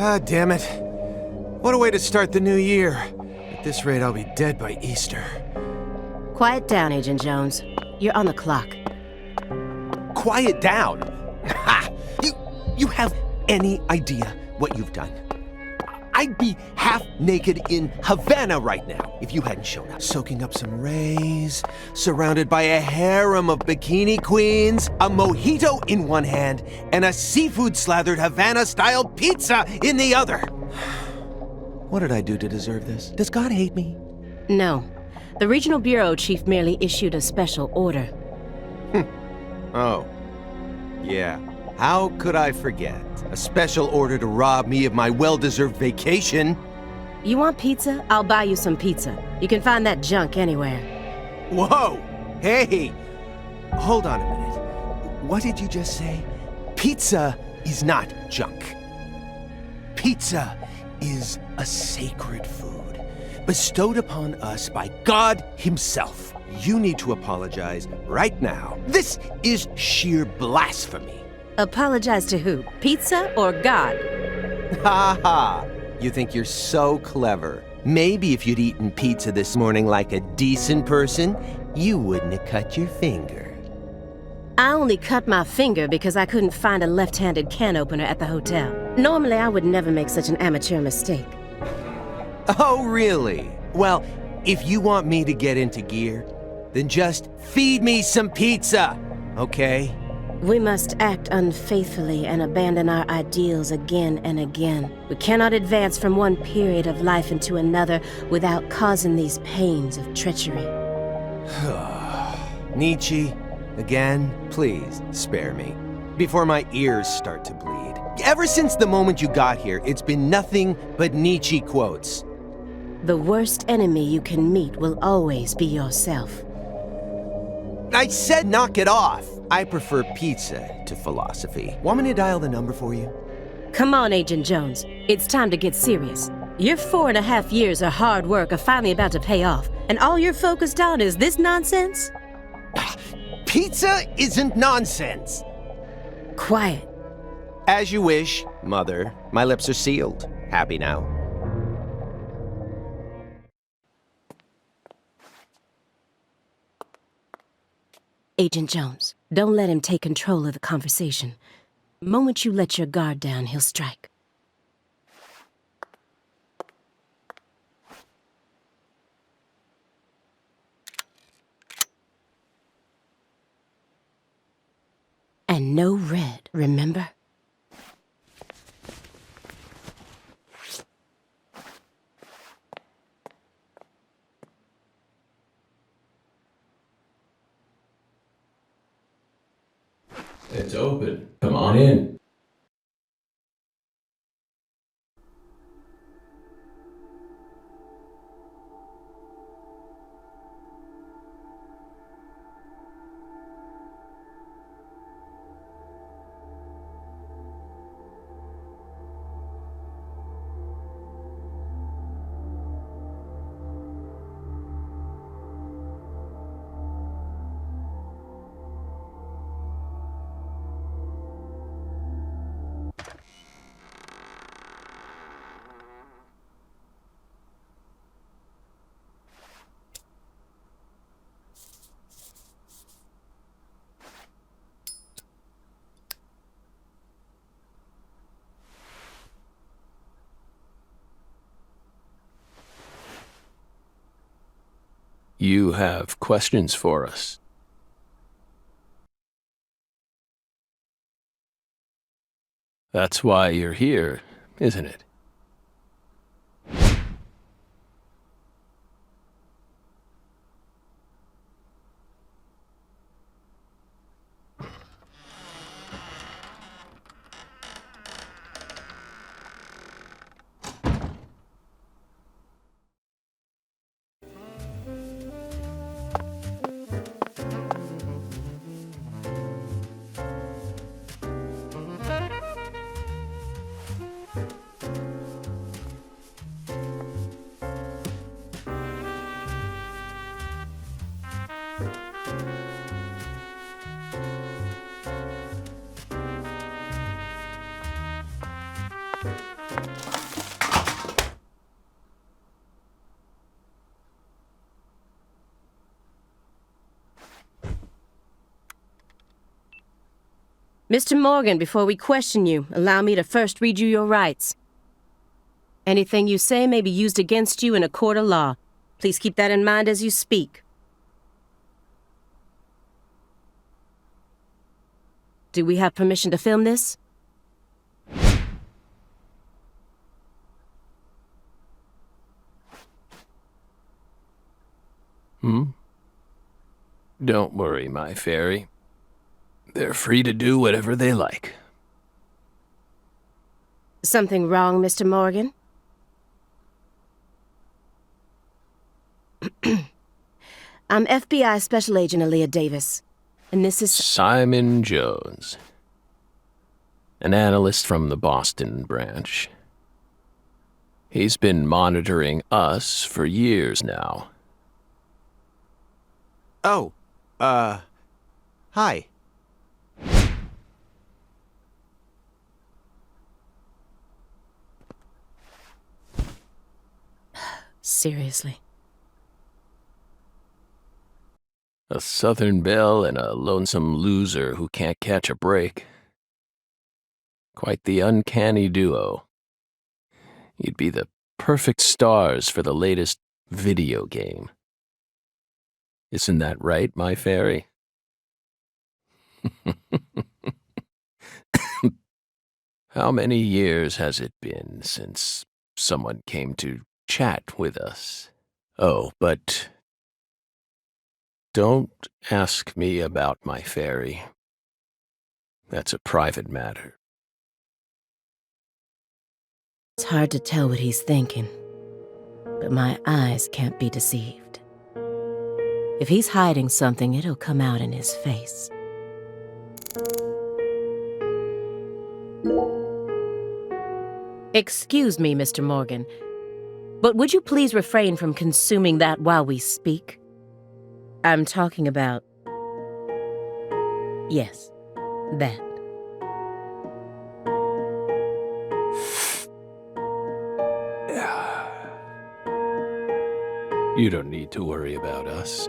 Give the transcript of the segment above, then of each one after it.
God damn it. What a way to start the new year. At this rate, I'll be dead by Easter. Quiet down, Agent Jones. You're on the clock. Quiet down? Ha! You have any idea what you've done? I'd be half naked in Havana right now if you hadn't shown up. Soaking up some rays, surrounded by a harem of bikini queens, a mojito in one hand, and a seafood-slathered Havana-style pizza in the other. What did I do to deserve this? Does God hate me? No. The Regional Bureau Chief merely issued a special order. Oh. Yeah. How could I forget? A special order to rob me of my well-deserved vacation. You want pizza? I'll buy you some pizza. You can find that junk anywhere. Whoa! Hey! Hold on a minute. What did you just say? Pizza is not junk. Pizza is a sacred food, bestowed upon us by God Himself. You need to apologize right now. This is sheer blasphemy. Apologize to who? Pizza or God? Ha ha! You think you're so clever. Maybe if you'd eaten pizza this morning like a decent person, you wouldn't have cut your finger. I only cut my finger because I couldn't find a left-handed can opener at the hotel. Normally, I would never make such an amateur mistake. Oh, really? Well, if you want me to get into gear, then just feed me some pizza, okay? We must act unfaithfully and abandon our ideals again and again. We cannot advance from one period of life into another without causing these pains of treachery. Nietzsche, again, please spare me, before my ears start to bleed. Ever since the moment you got here, it's been nothing but Nietzsche quotes. The worst enemy you can meet will always be yourself. I said knock it off! I prefer pizza to philosophy. Want me to dial the number for you? Come on, Agent Jones. It's time to get serious. Your 4.5 years of hard work are finally about to pay off, and all you're focused on is this nonsense? Pizza isn't nonsense! Quiet. As you wish, Mother. My lips are sealed. Happy now. Agent Jones, don't let him take control of the conversation. The moment you let your guard down, he'll strike. And no red, remember? It's open. Come on in. You have questions for us? That's why you're here, isn't it? Mr. Morgan, before we question you, allow me to first read you your rights. Anything you say may be used against you in a court of law. Please keep that in mind as you speak. Do we have permission to film this? Don't worry, my fairy. They're free to do whatever they like. Something wrong, Mr. Morgan? I'm FBI Special Agent Aaliyah Davis, and this is... Simon Jones. An analyst from the Boston branch. He's been monitoring us for years now. Oh, hi. Seriously. A Southern belle and a lonesome loser who can't catch a break. Quite the uncanny duo. You'd be the perfect stars for the latest video game. Isn't that right, my fairy? How many years has it been since someone came to chat with us? Oh, but don't ask me about my fairy. That's a private matter. It's hard to tell what he's thinking, but my eyes can't be deceived. If he's hiding something, it'll come out in his face. Excuse me, Mr. Morgan, but would you please refrain from consuming that while we speak? I'm talking about... Yes, that. You don't need to worry about us.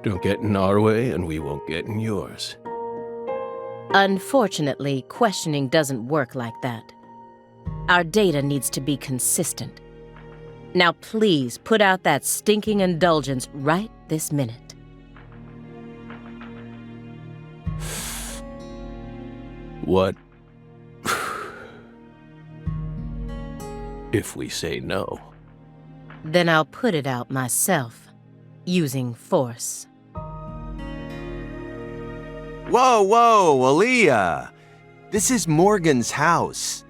Don't get in our way and we won't get in yours. Unfortunately, questioning doesn't work like that. Our data needs to be consistent. Now please put out that stinking indulgence right this minute. What if we say no? Then I'll put it out myself, using force. Whoa, whoa, Aaliyah! This is Morgan's house.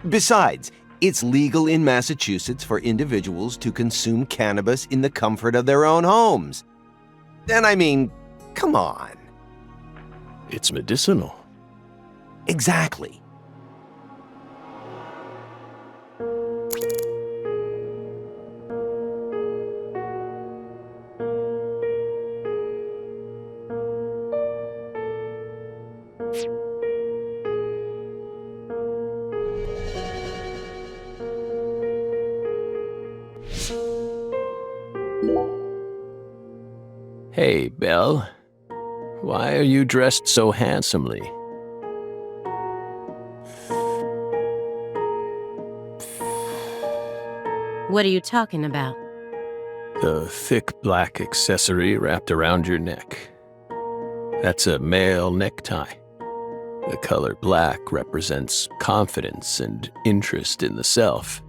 Besides, it's legal in Massachusetts for individuals to consume cannabis in the comfort of their own homes. And I mean, come on. It's medicinal. Exactly. Hey, Belle. Why are you dressed so handsomely? What are you talking about? The thick black accessory wrapped around your neck. That's a male necktie. The color black represents confidence and interest in the self.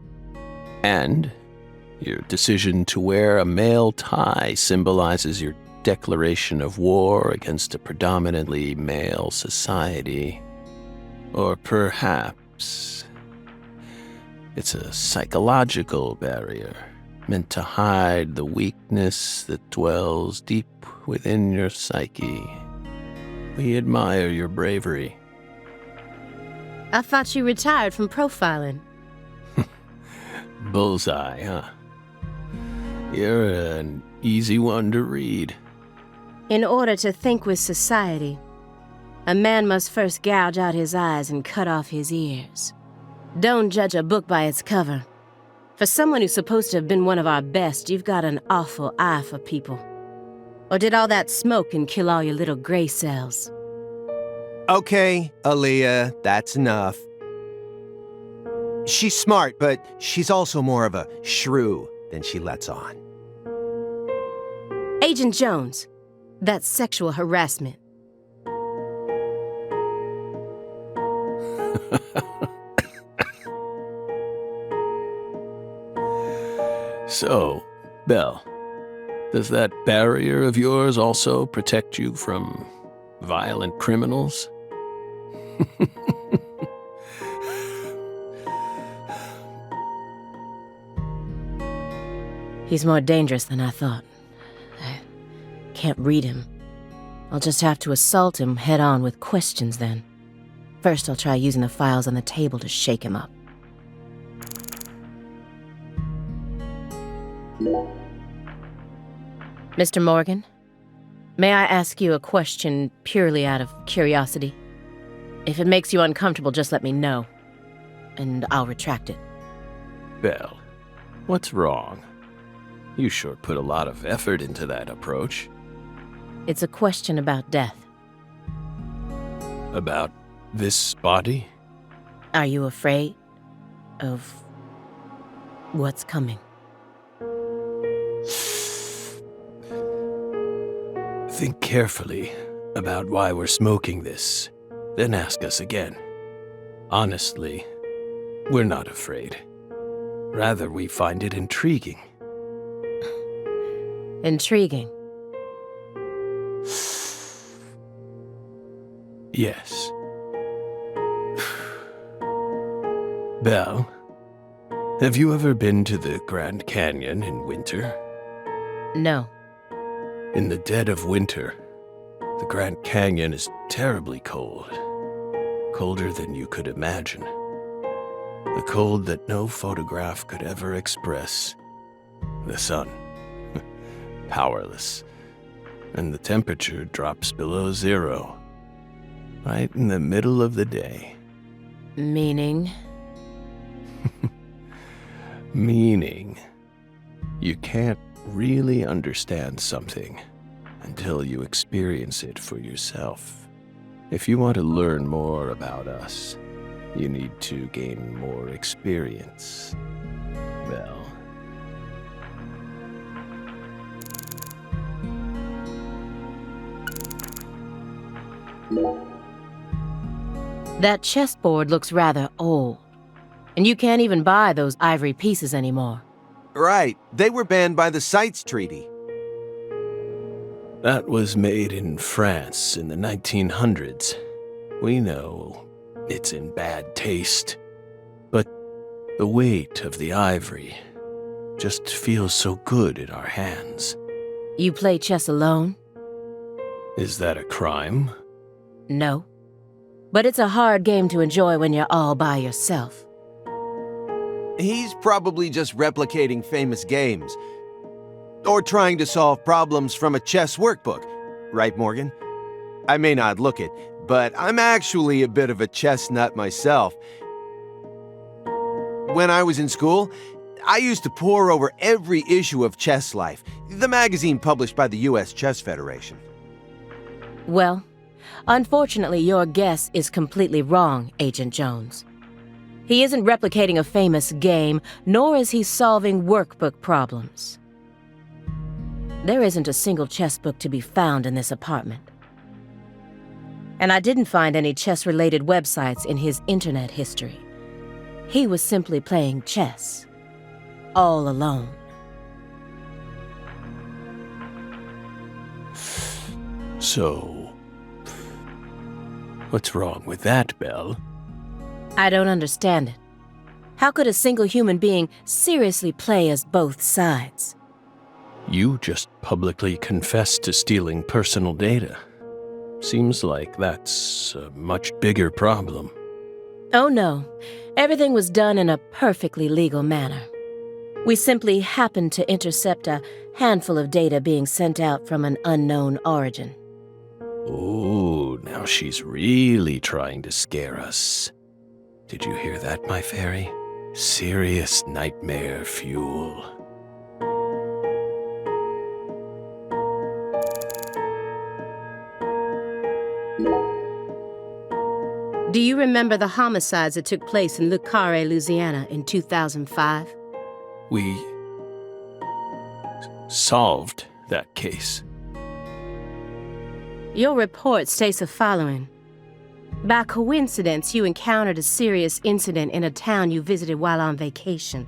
And your decision to wear a male tie symbolizes your declaration of war against a predominantly male society. Or perhaps it's a psychological barrier meant to hide the weakness that dwells deep within your psyche. We admire your bravery. I thought you retired from profiling. Bullseye, huh? You're an easy one to read. In order to think with society, a man must first gouge out his eyes and cut off his ears. Don't judge a book by its cover. For someone who's supposed to have been one of our best, you've got an awful eye for people. Or did all that smoke and kill all your little gray cells? Okay, Aaliyah, that's enough. She's smart, but she's also more of a shrew than she lets on. Agent Jones, that's sexual harassment. So, Belle, does that barrier of yours also protect you from violent criminals? He's more dangerous than I thought. I can't read him. I'll just have to assault him head-on with questions then. First, I'll try using the files on the table to shake him up. Mr. Morgan, may I ask you a question purely out of curiosity? If it makes you uncomfortable, just let me know, and I'll retract it. Belle, what's wrong? You sure put a lot of effort into that approach. It's a question about death. About this body? Are you afraid of what's coming? Think carefully about why we're smoking this, then ask us again. Honestly, we're not afraid. Rather, we find it intriguing. Intriguing. Yes. Belle, have you ever been to the Grand Canyon in winter? No. In the dead of winter, the Grand Canyon is terribly cold. Colder than you could imagine. The cold that no photograph could ever express. The sun. Powerless. And the temperature drops below zero. Right in the middle of the day. Meaning? Meaning, you can't really understand something until you experience it for yourself. If you want to learn more about us, you need to gain more experience. Well, That chessboard looks rather old, and you can't even buy those ivory pieces anymore. Right, they were banned by the CITES Treaty. that was made in France in the 1900s. We know it's in bad taste, but the weight of the ivory just feels so good in our hands. You play chess alone? Is that a crime? No. But it's a hard game to enjoy when you're all by yourself. He's probably just replicating famous games. Or trying to solve problems from a chess workbook. Right, Morgan? I may not look it, but I'm actually a bit of a chess nut myself. When I was in school, I used to pore over every issue of Chess Life, the magazine published by the U.S. Chess Federation. Well, unfortunately, your guess is completely wrong, Agent Jones. He isn't replicating a famous game, nor is he solving workbook problems. There isn't a single chess book to be found in this apartment. And I didn't find any chess-related websites in his internet history. He was simply playing chess, all alone. So, what's wrong with that, Belle? I don't understand it. How could a single human being seriously play as both sides? You just publicly confessed to stealing personal data. Seems like that's a much bigger problem. Oh no, everything was done in a perfectly legal manner. We simply happened to intercept a handful of data being sent out from an unknown origin. Oh, now she's really trying to scare us. Did you hear that, my fairy? Serious nightmare fuel. Do you remember the homicides that took place in Le Carré, Louisiana in 2005? We solved that case. Your report states the following. By coincidence, you encountered a serious incident in a town you visited while on vacation.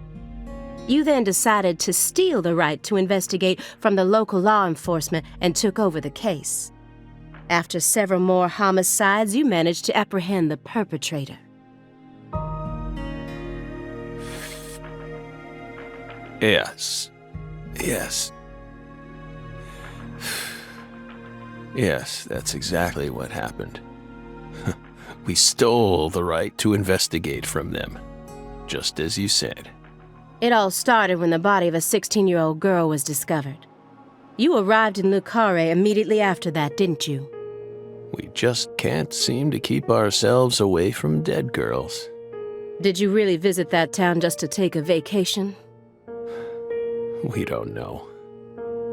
You then decided to steal the right to investigate from the local law enforcement and took over the case. After several more homicides, you managed to apprehend the perpetrator. Yes. Yes, that's exactly what happened. We stole the right to investigate from them, just as you said. It all started when the body of a 16-year-old girl was discovered. You arrived in Le Carré immediately after that, didn't you? We just can't seem to keep ourselves away from dead girls. Did you really visit that town just to take a vacation? We don't know.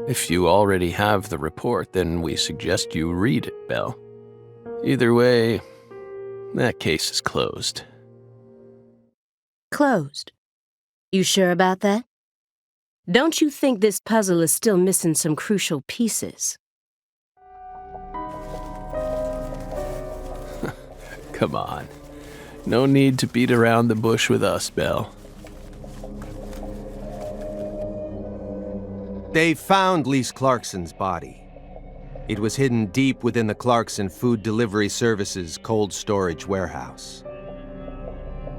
If you already have the report, then we suggest you read it, Belle. Either way, that case is closed. Closed? You sure about that? Don't you think this puzzle is still missing some crucial pieces? Come on. No need to beat around the bush with us, Belle. They found Lise Clarkson's body. It was hidden deep within the Clarkson Food Delivery Services cold storage warehouse.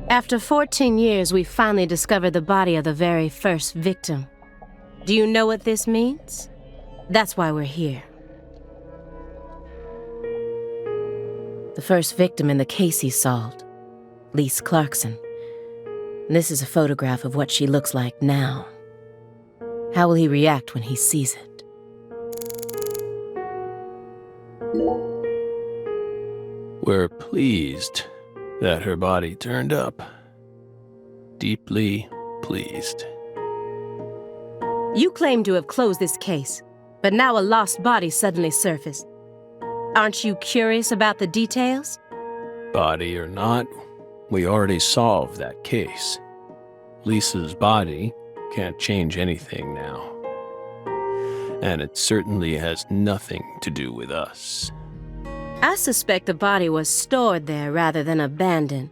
After 14 years, we finally discovered the body of the very first victim. Do you know what this means? That's why we're here. The first victim in the case he solved, Lise Clarkson. This is a photograph of what she looks like now. How will he react when he sees it? We're pleased that her body turned up. Deeply pleased. You claim to have closed this case, but now a lost body suddenly surfaced. Aren't you curious about the details? Body or not, we already solved that case. Lisa's body can't change anything now. And it certainly has nothing to do with us. I suspect the body was stored there rather than abandoned,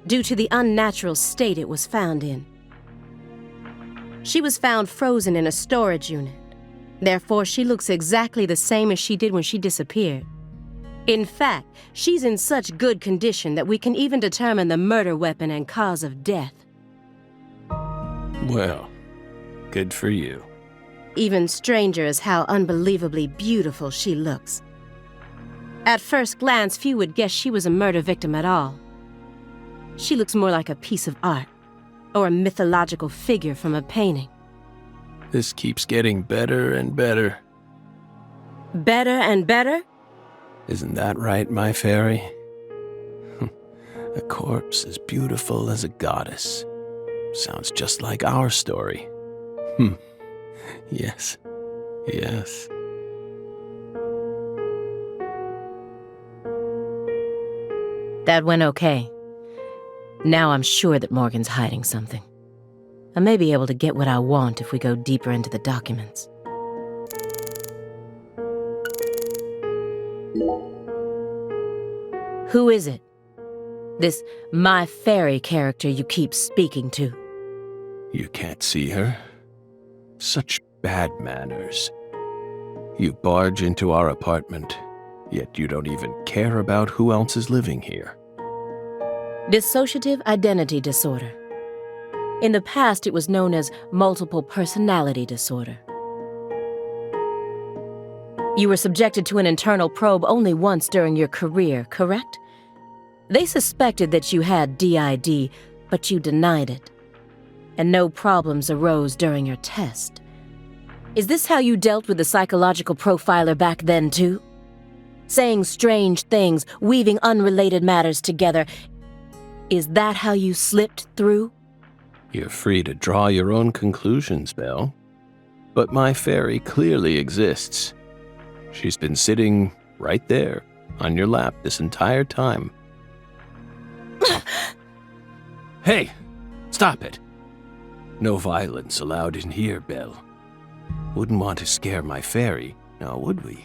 due to the unnatural state it was found in. She was found frozen in a storage unit. Therefore, she looks exactly the same as she did when she disappeared. In fact, she's in such good condition that we can even determine the murder weapon and cause of death. Well, good for you. Even stranger is how unbelievably beautiful she looks. At first glance, few would guess she was a murder victim at all. She looks more like a piece of art, or a mythological figure from a painting. This keeps getting better and better. Better and better? Isn't that right, my fairy? A corpse as beautiful as a goddess. Sounds just like our story. Yes. That went okay. Now I'm sure that Morgan's hiding something. I may be able to get what I want if we go deeper into the documents. Who is it? This My Fairy character you keep speaking to. You can't see her? Such bad manners. You barge into our apartment, yet you don't even care about who else is living here. Dissociative identity disorder. In the past, it was known as multiple personality disorder. You were subjected to an internal probe only once during your career, correct? They suspected that you had DID, but you denied it. And no problems arose during your test. Is this how you dealt with the psychological profiler back then, too? Saying strange things, weaving unrelated matters together. Is that how you slipped through? You're free to draw your own conclusions, Belle. But my fairy clearly exists. She's been sitting right there on your lap this entire time. Hey, stop it. No violence allowed in here, Belle. Wouldn't want to scare my fairy, now would we?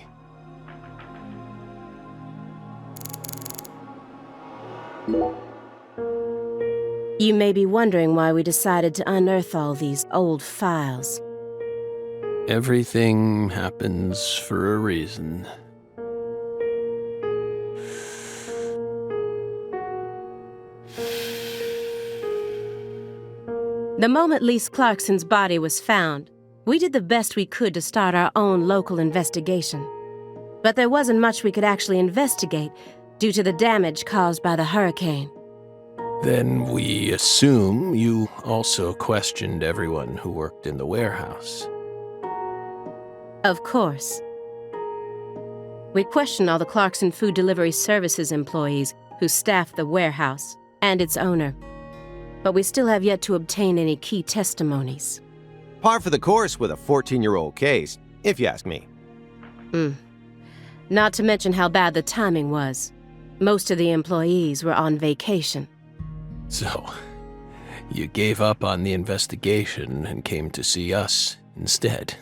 You may be wondering why we decided to unearth all these old files. Everything happens for a reason. The moment Lise Clarkson's body was found, we did the best we could to start our own local investigation. But there wasn't much we could actually investigate due to the damage caused by the hurricane. Then we assume you also questioned everyone who worked in the warehouse. Of course. We questioned all the Clarkson Food Delivery Services employees who staffed the warehouse and its owner. But we still have yet to obtain any key testimonies. Par for the course with a 14-year-old case, if you ask me. Not to mention how bad the timing was. Most of the employees were on vacation. So, you gave up on the investigation and came to see us instead.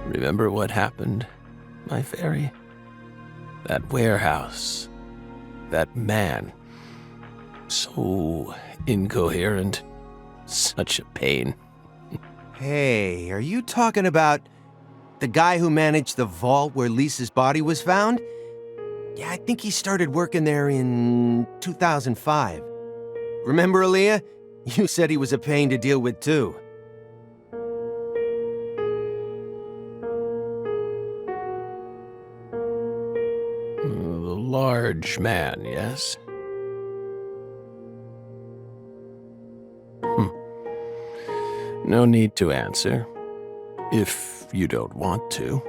Remember what happened, my fairy? That warehouse. That man. So incoherent. Such a pain. Hey, are you talking about the guy who managed the vault where Lisa's body was found? Yeah, I think he started working there in 2005. Remember, Aaliyah? You said he was a pain to deal with, too. The large man, yes? No need to answer, if you don't want to.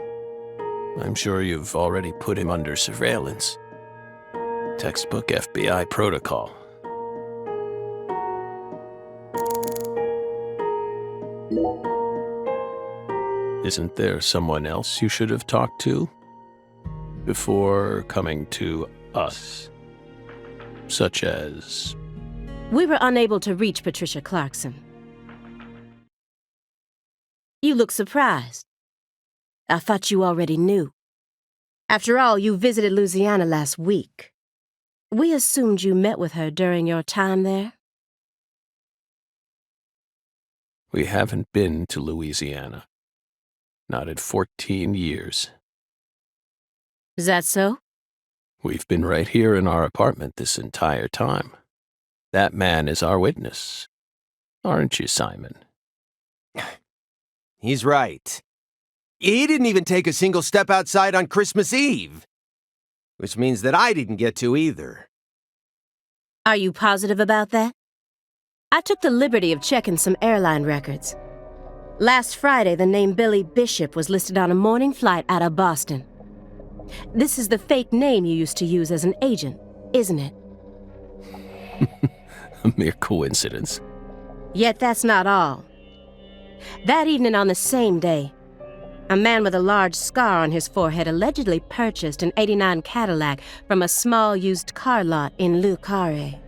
I'm sure you've already put him under surveillance. Textbook FBI protocol. Isn't there someone else you should have talked to before coming to us? Such as... We were unable to reach Patricia Clarkson. You look surprised. I thought you already knew. After all, you visited Louisiana last week. We assumed you met with her during your time there. We haven't been to Louisiana. Not in 14 years. Is that so? We've been right here in our apartment this entire time. That man is our witness. Aren't you, Simon? He's right. He didn't even take a single step outside on Christmas Eve. Which means that I didn't get to either. Are you positive about that? I took the liberty of checking some airline records. Last Friday, the name Billy Bishop was listed on a morning flight out of Boston. This is the fake name you used to use as an agent, isn't it? A mere coincidence. Yet that's not all. That evening on the same day, a man with a large scar on his forehead allegedly purchased an '89 Cadillac from a small used car lot in Le Carré.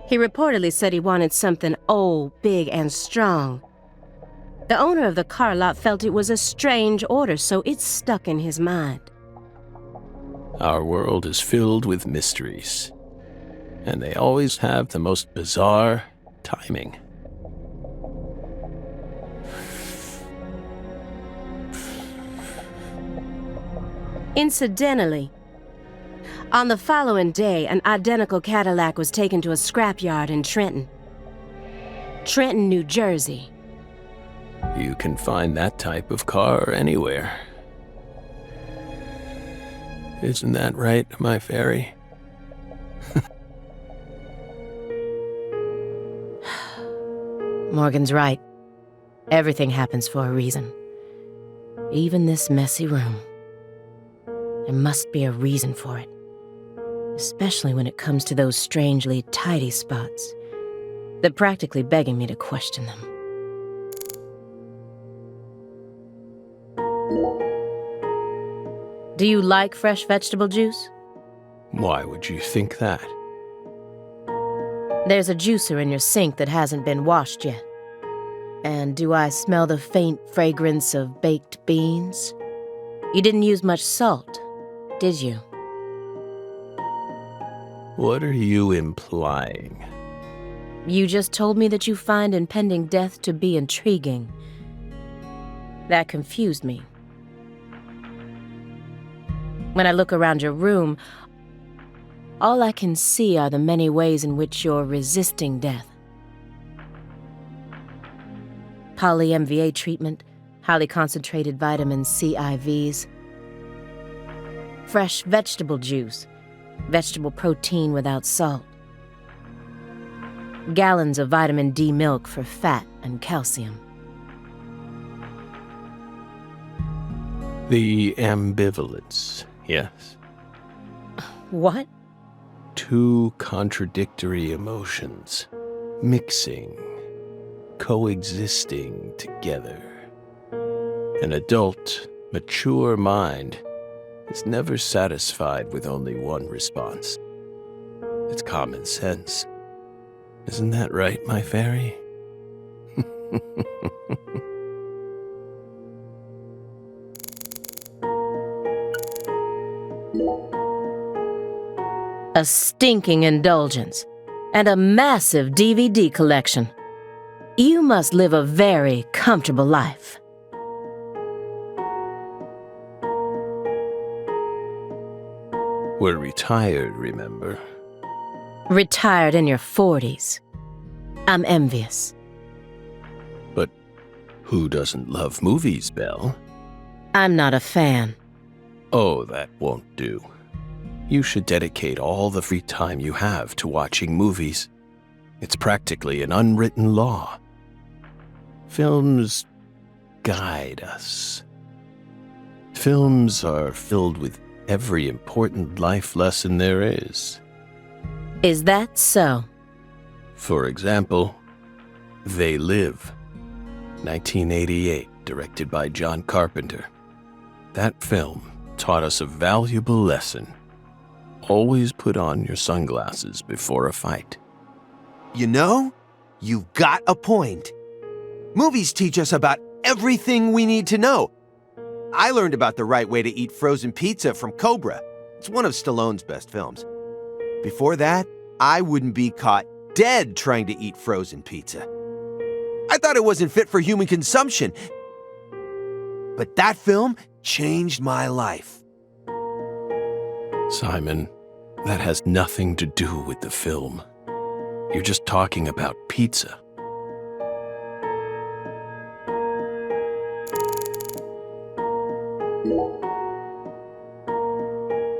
He reportedly said he wanted something old, big, and strong. The owner of the car lot felt it was a strange order, so it stuck in his mind. Our world is filled with mysteries, and they always have the most bizarre timing. Incidentally, on the following day, an identical Cadillac was taken to a scrapyard in Trenton, New Jersey. You can find that type of car anywhere. Isn't that right, my fairy? Morgan's right. Everything happens for a reason. Even this messy room. There must be a reason for it. Especially when it comes to those strangely tidy spots. They're practically begging me to question them. Do you like fresh vegetable juice? Why would you think that? There's a juicer in your sink that hasn't been washed yet. And do I smell the faint fragrance of baked beans? You didn't use much salt, did you? What are you implying? You just told me that you find impending death to be intriguing. That confused me. When I look around your room, all I can see are the many ways in which you're resisting death. Poly-MVA treatment, highly concentrated vitamin C IVs, fresh vegetable juice, vegetable protein without salt, gallons of vitamin D milk for fat and calcium. The ambivalence, yes. What? Two contradictory emotions, mixing, coexisting together. An adult, mature mind is never satisfied with only one response. It's common sense. Isn't that right, my fairy? A stinking indulgence and a massive DVD collection. You must live a very comfortable life. We're retired, remember? Retired in your 40s. I'm envious. But who doesn't love movies, Belle? I'm not a fan. Oh, that won't do. You should dedicate all the free time you have to watching movies. It's practically an unwritten law. Films guide us. Films are filled with every important life lesson there is. Is that so? For example, They Live, 1988, directed by John Carpenter. That film taught us a valuable lesson. Always put on your sunglasses before a fight. You know, you've got a point. Movies teach us about everything we need to know. I learned about the right way to eat frozen pizza from Cobra. It's one of Stallone's best films. Before that, I wouldn't be caught dead trying to eat frozen pizza. I thought it wasn't fit for human consumption. But that film changed my life. Simon, that has nothing to do with the film. You're just talking about pizza.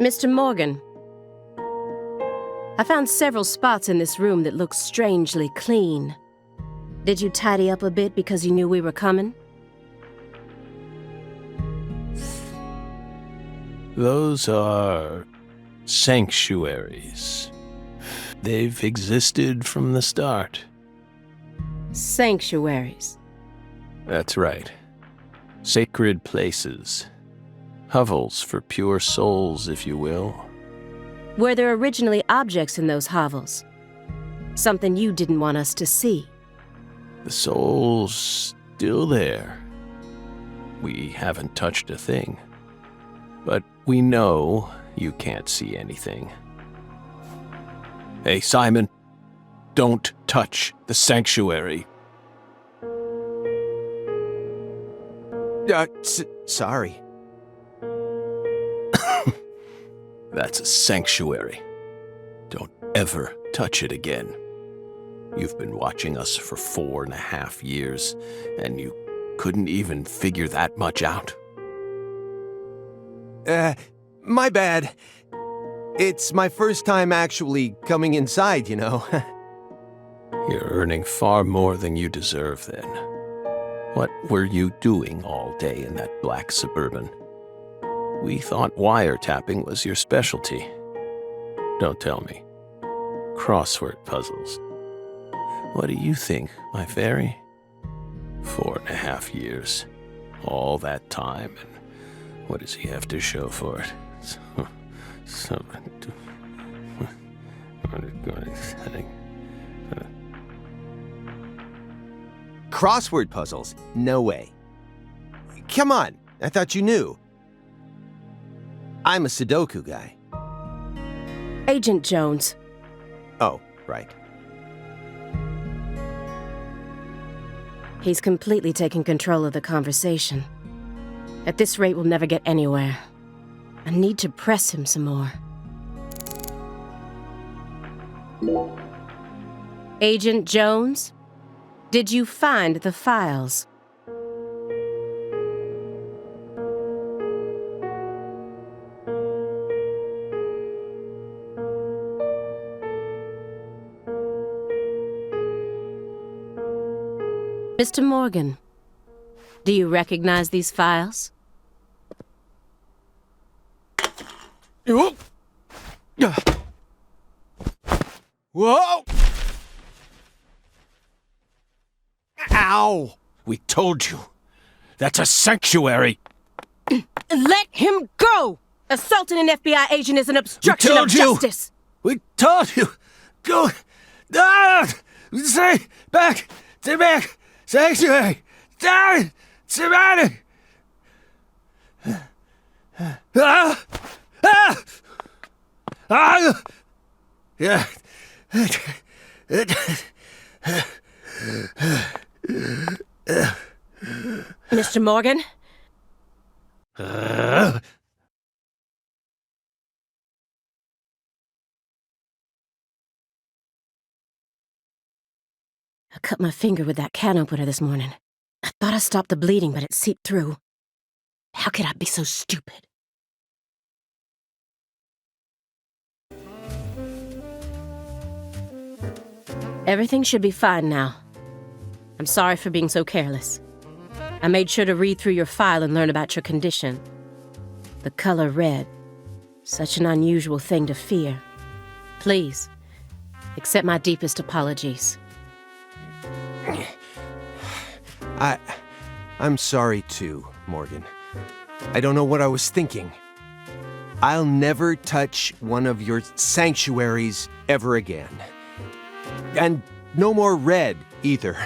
Mr. Morgan, I found several spots in this room that look strangely clean. Did you tidy up a bit because you knew we were coming? Those are sanctuaries. They've existed from the start. Sanctuaries. That's right. Sacred places. Hovels for pure souls, if you will. Were there originally objects in those hovels? Something you didn't want us to see? The soul's still there. We haven't touched a thing. But we know you can't see anything. Hey, Simon, don't touch the sanctuary. Sorry. That's a sanctuary. Don't ever touch it again. You've been watching us for 4.5 years, and you couldn't even figure that much out. My bad. It's my first time actually coming inside, you know. You're earning far more than you deserve then. What were you doing all day in that black Suburban? We thought wiretapping was your specialty. Don't tell me. Crossword puzzles. What do you think, my fairy? 4.5 years. All that time, and What does he have to show for it? Crossword puzzles? No way. Come on, I thought you knew. I'm a Sudoku guy. Agent Jones. Oh, right. He's completely taken control of the conversation. At this rate, we'll never get anywhere. I need to press him some more. Agent Jones? Did you find the files? Mr. Morgan, do you recognize these files? Whoa! Ow! We told you. That's a sanctuary. Let him go! Assaulting an FBI agent is an obstruction of justice. We told you. Go. Ah! Stay back. Stay back. Sanctuary. Down. Surrounded. Ah! Ah! Ah! Yeah. Mr. Morgan? I cut my finger with that can opener this morning. I thought I stopped the bleeding, but it seeped through. How could I be so stupid? Everything should be fine now. I'm sorry for being so careless. I made sure to read through your file and learn about your condition. The color red. Such an unusual thing to fear. Please, accept my deepest apologies. I'm sorry too, Morgan. I don't know what I was thinking. I'll never touch one of your sanctuaries ever again. And no more red, either.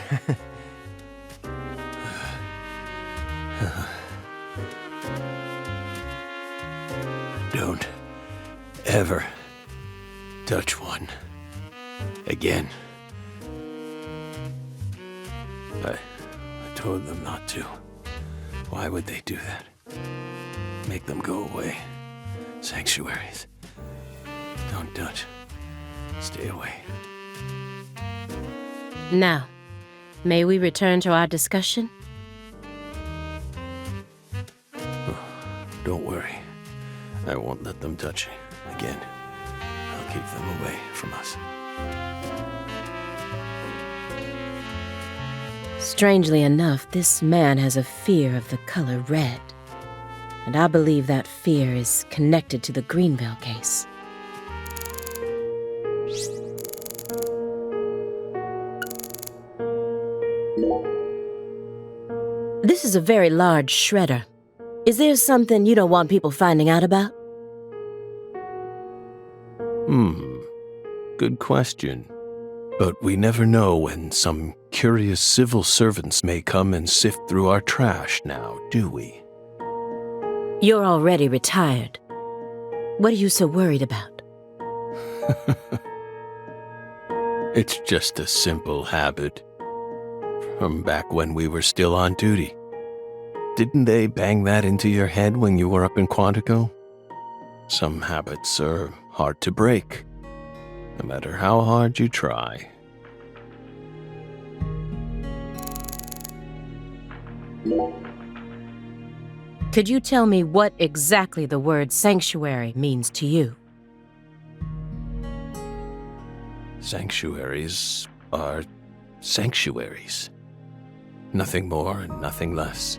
Don't ever touch one again. I told them not to. Why would they do that? Make them go away. Sanctuaries. Don't touch. Stay away. Now, may we return to our discussion? Don't worry. I won't let them touch you again. I'll keep them away from us. Strangely enough, this man has a fear of the color red. And I believe that fear is connected to the Greenville case. This is a very large shredder. Is there something you don't want people finding out about? Good question. But we never know when some curious civil servants may come and sift through our trash now, do we? You're already retired. What are you so worried about? It's just a simple habit. From back when we were still on duty. Didn't they bang that into your head when you were up in Quantico? Some habits are hard to break, no matter how hard you try. Could you tell me what exactly the word sanctuary means to you? Sanctuaries are sanctuaries. Nothing more and nothing less.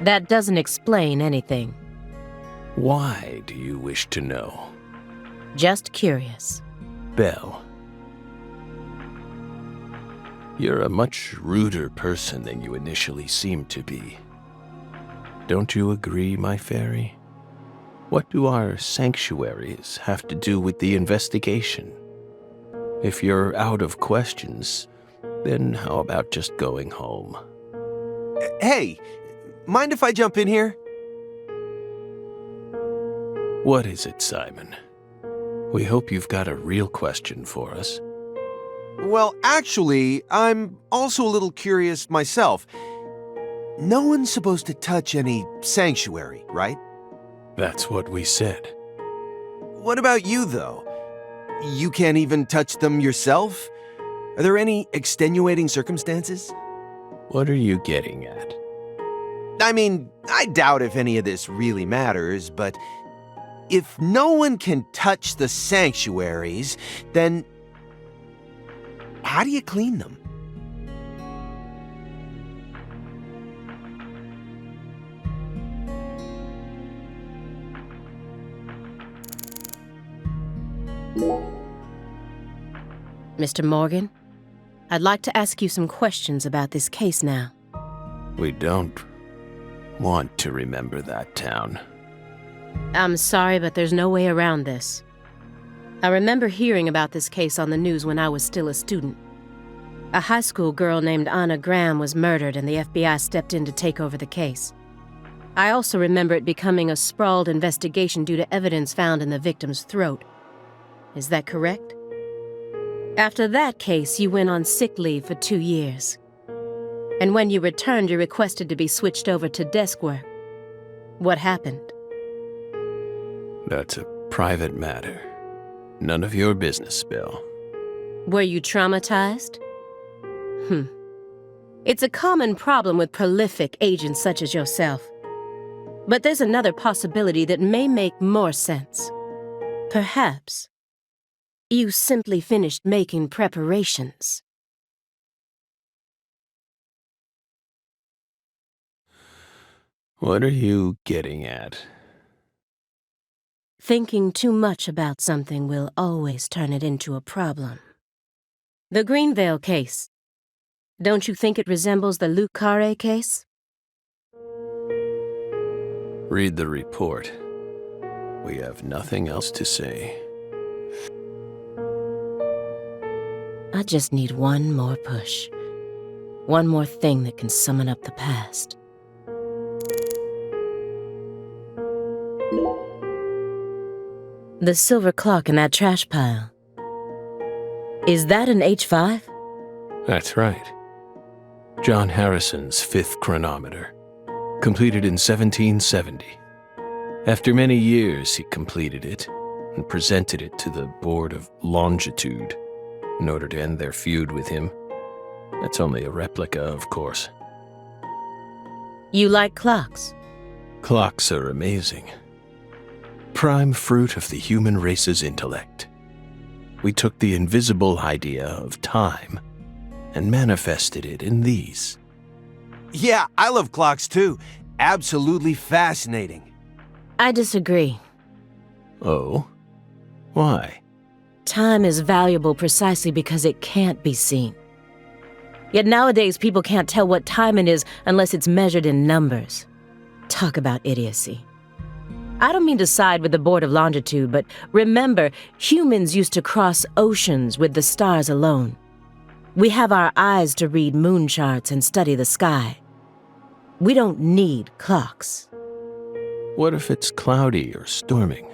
That doesn't explain anything. Why do you wish to know? Just curious. Belle, you're a much ruder person than you initially seemed to be. Don't you agree, my fairy? What do our sanctuaries have to do with the investigation? If you're out of questions, then how about just going home? Hey, mind if I jump in here? What is it, Simon? We hope you've got a real question for us. Well, actually, I'm also a little curious myself. No one's supposed to touch any sanctuary, right? That's what we said. What about you, though? You can't even touch them yourself? Are there any extenuating circumstances? What are you getting at? I mean, I doubt if any of this really matters, but if no one can touch the sanctuaries, then how do you clean them? Mr. Morgan, I'd like to ask you some questions about this case now. We don't want to remember that town. I'm sorry, but there's no way around this. I remember hearing about this case on the news when I was still a student. A high school girl named Anna Graham was murdered and the FBI stepped in to take over the case. I also remember it becoming a sprawled investigation due to evidence found in the victim's throat. Is that correct? After that case, you went on sick leave for 2 years. And when you returned, you requested to be switched over to desk work. What happened? That's a private matter. None of your business, Bill. Were you traumatized? It's a common problem with prolific agents such as yourself. But there's another possibility that may make more sense. Perhaps you simply finished making preparations. What are you getting at? Thinking too much about something will always turn it into a problem. The Greenvale case. Don't you think it resembles the Luke Carre case? Read the report. We have nothing else to say. I just need one more push. One more thing that can summon up the past. The silver clock in that trash pile. Is that an H5? That's right. John Harrison's 5th chronometer. Completed in 1770. After many years, he completed it and presented it to the Board of Longitude in order to end their feud with him. That's only a replica, of course. You like clocks? Clocks are amazing. Prime fruit of the human race's intellect. We took the invisible idea of time and manifested it in these. Yeah, I love clocks too. Absolutely fascinating. I disagree. Oh? Why? Time is valuable precisely because it can't be seen. Yet nowadays people can't tell what time it is unless it's measured in numbers. Talk about idiocy. I don't mean to side with the Board of Longitude, but remember, humans used to cross oceans with the stars alone. We have our eyes to read moon charts and study the sky. We don't need clocks. What if it's cloudy or storming?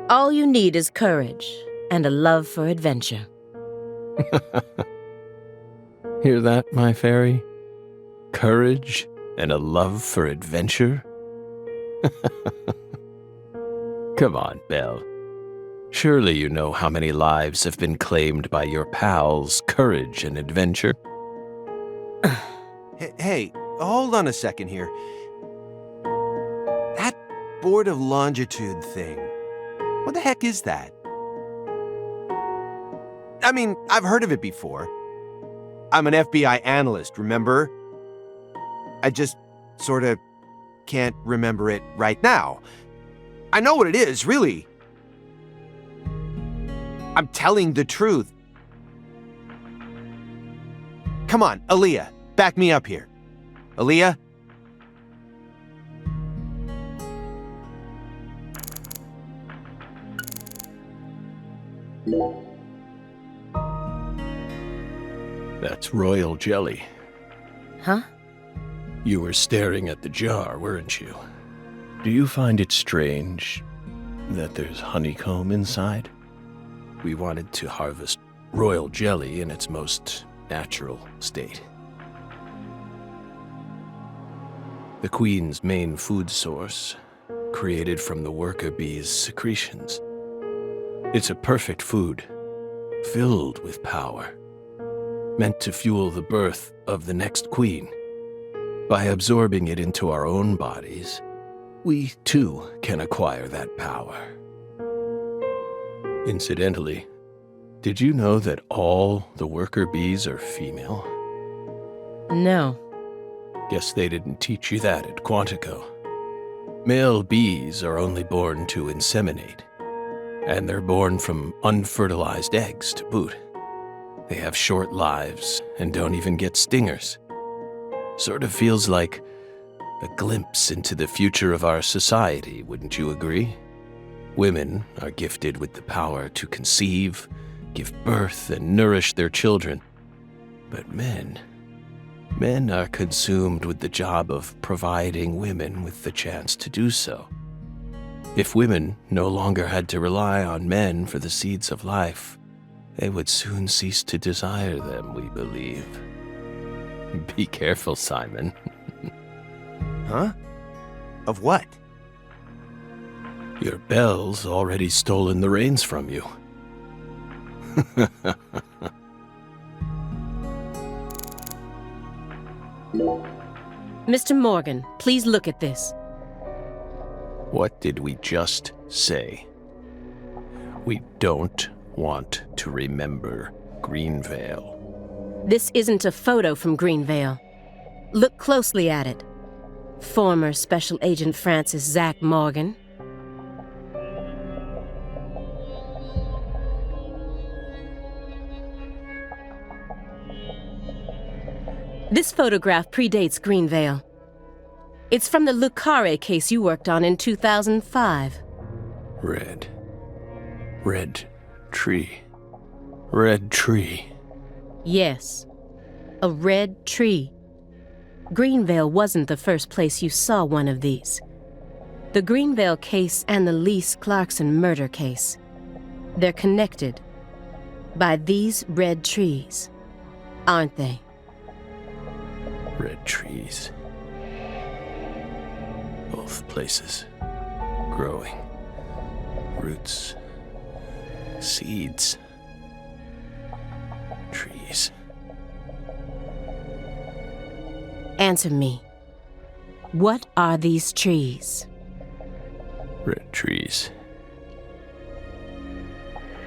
All you need is courage and a love for adventure. Hear that, my fairy? Courage and a love for adventure? Come on, Belle. Surely you know how many lives have been claimed by your pals' courage and adventure. Hey, hold on a second here. That Board of Longitude thing, what the heck is that? I mean, I've heard of it before. I'm an FBI analyst, remember? I just sort of can't remember it right now. I know what it is, really. I'm telling the truth. Come on, Aaliyah, back me up here. Aaliyah? That's royal jelly. Huh? You were staring at the jar, weren't you? Do you find it strange that there's honeycomb inside? We wanted to harvest royal jelly in its most natural state. The queen's main food source, created from the worker bee's secretions. It's a perfect food, filled with power, meant to fuel the birth of the next queen. By absorbing it into our own bodies, we too can acquire that power. Incidentally, did you know that all the worker bees are female? No. Guess they didn't teach you that at Quantico. Male bees are only born to inseminate, and they're born from unfertilized eggs to boot. They have short lives and don't even get stingers. Sort of feels like a glimpse into the future of our society, wouldn't you agree? Women are gifted with the power to conceive, give birth, and nourish their children. But men are consumed with the job of providing women with the chance to do so. If women no longer had to rely on men for the seeds of life, they would soon cease to desire them, we believe. Be careful, Simon. Huh? Of what? Your Belle's already stolen the reins from you. Mr. Morgan, please look at this. What did we just say? We don't want to remember Greenvale. This isn't a photo from Greenvale. Look closely at it. Former Special Agent Francis Zach Morgan. This photograph predates Greenvale. It's from the Le Carré case you worked on in 2005. Red tree. Red tree. Yes, a red tree. Greenvale wasn't the first place you saw one of these. The Greenvale case and the Lise Clarkson murder case. They're connected by these red trees, aren't they? Red trees. Both places. Growing. Roots. Seeds. Trees. Answer me. What are these trees? Red trees.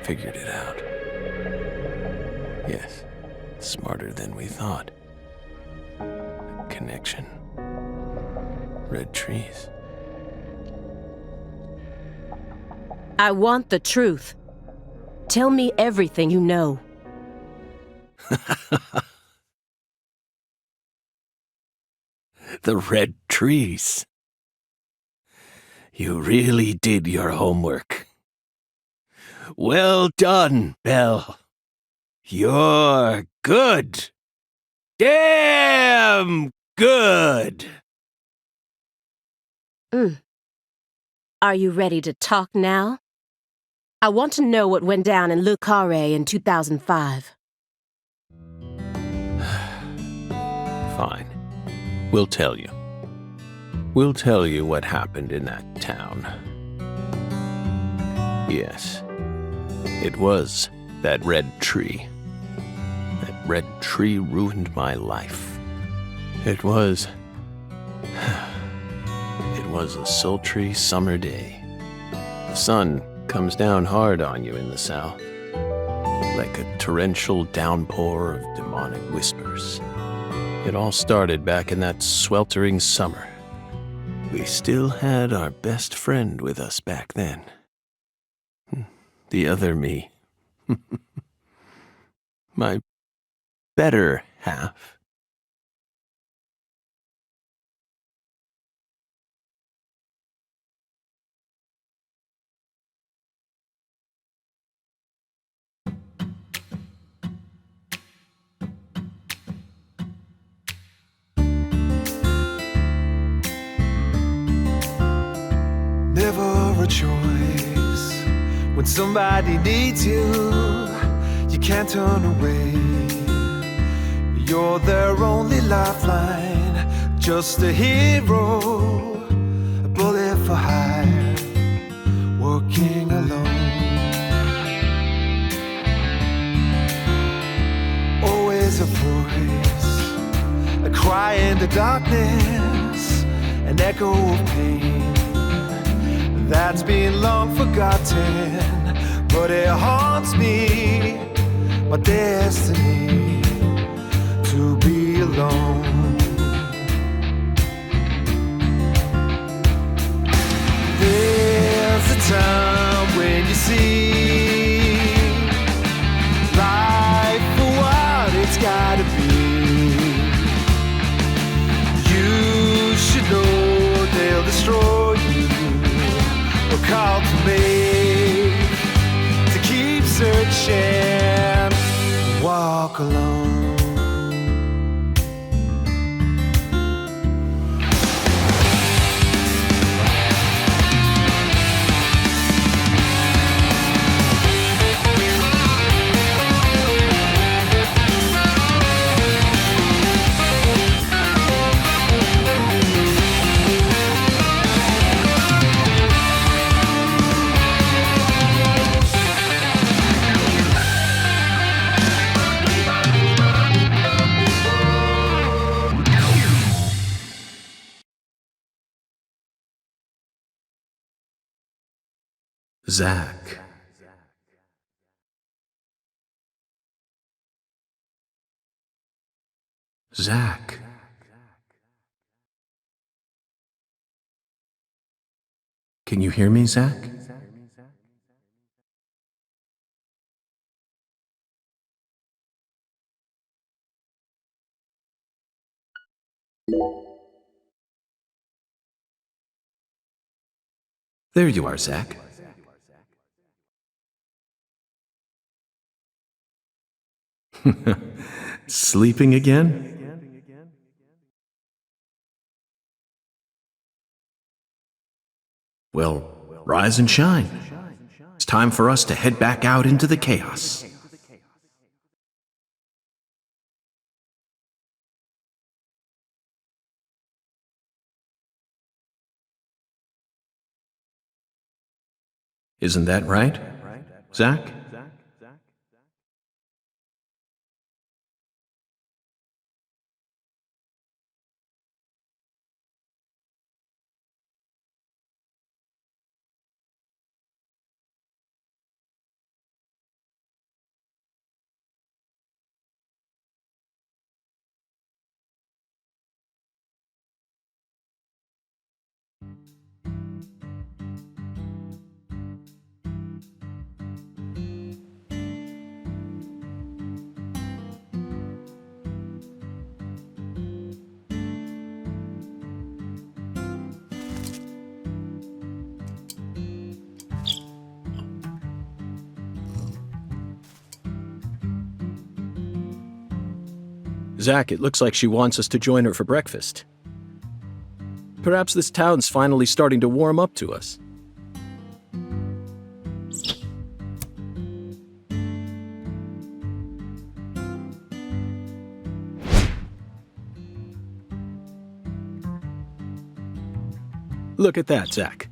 Figured it out. Yes, smarter than we thought. Connection. Red trees. I want the truth. Tell me everything you know. The red trees. You really did your homework. Well done, Belle. You're good. Damn good. Are you ready to talk now? I want to know what went down in Le Carré in 2005. Fine. We'll tell you. We'll tell you what happened in that town. Yes, it was that red tree. That red tree ruined my life. It was a sultry summer day. The sun comes down hard on you in the south, like a torrential downpour of demonic whispers. It all started back in that sweltering summer. We still had our best friend with us back then. The other me. My better half. choice. When somebody needs you, you can't turn away. You're their only lifeline, just a hero, a bullet for hire, working alone. Always a voice, a cry in the darkness, an echo of pain that's been long forgotten, but it haunts me, my destiny to be alone. There's a time when you see life for what it's gotta be. You should know they'll destroy you. We're called to make, to keep searching, walk alone. Zach. Zach. Can you hear me, Zach? There you are, Zach. Sleeping again? Well, rise and shine. It's time for us to head back out into the chaos. Isn't that right, Zach? Zach, it looks like she wants us to join her for breakfast. Perhaps this town's finally starting to warm up to us. Look at that, Zach.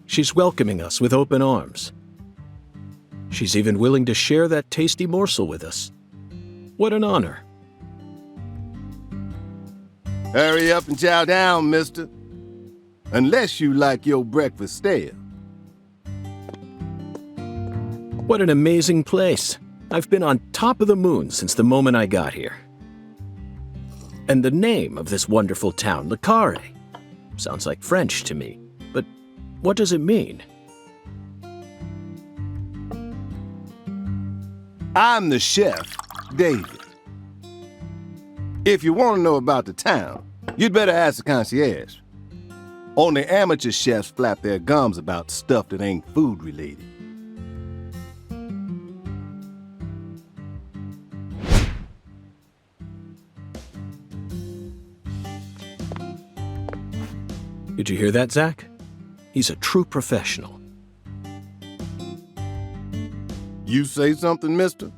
She's welcoming us with open arms. She's even willing to share that tasty morsel with us. What an honor. Hurry up and chow down, mister. Unless you like your breakfast stale. What an amazing place. I've been on top of the moon since the moment I got here. And the name of this wonderful town, Le Carré, sounds like French to me. But what does it mean? I'm the chef, David. If you want to know about the town, you'd better ask the concierge. Only amateur chefs flap their gums about stuff that ain't food related. Did you hear that, Zach? He's a true professional. You say something, mister?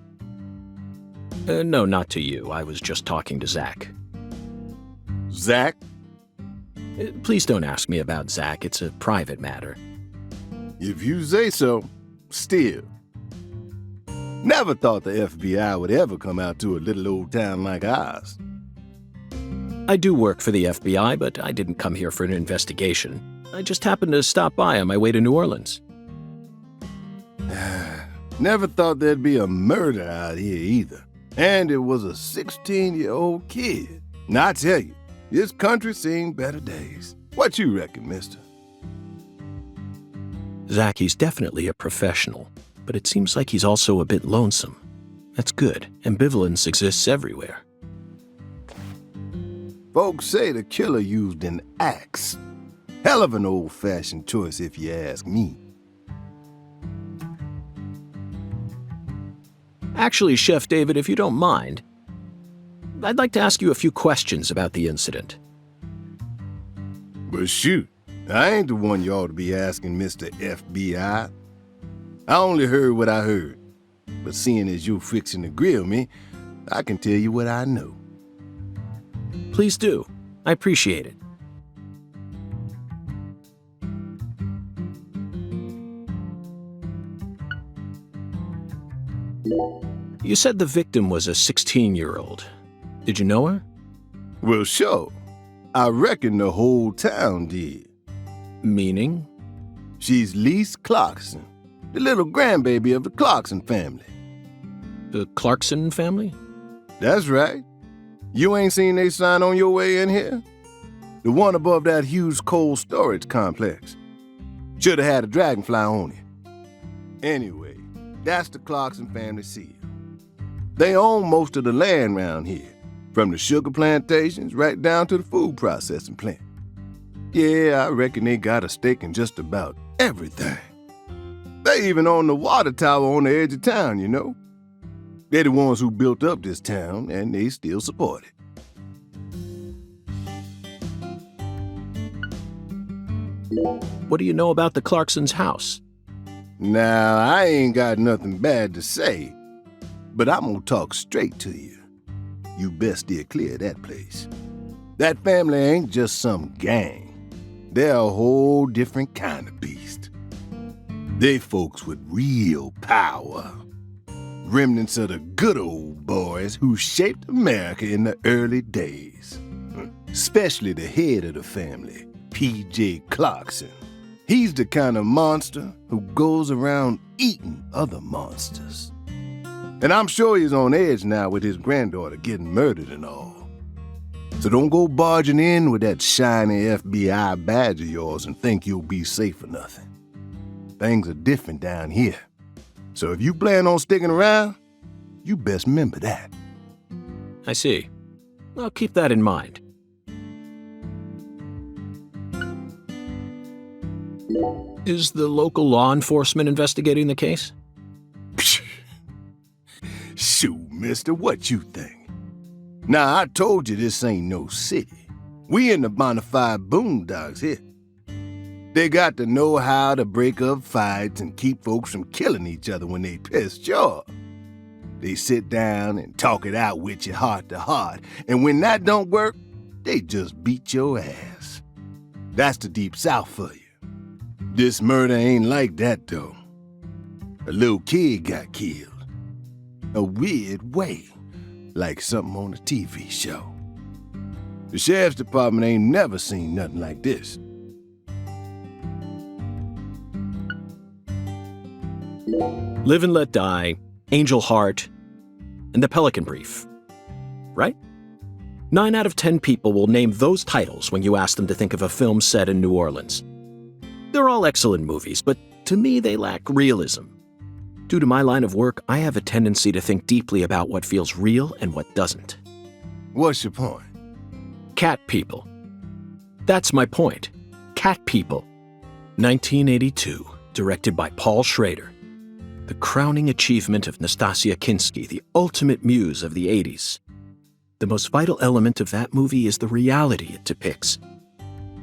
No, not to you. I was just talking to Zach. Zach? Please don't ask me about Zach. It's a private matter. If you say so, still. Never thought the FBI would ever come out to a little old town like ours. I do work for the FBI, but I didn't come here for an investigation. I just happened to stop by on my way to New Orleans. Never thought there'd be a murder out here either. And it was a 16-year-old kid. Now I tell you, this country's seen better days. What you reckon, mister? Zach, he's definitely a professional, but it seems like he's also a bit lonesome. That's good. Ambivalence exists everywhere. Folks say the killer used an axe. Hell of an old-fashioned choice if you ask me. Actually, Chef David, if you don't mind, I'd like to ask you a few questions about the incident. But shoot, I ain't the one you ought to be asking, Mr. FBI. I only heard what I heard. But seeing as you're fixing to grill me, I can tell you what I know. Please do. I appreciate it. You said the victim was a 16-year-old. Did you know her? Well, sure. I reckon the whole town did. Meaning? She's Lise Clarkson, the little grandbaby of the Clarkson family. The Clarkson family? That's right. You ain't seen they sign on your way in here? The one above that huge cold storage complex. Should have had a dragonfly on it. Anyway, that's the Clarkson family seal. They own most of the land around here, from the sugar plantations right down to the food processing plant. Yeah, I reckon they got a stake in just about everything. They even own the water tower on the edge of town, you know. They're the ones who built up this town, and they still support it. What do you know about the Clarksons' house? Now, I ain't got nothing bad to say, but I'm gonna talk straight to you. You best steer clear of that place. That family ain't just some gang. They're a whole different kind of beast. They folks with real power. Remnants of the good old boys who shaped America in the early days. Especially the head of the family, P.J. Clarkson. He's the kind of monster who goes around eating other monsters. And I'm sure he's on edge now with his granddaughter getting murdered and all. So don't go barging in with that shiny FBI badge of yours and think you'll be safe for nothing. Things are different down here. So if you plan on sticking around, you best remember that. I see. I'll keep that in mind. Is the local law enforcement investigating the case? Shoot, mister, what you think? Now, I told you this ain't no city. We in the bonafide boondocks here. They got to know how to break up fights and keep folks from killing each other when they pissed off. They sit down and talk it out with you heart to heart, and when that don't work, they just beat your ass. That's the Deep South for you. This murder ain't like that, though. A little kid got killed. A weird way, like something on a TV show. The sheriff's department ain't never seen nothing like this. Live and Let Die, Angel Heart, and The Pelican Brief. Right? 9 out of 10 people will name those titles when you ask them to think of a film set in New Orleans. They're all excellent movies, but to me they lack realism. Due to my line of work, I have a tendency to think deeply about what feels real and what doesn't. What's your point? Cat People. That's my point. Cat People. 1982, directed by Paul Schrader. The crowning achievement of Nastasia Kinski, the ultimate muse of the 80s. The most vital element of that movie is the reality it depicts.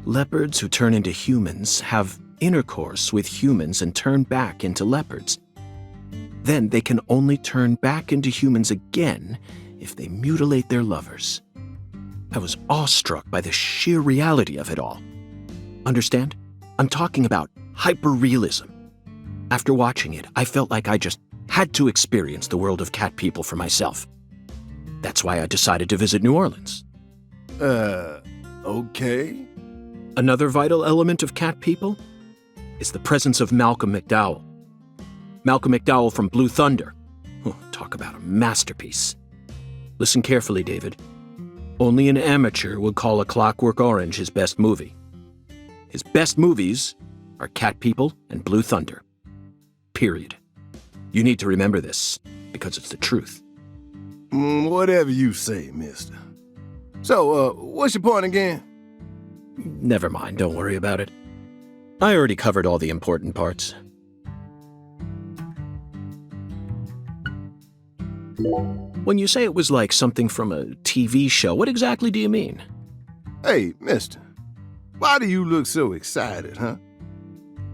Leopards who turn into humans have intercourse with humans and turn back into leopards. Then they can only turn back into humans again if they mutilate their lovers. I was awestruck by the sheer reality of it all. Understand? I'm talking about hyperrealism. After watching it, I felt like I just had to experience the world of cat people for myself. That's why I decided to visit New Orleans. Okay. Another vital element of cat people is the presence of Malcolm McDowell. Malcolm McDowell from Blue Thunder. Oh, talk about a masterpiece. Listen carefully, David. Only an amateur would call A Clockwork Orange his best movie. His best movies are Cat People and Blue Thunder. Period. You need to remember this, because it's the truth. Whatever you say, mister. So, what's your point again? Never mind, don't worry about it. I already covered all the important parts. When you say it was like something from a TV show, what exactly do you mean? Hey, mister, why do you look so excited, huh?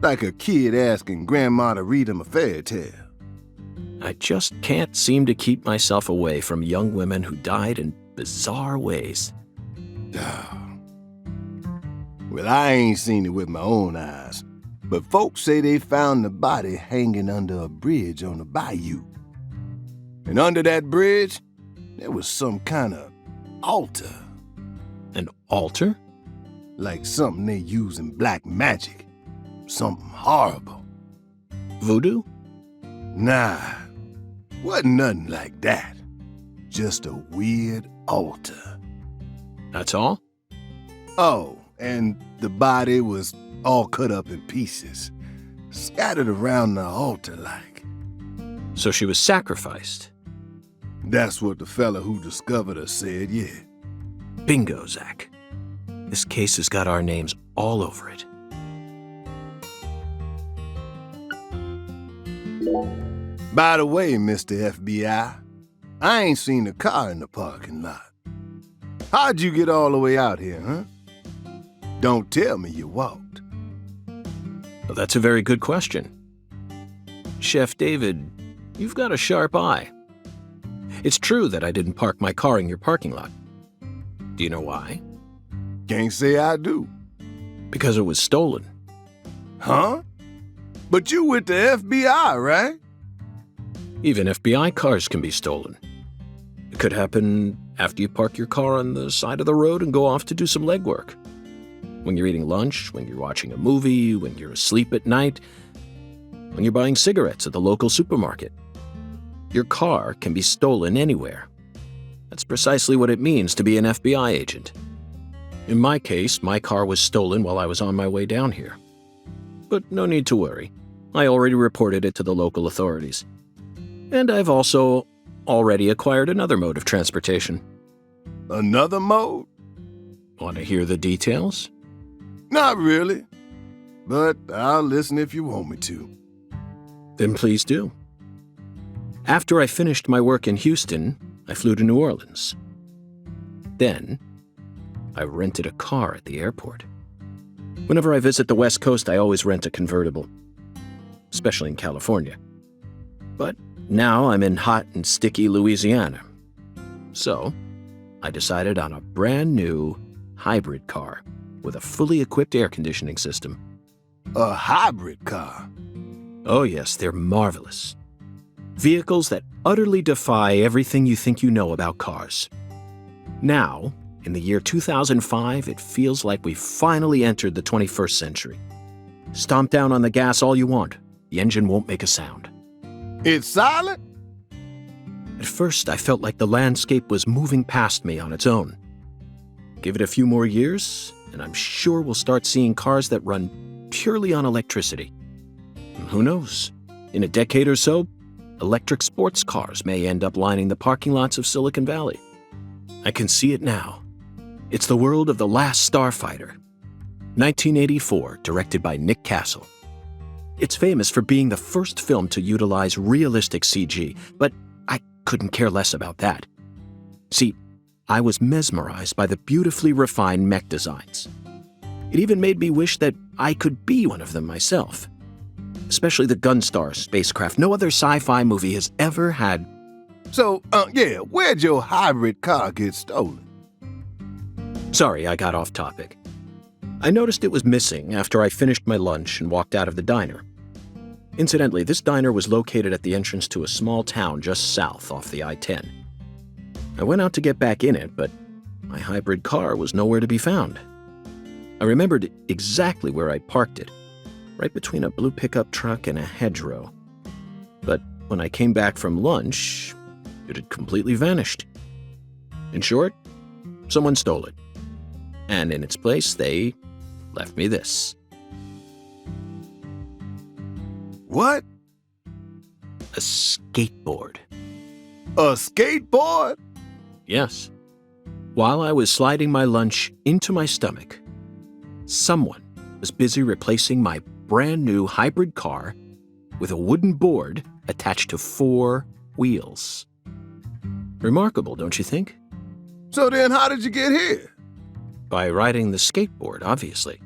Like a kid asking grandma to read him a fairy tale. I just can't seem to keep myself away from young women who died in bizarre ways. Well, I ain't seen it with my own eyes, but folks say they found the body hanging under a bridge on the bayou. And under that bridge, there was some kind of altar. An altar? Like something they use in black magic. Something horrible. Voodoo? Nah, wasn't nothing like that. Just a weird altar. That's all? Oh, and the body was all cut up in pieces, scattered around the altar like. So she was sacrificed? That's what the fella who discovered her said, yeah. Bingo, Zach. This case has got our names all over it. By the way, Mr. FBI, I ain't seen a car in the parking lot. How'd you get all the way out here, huh? Don't tell me you walked. Well, that's a very good question. Chef David, you've got a sharp eye. It's true that I didn't park my car in your parking lot. Do you know why? Can't say I do. Because it was stolen. Huh? But you with the FBI, right? Even FBI cars can be stolen. It could happen after you park your car on the side of the road and go off to do some legwork. When you're eating lunch, when you're watching a movie, when you're asleep at night, when you're buying cigarettes at the local supermarket. Your car can be stolen anywhere. That's precisely what it means to be an FBI agent. In my case, my car was stolen while I was on my way down here. But no need to worry. I already reported it to the local authorities. And I've also already acquired another mode of transportation. Another mode? Want to hear the details? Not really. But I'll listen if you want me to. Then please do. After I finished my work in Houston, I flew to New Orleans. Then, I rented a car at the airport. Whenever I visit the West Coast, I always rent a convertible, especially in California. But now I'm in hot and sticky Louisiana. So, I decided on a brand new hybrid car with a fully equipped air conditioning system. A hybrid car? Oh yes, they're marvelous. Vehicles that utterly defy everything you think you know about cars. Now, in the year 2005, it feels like we've finally entered the 21st century. Stomp down on the gas all you want. The engine won't make a sound. It's silent? At first, I felt like the landscape was moving past me on its own. Give it a few more years, and I'm sure we'll start seeing cars that run purely on electricity. And who knows? In a decade or so, electric sports cars may end up lining the parking lots of Silicon Valley. I can see it now. It's the world of The Last Starfighter, 1984, directed by Nick Castle. It's famous for being the first film to utilize realistic CG, but I couldn't care less about that. See, I was mesmerized by the beautifully refined mech designs. It even made me wish that I could be one of them myself. Especially the Gunstar spacecraft. No other sci-fi movie has ever had. So, where'd your hybrid car get stolen? Sorry, I got off topic. I noticed it was missing after I finished my lunch and walked out of the diner. Incidentally, this diner was located at the entrance to a small town just south off the I-10. I went out to get back in it, but my hybrid car was nowhere to be found. I remembered exactly where I parked it, right between a blue pickup truck and a hedgerow. But when I came back from lunch, it had completely vanished. In short, someone stole it. And in its place, they left me this. What? A skateboard. A skateboard? Yes. While I was sliding my lunch into my stomach, someone was busy replacing my brand new hybrid car with a wooden board attached to 4 wheels. Remarkable, don't you think? So then how did you get here? By riding the skateboard, obviously.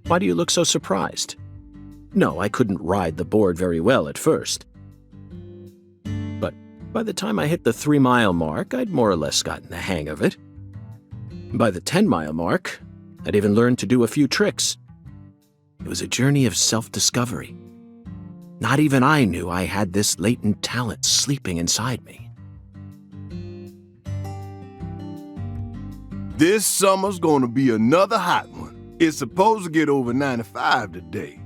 Why do you look so surprised? No, I couldn't ride the board very well at first. But by the time I hit the 3-mile mark, I'd more or less gotten the hang of it. By the 10-mile mark, I'd even learned to do a few tricks. It was a journey of self-discovery. Not even I knew I had this latent talent sleeping inside me. This summer's gonna be another hot one. It's supposed to get over 95 today.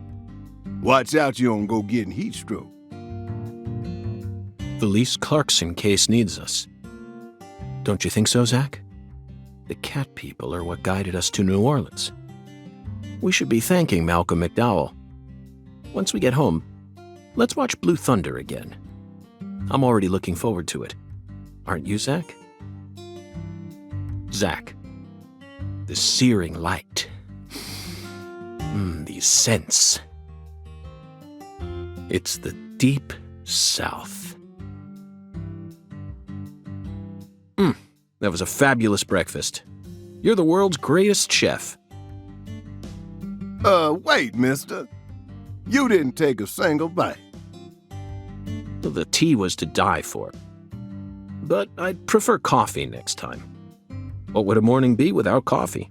Watch out you don't go getting heat stroke. The Lise Clarkson case needs us. Don't you think so, Zach? The cat people are what guided us to New Orleans. We should be thanking Malcolm McDowell. Once we get home, let's watch Blue Thunder again. I'm already looking forward to it. Aren't you, Zach? Zach, the searing light. These scents. It's the deep South. That was a fabulous breakfast. You're the world's greatest chef. Wait, mister. You didn't take a single bite. The tea was to die for. But I'd prefer coffee next time. What would a morning be without coffee?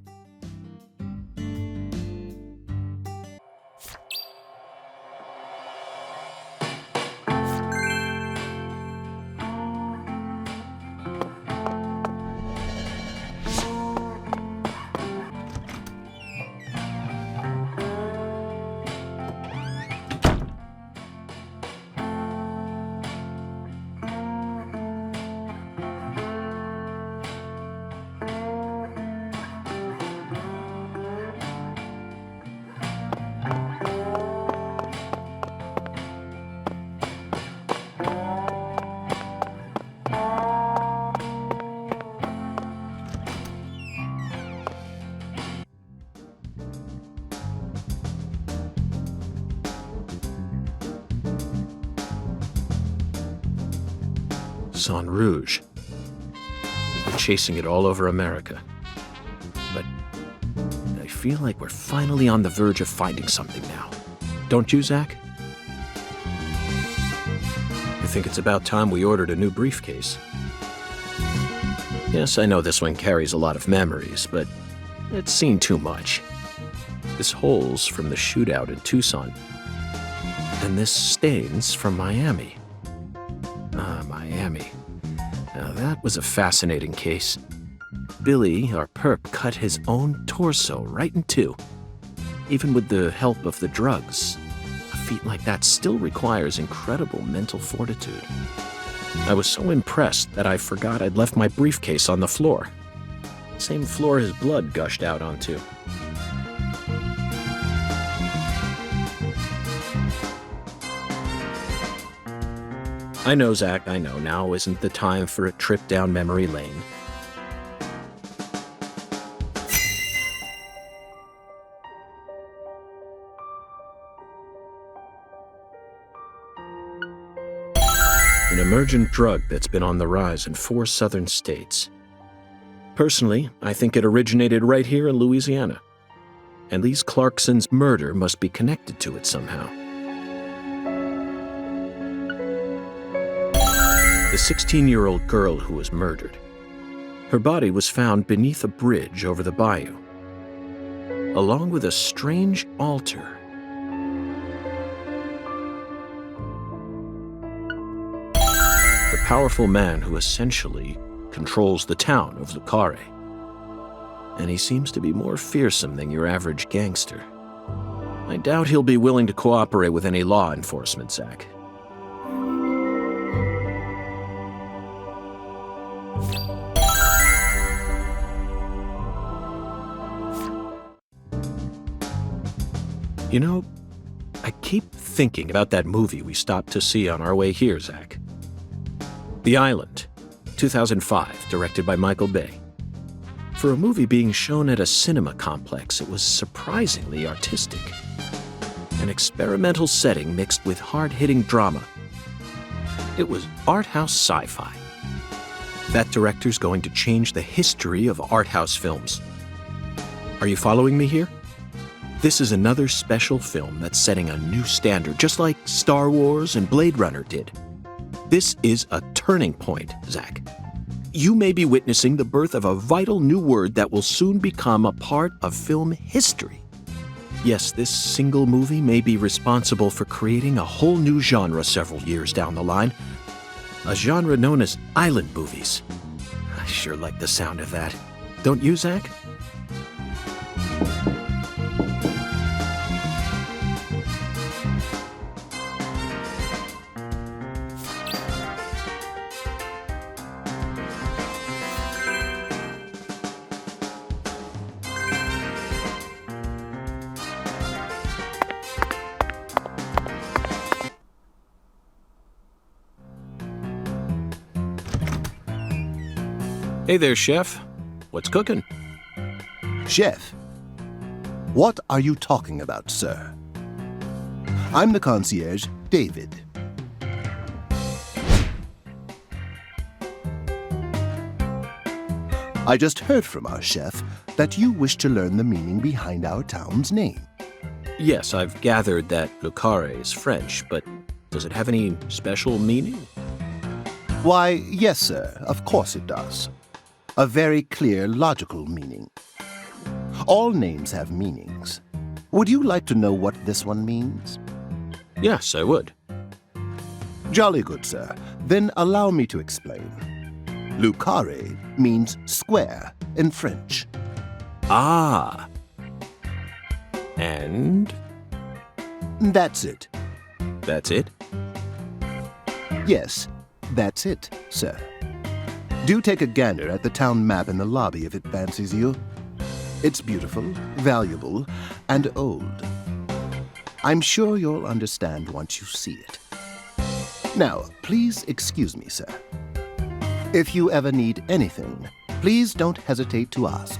Baton Rouge. We've been chasing it all over America. But I feel like we're finally on the verge of finding something now. Don't you, Zach? I think it's about time we ordered a new briefcase. Yes, I know this one carries a lot of memories, but it's seen too much. This hole's from the shootout in Tucson. And this stain's from Miami. Miami. Now that was a fascinating case. Billy, our perp, cut his own torso right in two. Even with the help of the drugs, a feat like that still requires incredible mental fortitude. I was so impressed that I forgot I'd left my briefcase on the floor. Same floor his blood gushed out onto. I know, Zach, I know. Now isn't the time for a trip down memory lane. An emergent drug that's been on the rise in 4 southern states. Personally, I think it originated right here in Louisiana. and Lise Clarkson's murder must be connected to it somehow. The 16-year-old girl who was murdered. Her body was found beneath a bridge over the bayou, along with a strange altar. The powerful man who essentially controls the town of Lucare. And he seems to be more fearsome than your average gangster. I doubt he'll be willing to cooperate with any law enforcement, Zach. You know, I keep thinking about that movie we stopped to see on our way here, Zach. The Island, 2005, directed by Michael Bay. For a movie being shown at a cinema complex, it was surprisingly artistic. An experimental setting mixed with hard-hitting drama. It was art house sci-fi. That director's going to change the history of art house films. Are you following me here? This is another special film that's setting a new standard, just like Star Wars and Blade Runner did. This is a turning point, Zach. You may be witnessing the birth of a vital new word that will soon become a part of film history. Yes, this single movie may be responsible for creating a whole new genre several years down the line. A genre known as island movies. I sure like the sound of that. Don't you, Zach? Hey there, Chef. What's cooking? Chef, what are you talking about, sir? I'm the concierge, David. I just heard from our chef that you wish to learn the meaning behind our town's name. Yes, I've gathered that Lucare is French, but does it have any special meaning? Why, yes, sir, of course it does. A very clear, logical meaning. All names have meanings. Would you like to know what this one means? Yes, I would. Jolly good, sir. Then allow me to explain. Lucare means square in French. Ah. And? That's it. That's it? Yes, that's it, sir. Do take a gander at the town map in the lobby if it fancies you. It's beautiful, valuable, and old. I'm sure you'll understand once you see it. Now, please excuse me, sir. If you ever need anything, please don't hesitate to ask.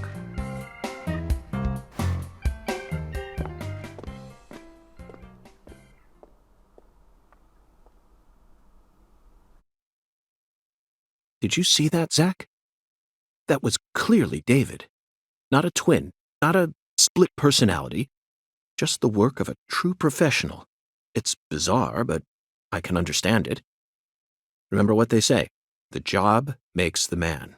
Did you see that, Zach? That was clearly David. Not a twin, not a split personality, just the work of a true professional. It's bizarre, but I can understand it. Remember what they say, the job makes the man.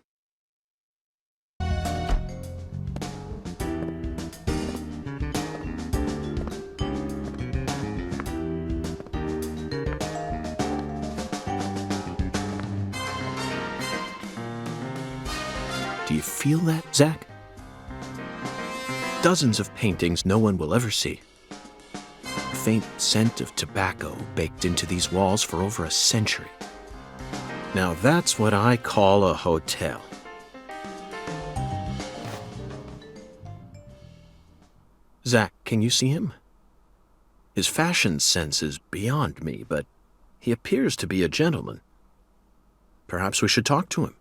Do you feel that, Zach? Dozens of paintings no one will ever see. A faint scent of tobacco baked into these walls for over a century. Now that's what I call a hotel. Zach, can you see him? His fashion sense is beyond me, but he appears to be a gentleman. Perhaps we should talk to him.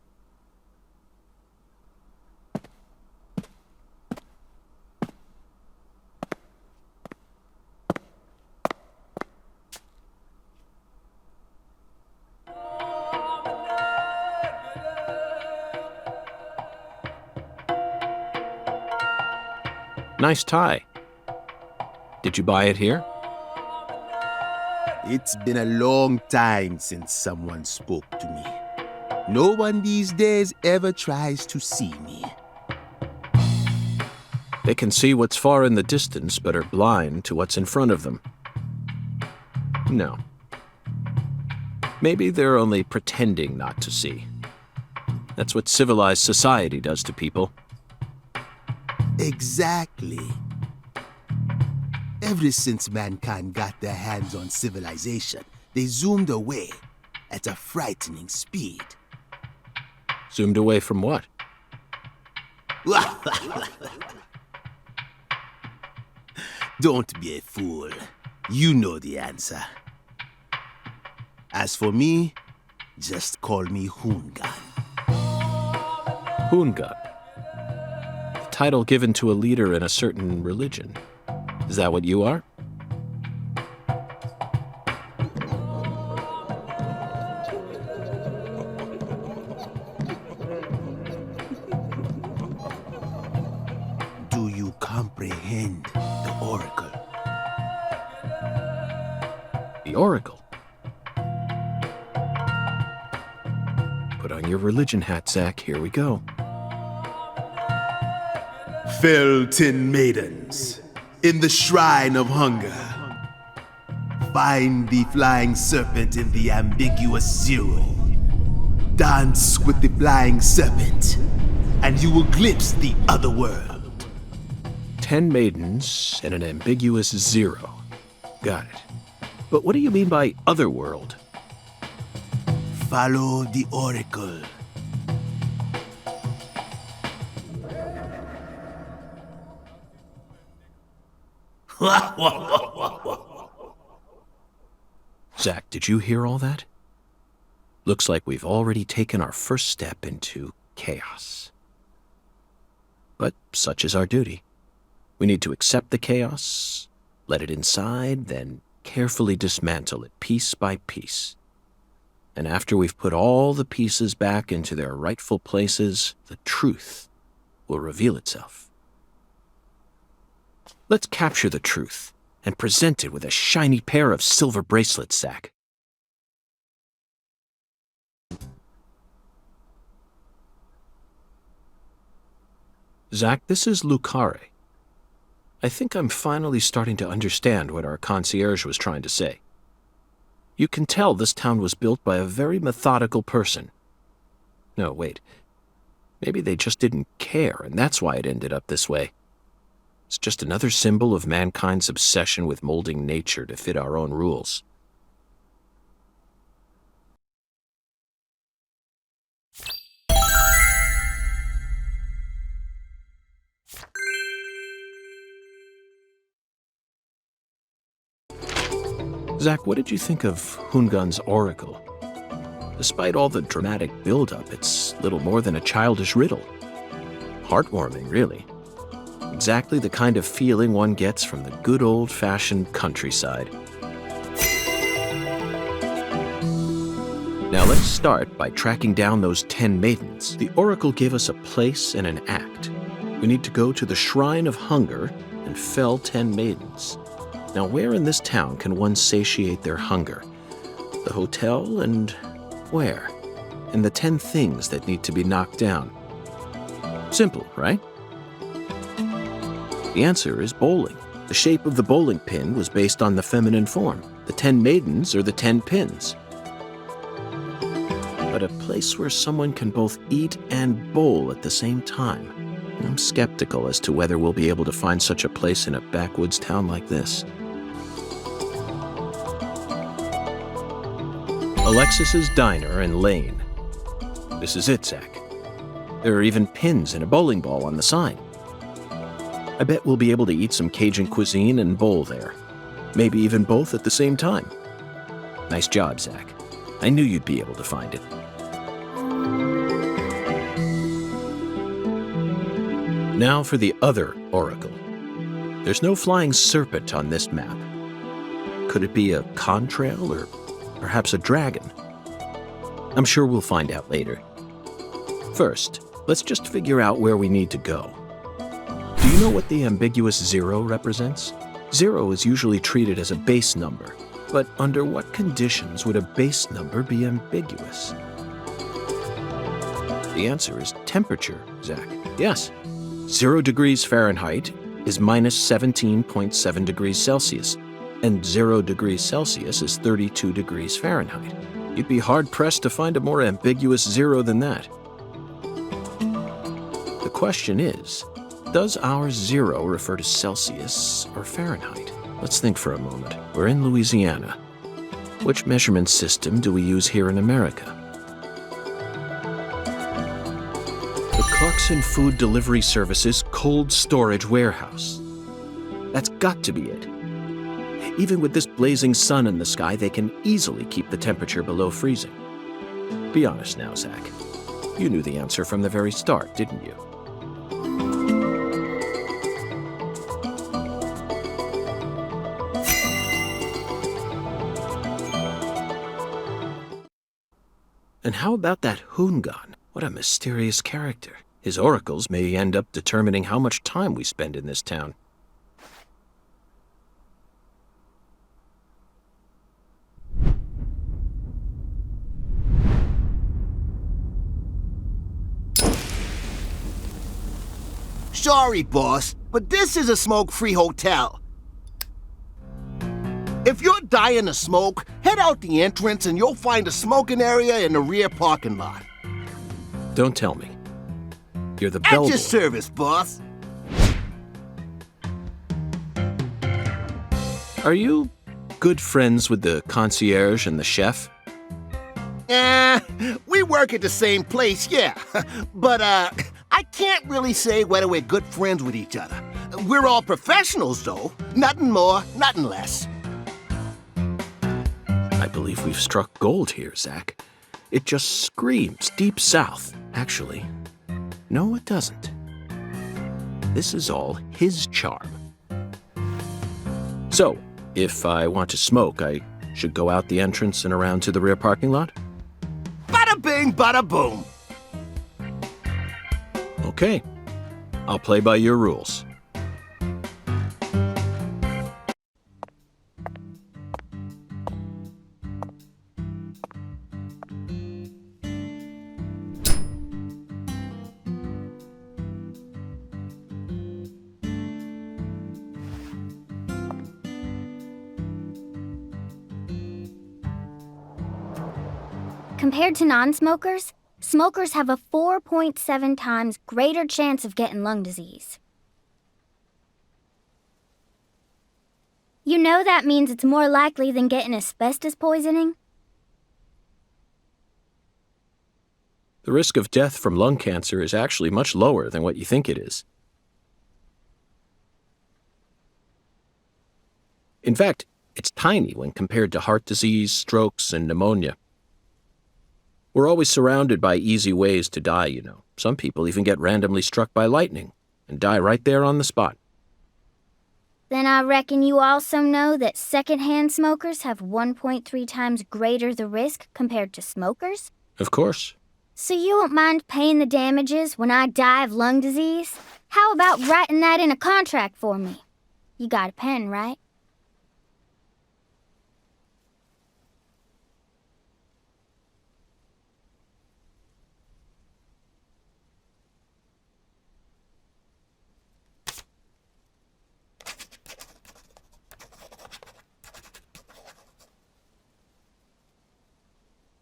Nice tie. Did you buy it here? It's been a long time since someone spoke to me. No one these days ever tries to see me. They can see what's far in the distance, but are blind to what's in front of them. No. Maybe they're only pretending not to see. That's what civilized society does to people. Exactly. Ever since mankind got their hands on civilization, they zoomed away at a frightening speed. Zoomed away from what? Don't be a fool. You know the answer. As for me, just call me Hoongan. Hoongan. The title given to a leader in a certain religion. Is that what you are? Do you comprehend the Oracle? The Oracle? Put on your religion hat, Zach. Here we go. Fell 10 maidens in the shrine of hunger. Find the flying serpent in the ambiguous zero. Dance with the flying serpent, and you will glimpse the other world. 10 maidens and an ambiguous zero. Got it. But what do you mean by otherworld? Follow the Oracle. Zach, did you hear all that? Looks like we've already taken our first step into chaos. But such is our duty. We need to accept the chaos, let it inside, then carefully dismantle it piece by piece. And after we've put all the pieces back into their rightful places, the truth will reveal itself. Let's capture the truth and present it with a shiny pair of silver bracelets, Zach. Zach, this is Lucare. I think I'm finally starting to understand what our concierge was trying to say. You can tell this town was built by a very methodical person. No, wait. Maybe they just didn't care, and that's why it ended up this way. It's just another symbol of mankind's obsession with molding nature to fit our own rules. Zach, what did you think of Hoongan's oracle? Despite all the dramatic build-up, it's little more than a childish riddle. Heartwarming, really. Exactly the kind of feeling one gets from the good old-fashioned countryside. Now let's start by tracking down those 10 maidens. The oracle gave us a place and an act. We need to go to the Shrine of Hunger and fell 10 maidens. Now where in this town can one satiate their hunger? The hotel and where? And the 10 things that need to be knocked down. Simple, right? The answer is bowling. The shape of the bowling pin was based on the feminine form. The 10 maidens are the 10 pins. But a place where someone can both eat and bowl at the same time. I'm skeptical as to whether we'll be able to find such a place in a backwoods town like this. Alexis's Diner and Lane. This is it, Zach. There are even pins and a bowling ball on the sign. I bet we'll be able to eat some Cajun cuisine and bowl there. Maybe even both at the same time. Nice job, Zach. I knew you'd be able to find it. Now for the other oracle. There's no flying serpent on this map. Could it be a contrail or perhaps a dragon? I'm sure we'll find out later. First, let's just figure out where we need to go. Do you know what the ambiguous zero represents? 0 is usually treated as a base number, but under what conditions would a base number be ambiguous? The answer is temperature, Zach. Yes. 0 degrees Fahrenheit is minus 17.7 degrees Celsius, and 0 degrees Celsius is 32 degrees Fahrenheit. You'd be hard-pressed to find a more ambiguous 0 than that. The question is, does our 0 refer to Celsius or Fahrenheit? Let's think for a moment. We're in Louisiana. Which measurement system do we use here in America? The Clarkson Food Delivery Services Cold Storage Warehouse. That's got to be it. Even with this blazing sun in the sky, they can easily keep the temperature below freezing. Be honest now, Zach. You knew the answer from the very start, didn't you? And how about that Hoongan? What a mysterious character. His oracles may end up determining how much time we spend in this town. Sorry, boss, but this is a smoke-free hotel. If you're dying to smoke, head out the entrance and you'll find a smoking area in the rear parking lot. Don't tell me. You're the At bellboy. your service, boss. Are you good friends with the concierge and the chef? We work at the same place, yeah. But, I can't really say whether we're good friends with each other. We're all professionals, though. Nothing more, nothing less. I believe we've struck gold here, Zach. It just screams Deep South. Actually, no, it doesn't. This is all his charm. So, if I want to smoke, I should go out the entrance and around to the rear parking lot? Bada bing, bada boom. Okay. I'll play by your rules. Compared to non-smokers, smokers have a 4.7 times greater chance of getting lung disease. You know that means it's more likely than getting asbestos poisoning? The risk of death from lung cancer is actually much lower than what you think it is. In fact, it's tiny when compared to heart disease, strokes, and pneumonia. We're always surrounded by easy ways to die, you know. Some people even get randomly struck by lightning and die right there on the spot. Then I reckon you also know that secondhand smokers have 1.3 times greater the risk compared to smokers? Of course. So you won't mind paying the damages when I die of lung disease? How about writing that in a contract for me? You got a pen, right?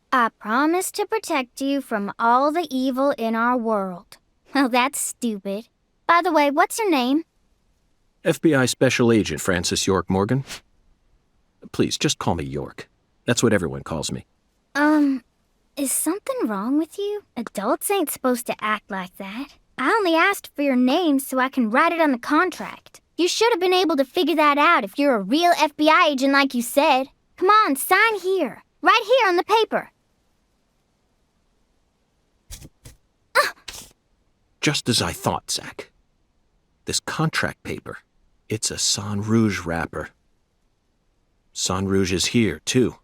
I promise to protect you from all the evil in our world. Well, that's stupid. By the way, what's your name? FBI Special Agent Francis York Morgan. Please, just call me York. That's what everyone calls me. Is something wrong with you? Adults ain't supposed to act like that. I only asked for your name so I can write it on the contract. You should have been able to figure that out if you're a real FBI agent like you said. Come on, sign here. Right here on the paper. Just as I thought, Zach. This contract paper, it's a Sang Rouge wrapper. Sang Rouge is here, too.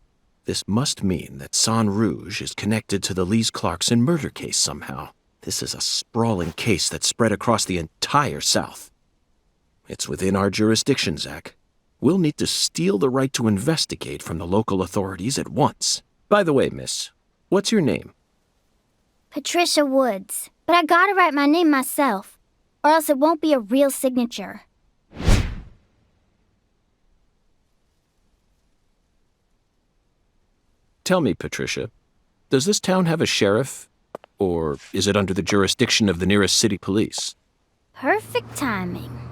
This must mean that Sang Rouge is connected to the Lise Clarkson murder case somehow. This is a sprawling case that spread across the entire South. It's within our jurisdiction, Zach. we'll need to steal the right to investigate from the local authorities at once. By the way, miss, what's your name? Patricia Woods. But I gotta write my name myself, or else it won't be a real signature. Tell me, Patricia, does this town have a sheriff? Or is it under the jurisdiction of the nearest city police? Perfect timing.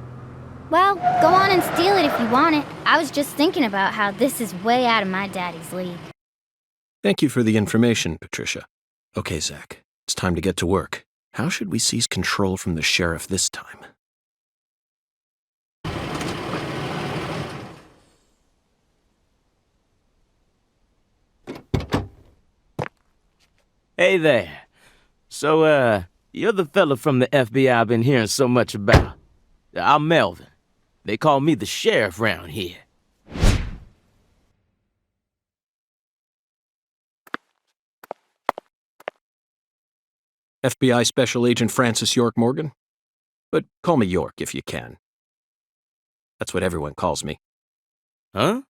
Well, go on and steal it if you want it. I was just thinking about how this is way out of my daddy's league. Thank you for the information, Patricia. Okay, Zach, it's time to get to work. How should we seize control from the sheriff this time? Hey there. So, you're the fella from the FBI I've been hearing so much about. I'm Melvin. They call me the sheriff round here. FBI Special Agent Francis York Morgan? But call me York if you can. That's what everyone calls me. Huh?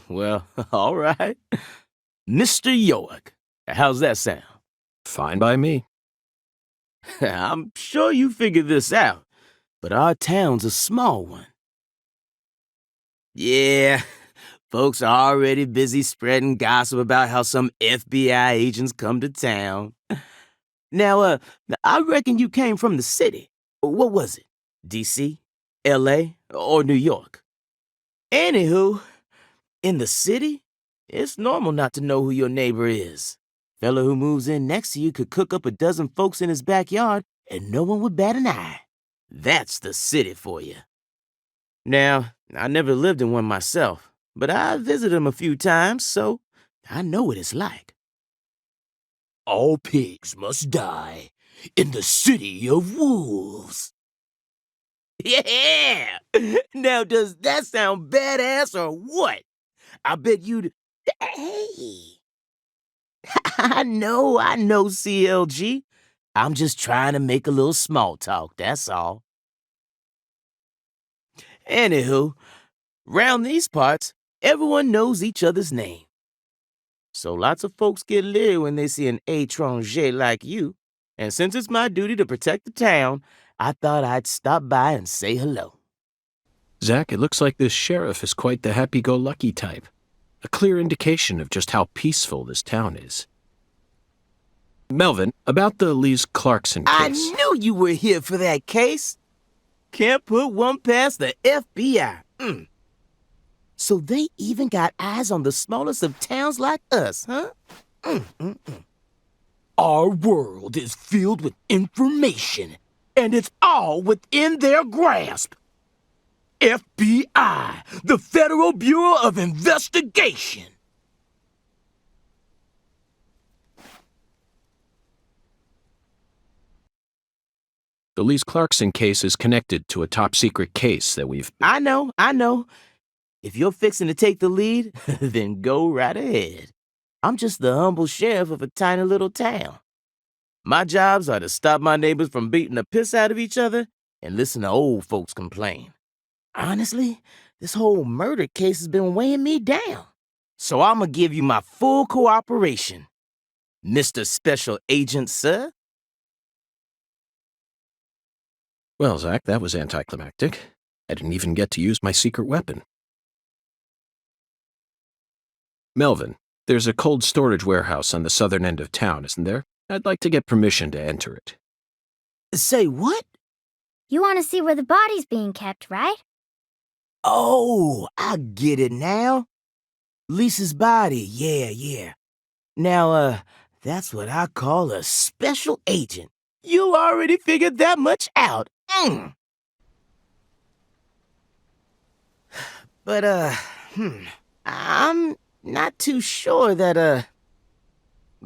Well, all right. Mr. York. How's that sound? Fine by me. I'm sure you figured this out, but our town's a small one. Yeah, folks are already busy spreading gossip about how some FBI agents come to town. Now, I reckon you came from the city. What was it? D.C., L.A., or New York? Anywho, in the city, it's normal not to know who your neighbor is. Fella who moves in next to you could cook up a dozen folks in his backyard and no one would bat an eye. That's the city for you. Now, I never lived in one myself, but I visited them a few times, so I know what it's like. All pigs must die in the city of wolves. Yeah! Now, does that sound badass or what? I bet you'd... Hey! I know, CLG. I'm just trying to make a little small talk, that's all. Anywho, round these parts, everyone knows each other's name. So lots of folks get leery when they see an étranger like you, and since it's my duty to protect the town, I thought I'd stop by and say hello. Zach, it looks like this sheriff is quite the happy-go-lucky type. A clear indication of just how peaceful this town is. Melvin, about the Lise Clarkson case. I knew you were here for that case. Can't put one past the FBI. So they even got eyes on the smallest of towns like us, huh? Our world is filled with information, and it's all within their grasp. FBI, the Federal Bureau of Investigation. The Lise Clarkson case is connected to a top-secret case that we've... I know. If you're fixing to take the lead, then go right ahead. I'm just the humble sheriff of a tiny little town. My jobs are to stop my neighbors from beating the piss out of each other and listen to old folks complain. Honestly, this whole murder case has been weighing me down. So I'm gonna give you my full cooperation, Mr. Special Agent, sir. Well, Zach, that was anticlimactic. I didn't even get to use my secret weapon. Melvin, there's a cold storage warehouse on the southern end of town, isn't there? I'd like to get permission to enter it. Say what? You want to see where the body's being kept, right? Oh, I get it now. Lisa's body, yeah. Now, that's what I call a special agent. You already figured that much out. But, I'm not too sure that,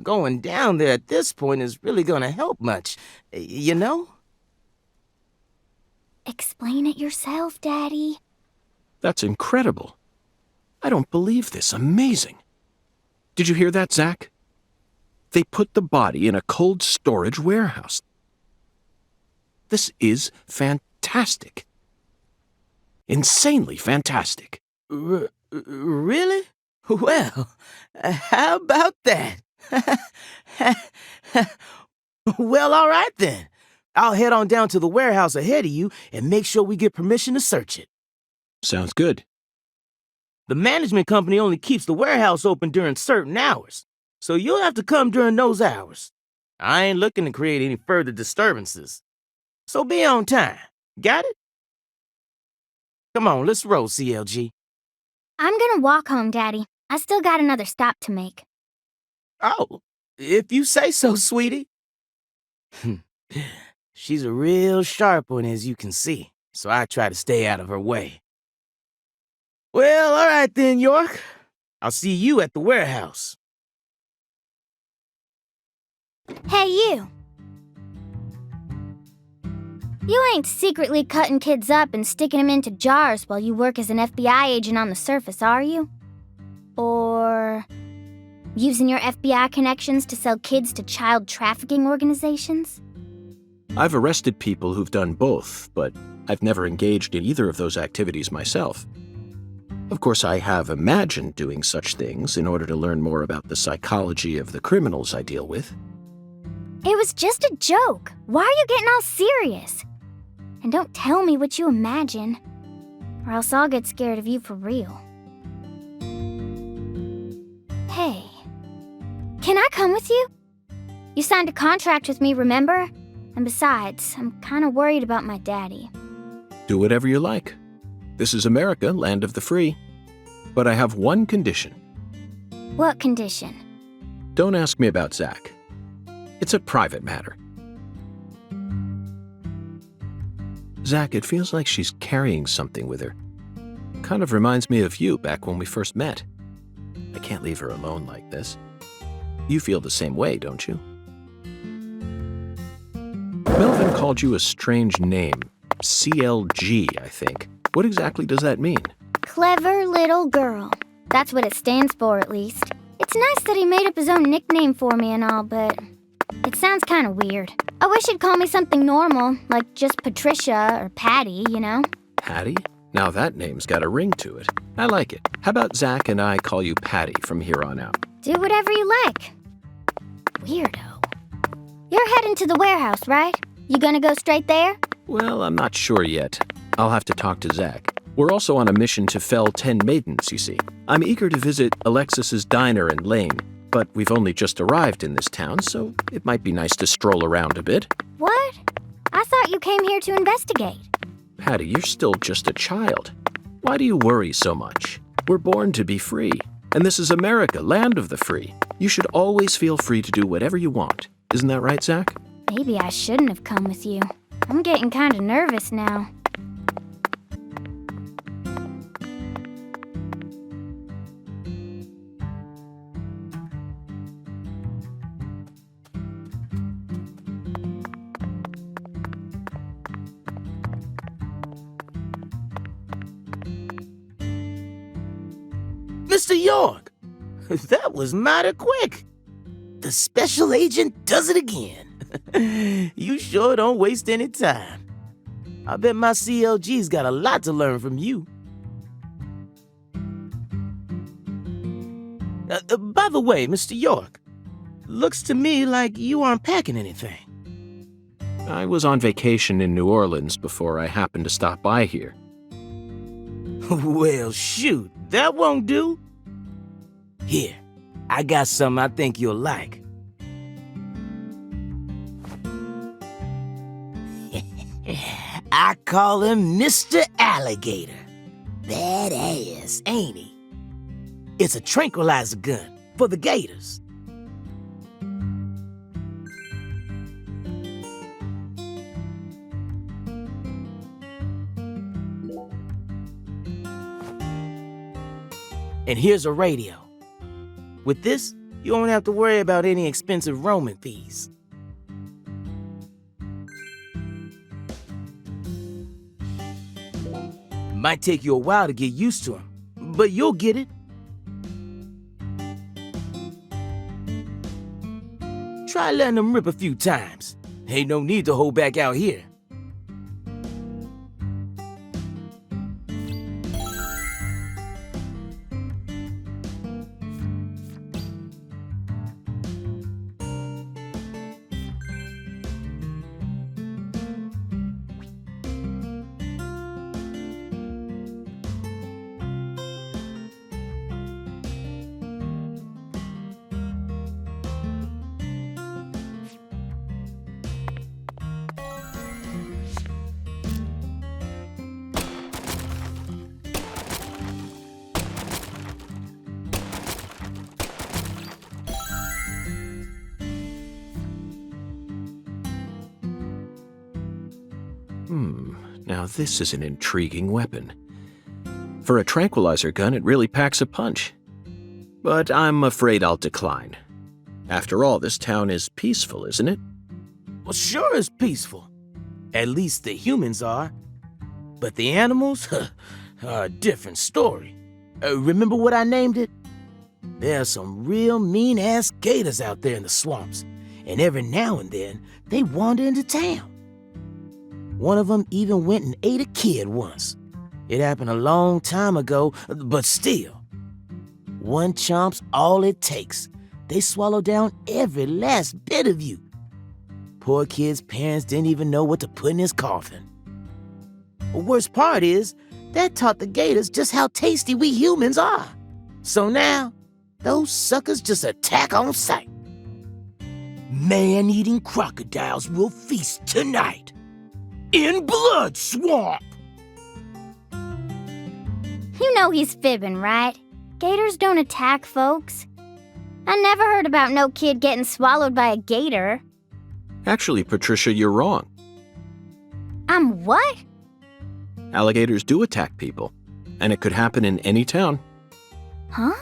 going down there at this point is really gonna help much, you know? Explain it yourself, Daddy. That's incredible. I don't believe this. Amazing. Did you hear that, Zach? They put the body in a cold storage warehouse. This is fantastic. Insanely fantastic. Really? Well, how about that? Well, all right then. I'll head on down to the warehouse ahead of you and make sure we get permission to search it. Sounds good. The management company only keeps the warehouse open during certain hours, so you'll have to come during those hours. I ain't looking to create any further disturbances. So be on time. Got it? Come on, let's roll, CLG. I'm gonna walk home, Daddy. I still got another stop to make. Oh, if you say so, sweetie. She's a real sharp one, as you can see, so I try to stay out of her way. Well, all right then, York. I'll see you at the warehouse. Hey, you. You ain't secretly cutting kids up and sticking them into jars while you work as an FBI agent on the surface, are you? Or using your FBI connections to sell kids to child trafficking organizations? I've arrested people who've done both, but I've never engaged in either of those activities myself. Of course, I have imagined doing such things in order to learn more about the psychology of the criminals I deal with. It was just a joke. Why are you getting all serious? And don't tell me what you imagine, or else I'll get scared of you for real. Hey, can I come with you? You signed a contract with me, remember? And besides, I'm kind of worried about my daddy. Do whatever you like. This is America, land of the free. But I have one condition. What condition? Don't ask me about Zach. It's a private matter. Zach, it feels like she's carrying something with her. Kind of reminds me of you back when we first met. I can't leave her alone like this. You feel the same way, don't you? Melvin called you a strange name. CLG, I think. What exactly does that mean? Clever little girl. That's what it stands for, at least. It's nice that he made up his own nickname for me and all, but it sounds kind of weird. I wish he'd call me something normal, like just Patricia or Patty, you know? Patty? Now that name's got a ring to it. I like it. How about Zach and I call you Patty from here on out? Do whatever you like. Weirdo. You're heading to the warehouse, right? You gonna go straight there? Well, I'm not sure yet. I'll have to talk to Zach. We're also on a mission to fell 10 maidens, you see. I'm eager to visit Alexis's diner in Lane, but we've only just arrived in this town, so it might be nice to stroll around a bit. What? I thought you came here to investigate. Patty, you're still just a child. Why do you worry so much? We're born to be free, and this is America, land of the free. You should always feel free to do whatever you want. Isn't that right, Zach? Maybe I shouldn't have come with you. I'm getting kind of nervous now. Mr. York, that was mighty quick. The special agent does it again. You sure don't waste any time. I bet my CLG's got a lot to learn from you. By the way, Mr. York, looks to me like you aren't packing anything. I was on vacation in New Orleans before I happened to stop by here. Well, shoot, that won't do. Here, I got something I think you'll like. I call him Mr. Alligator. Badass, ain't he? It's a tranquilizer gun for the gators. And here's a radio. With this, you won't have to worry about any expensive roaming fees. Might take you a while to get used to them, but you'll get it. Try letting them rip a few times. Ain't no need to hold back out here. Now this is an intriguing weapon. For a tranquilizer gun, it really packs a punch. But I'm afraid I'll decline. After all, this town is peaceful, isn't it? Well, sure is peaceful. At least the humans are. But the animals are a different story. Remember what I named it? There are some real mean-ass gators out there in the swamps, and every now and then they wander into town. One of them even went and ate a kid once. It happened a long time ago, but still. One chomp's all it takes. They swallow down every last bit of you. Poor kid's parents didn't even know what to put in his coffin. The worst part is, that taught the gators just how tasty we humans are. So now, those suckers just attack on sight. Man-eating crocodiles will feast tonight in Blood Swamp. You know he's fibbing, right? Gators don't attack folks. I never heard about no kid getting swallowed by a gator. Actually, Patricia, you're wrong. I'm what? Alligators do attack people, and it could happen in any town. Huh?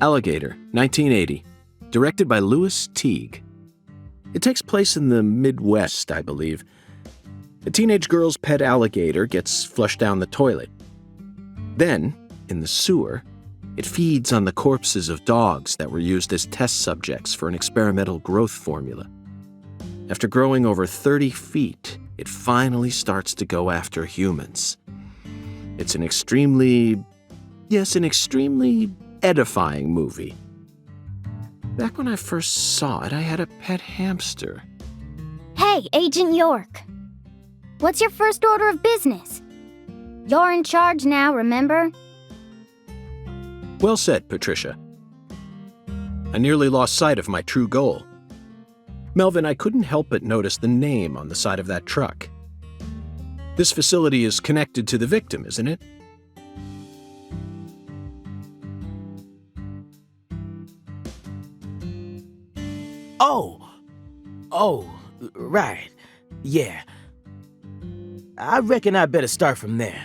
Alligator, 1980, directed by Louis Teague. It takes place in the Midwest, I believe. A teenage girl's pet alligator gets flushed down the toilet. Then, in the sewer, it feeds on the corpses of dogs that were used as test subjects for an experimental growth formula. After growing over 30 feet, it finally starts to go after humans. It's an extremely edifying movie. Back when I first saw it, I had a pet hamster. Hey, Agent York. What's your first order of business? You're in charge now, remember? Well said, Patricia. I nearly lost sight of my true goal. Melvin, I couldn't help but notice the name on the side of that truck. This facility is connected to the victim, isn't it? Oh, right. Yeah. I reckon I better start from there.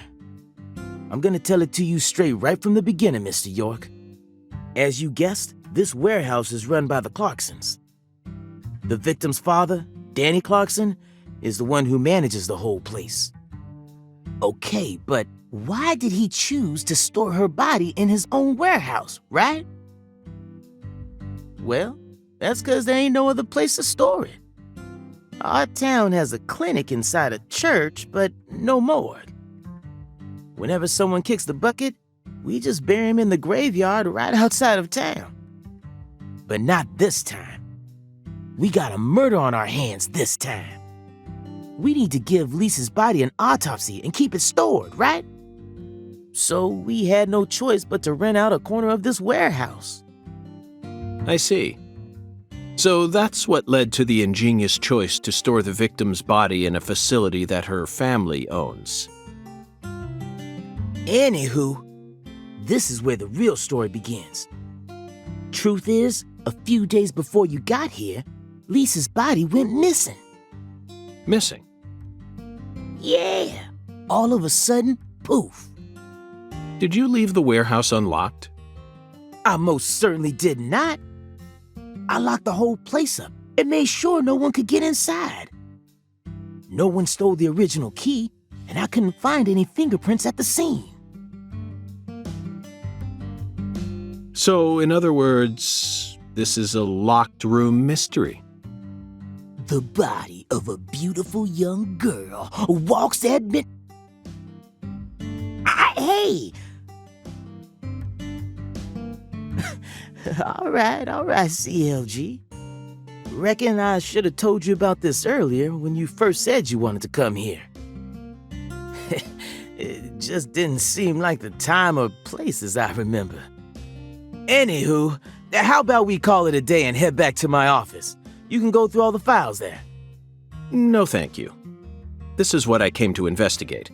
I'm gonna tell it to you straight right from the beginning, Mr. York. As you guessed, this warehouse is run by the Clarksons. The victim's father, Danny Clarkson, is the one who manages the whole place. Okay, but why did he choose to store her body in his own warehouse, right? Well, that's because there ain't no other place to store it. Our town has a clinic inside a church, but no morgue. Whenever someone kicks the bucket, we just bury him in the graveyard right outside of town. But not this time. We got a murder on our hands this time. We need to give Lisa's body an autopsy and keep it stored, right? So we had no choice but to rent out a corner of this warehouse. I see. So that's what led to the ingenious choice to store the victim's body in a facility that her family owns. Anywho, this is where the real story begins. Truth is, a few days before you got here, Lisa's body went missing. Missing? Yeah. All of a sudden, poof. Did you leave the warehouse unlocked? I most certainly did not. I locked the whole place up and made sure no one could get inside. No one stole the original key, and I couldn't find any fingerprints at the scene. So, in other words, this is a locked room mystery. The body of a beautiful young girl walks at mid... Hey! All right, CLG. Reckon I should have told you about this earlier when you first said you wanted to come here. It just didn't seem like the time or place as I remember. Anywho, how about we call it a day and head back to my office? You can go through all the files there. No, thank you. This is what I came to investigate.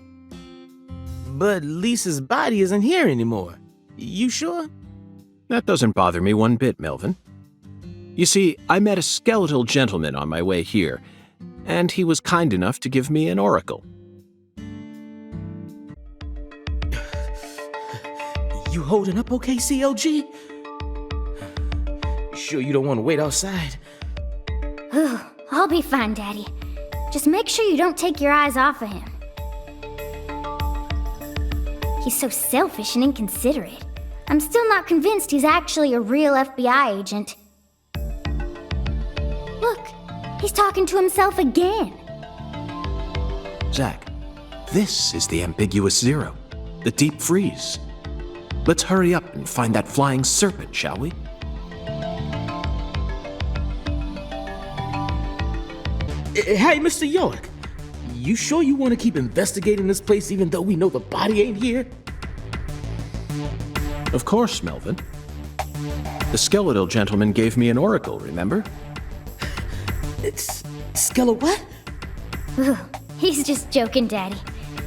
But Lisa's body isn't here anymore. You sure? That doesn't bother me one bit, Melvin. You see, I met a skeletal gentleman on my way here. and he was kind enough to give me an oracle. You holding up okay, CLG? You sure you don't want to wait outside? I'll be fine, Daddy. Just make sure you don't take your eyes off of him. He's so selfish and inconsiderate. I'm still not convinced he's actually a real FBI agent. Look, he's talking to himself again. Zack, this is the ambiguous zero, the deep freeze. Let's hurry up and find that flying serpent, shall we? Hey, Mr. York, you sure you want to keep investigating this place even though we know the body ain't here? Of course, Melvin. The skeletal gentleman gave me an oracle, remember? It's Skella what? He's just joking, Daddy.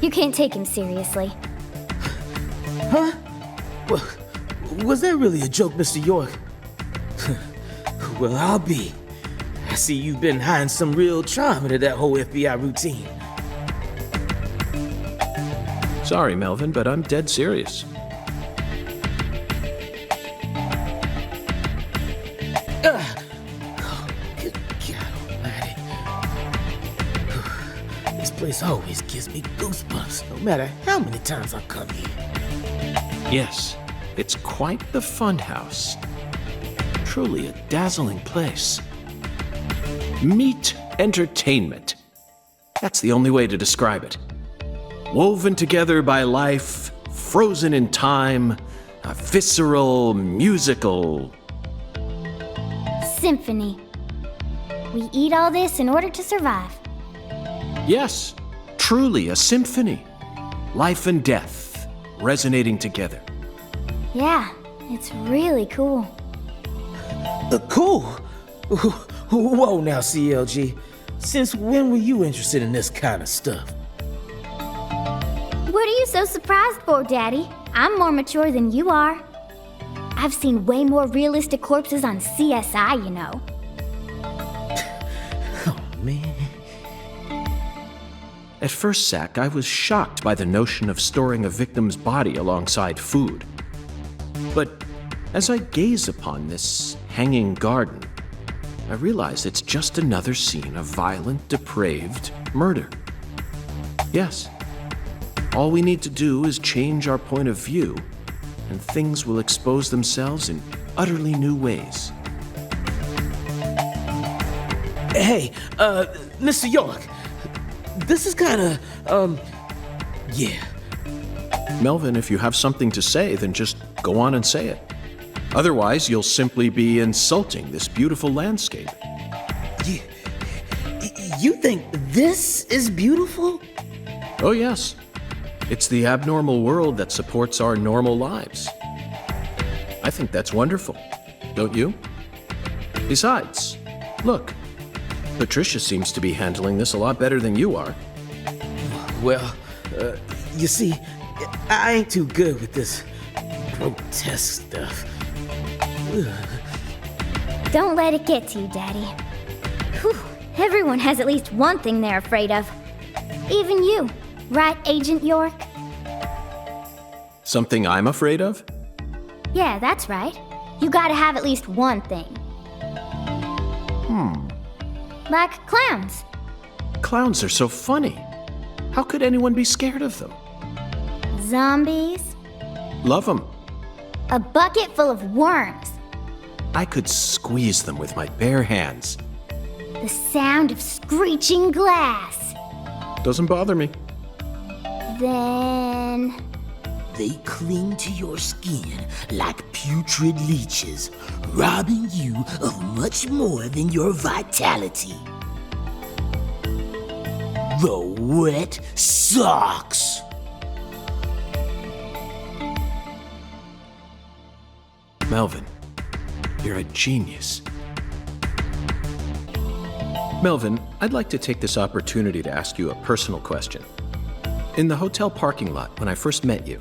You can't take him seriously. Huh? Well, was that really a joke, Mr. York? Well, I'll be. I see you've been hiding some real charm into that whole FBI routine. Sorry, Melvin, but I'm dead serious. Oh, good God almighty. This place always gives me goosebumps, no matter how many times I come here. Yes, it's quite the fun house. Truly a dazzling place. Meet entertainment. That's the only way to describe it. Woven together by life, frozen in time, a visceral, musical... Symphony. We eat all this in order to survive. Yes, truly a symphony. Life and death, resonating together. Yeah, it's really cool. Cool? Whoa now, CLG. Since when were you interested in this kind of stuff? What are you so surprised for, Daddy? I'm more mature than you are. I've seen way more realistic corpses on CSI, you know. Oh, man. At first, Zack, I was shocked by the notion of storing a victim's body alongside food. But as I gaze upon this hanging garden, I realize it's just another scene of violent, depraved murder. Yes, all we need to do is change our point of view, and things will expose themselves in utterly new ways. Hey, Mr. York, this is kinda, yeah. Melvin, if you have something to say, then just go on and say it. Otherwise, you'll simply be insulting this beautiful landscape. You think this is beautiful? Oh, yes. It's the abnormal world that supports our normal lives. I think that's wonderful, don't you? Besides, look, Patricia seems to be handling this a lot better than you are. Well, you see, I ain't too good with this grotesque stuff. Don't let it get to you, Daddy. Whew, everyone has at least one thing they're afraid of. Even you, right, Agent York? Something I'm afraid of? Yeah, that's right. You gotta have at least one thing. Like clowns. Clowns are so funny. How could anyone be scared of them? Zombies. Love them. A bucket full of worms. I could squeeze them with my bare hands. The sound of screeching glass. Doesn't bother me. Then... They cling to your skin like putrid leeches, robbing you of much more than your vitality. The wet socks. Melvin, you're a genius. Melvin, I'd like to take this opportunity to ask you a personal question. In the hotel parking lot, when I first met you,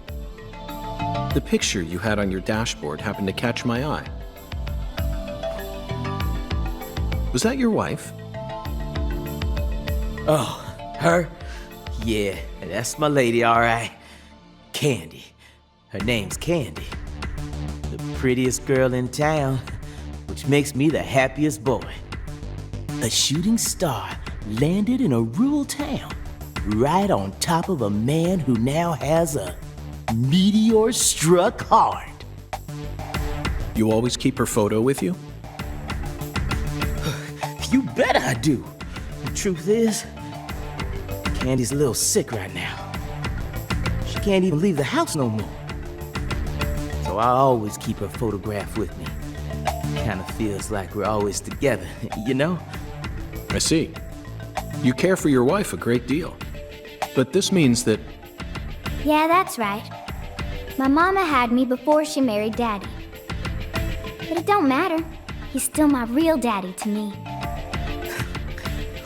the picture you had on your dashboard happened to catch my eye. Was that your wife? Oh, her? Yeah, that's my lady, all right. Candy. Her name's Candy. The prettiest girl in town, which makes me the happiest boy. A shooting star landed in a rural town, right on top of a man who now has a meteor-struck heart. You always keep her photo with you? You bet I do. The truth is, Candy's a little sick right now. She can't even leave the house no more. So I always keep her photograph with me. Kinda feels like we're always together, you know? I see. You care for your wife a great deal. But this means that Yeah, that's right. My mama had me before she married Daddy. But it don't matter. He's still my real daddy to me.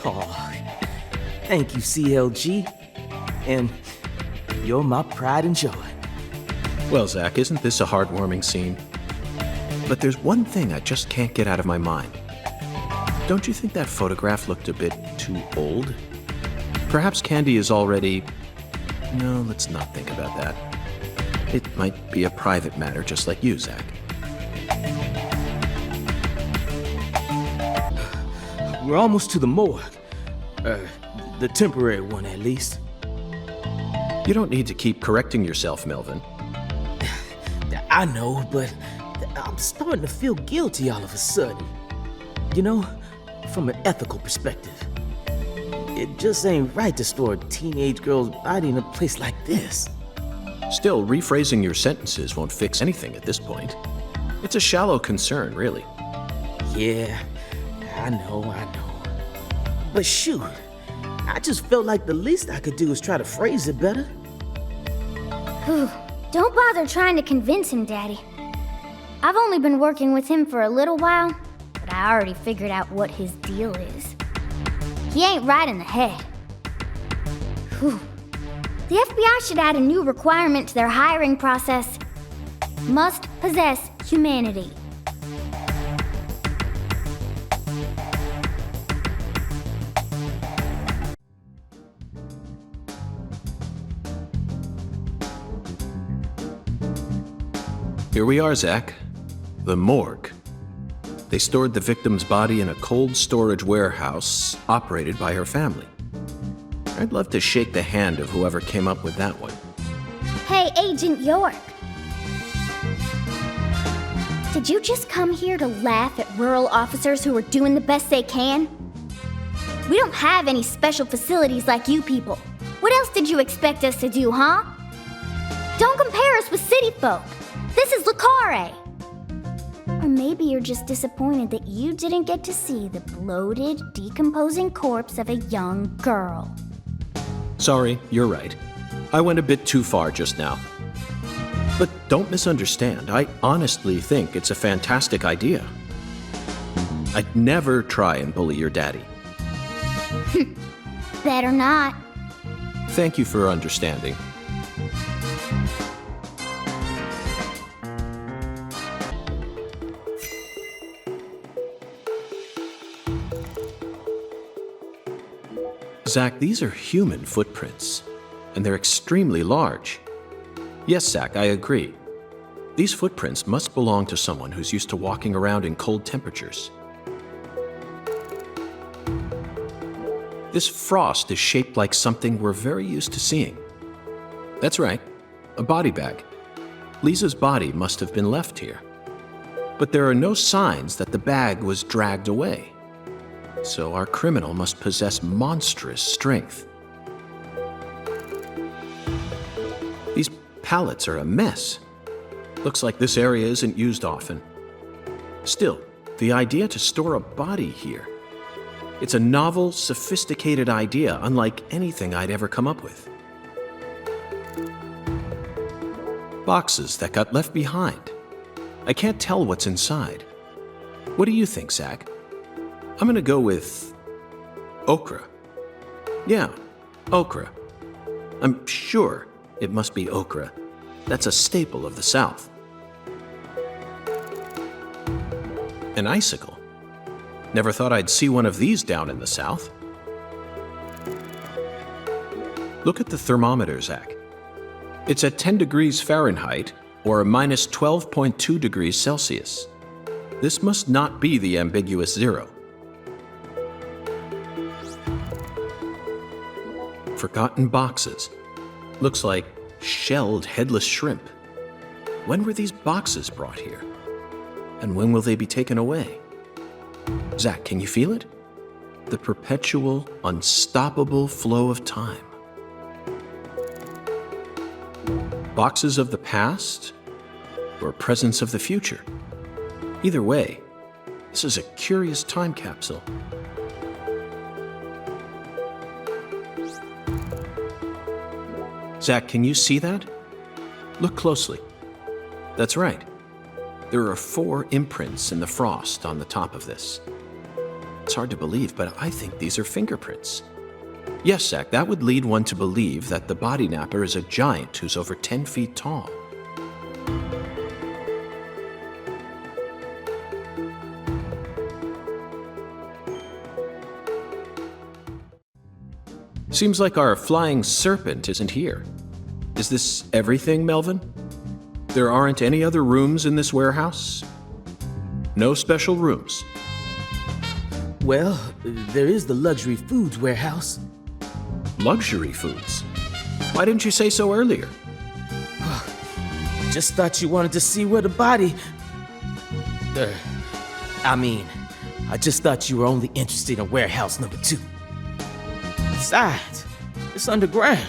Oh, thank you, CLG. And you're my pride and joy. well, Zach, isn't this a heartwarming scene? But there's one thing I just can't get out of my mind. Don't you think that photograph looked a bit too old? Perhaps Candy is already... No, let's not think about that. It might be a private matter, just like you, Zach. We're almost to the morgue. The temporary one, at least. You don't need to keep correcting yourself, Melvin. I know, but I'm starting to feel guilty all of a sudden. You know, from an ethical perspective. It just ain't right to store a teenage girl's body in a place like this. Still, rephrasing your sentences won't fix anything at this point. It's a shallow concern, really. Yeah, I know. But shoot, I just felt like the least I could do is try to phrase it better. Whew. Don't bother trying to convince him, Daddy. I've only been working with him for a little while, but I already figured out what his deal is. He ain't right in the head. Whew. The FBI should add a new requirement to their hiring process. Must possess humanity. Here we are, Zach. The morgue. They stored the victim's body in a cold storage warehouse operated by her family. I'd love to shake the hand of whoever came up with that one. Hey, Agent York. Did you just come here to laugh at rural officers who are doing the best they can? We don't have any special facilities like you people. What else did you expect us to do, huh? Don't compare us with city folk. This is Lucare. Or maybe you're just disappointed that you didn't get to see the bloated, decomposing corpse of a young girl. Sorry, you're right. I went a bit too far just now. But don't misunderstand. I honestly think it's a fantastic idea. I'd never try and bully your daddy. Better not. Thank you for understanding. Zach, these are human footprints, and they're extremely large. Yes, Zach, I agree. These footprints must belong to someone who's used to walking around in cold temperatures. This frost is shaped like something we're very used to seeing. That's right, a body bag. Lisa's body must have been left here. But there are no signs that the bag was dragged away. So our criminal must possess monstrous strength. These pallets are a mess. Looks like this area isn't used often. Still, the idea to store a body here. It's a novel, sophisticated idea, unlike anything I'd ever come up with. Boxes that got left behind. I can't tell what's inside. What do you think, Zach? I'm gonna go with okra. Yeah, okra. I'm sure it must be okra. That's a staple of the South. An icicle. Never thought I'd see one of these down in the South. Look at the thermometer, Zach. It's at 10 degrees Fahrenheit, or minus 12.2 degrees Celsius. This must not be the ambiguous zero. Forgotten boxes. Looks like shelled headless shrimp. When were these boxes brought here? And when will they be taken away? Zach, can you feel it? The perpetual, unstoppable flow of time. Boxes of the past or presence of the future? Either way, this is a curious time capsule. Zach, can you see that? Look closely. That's right. There are 4 imprints in the frost on the top of this. It's hard to believe, but I think these are fingerprints. Yes, Zach, that would lead one to believe that the body napper is a giant who's over 10 feet tall. Seems like our flying serpent isn't here. Is this everything, Melvin? There aren't any other rooms in this warehouse? No special rooms? Well, there is the luxury foods warehouse. Luxury foods? Why didn't you say so earlier? Just thought you wanted to see where the body... I just thought you were only interested in warehouse number 2. Besides, it's underground,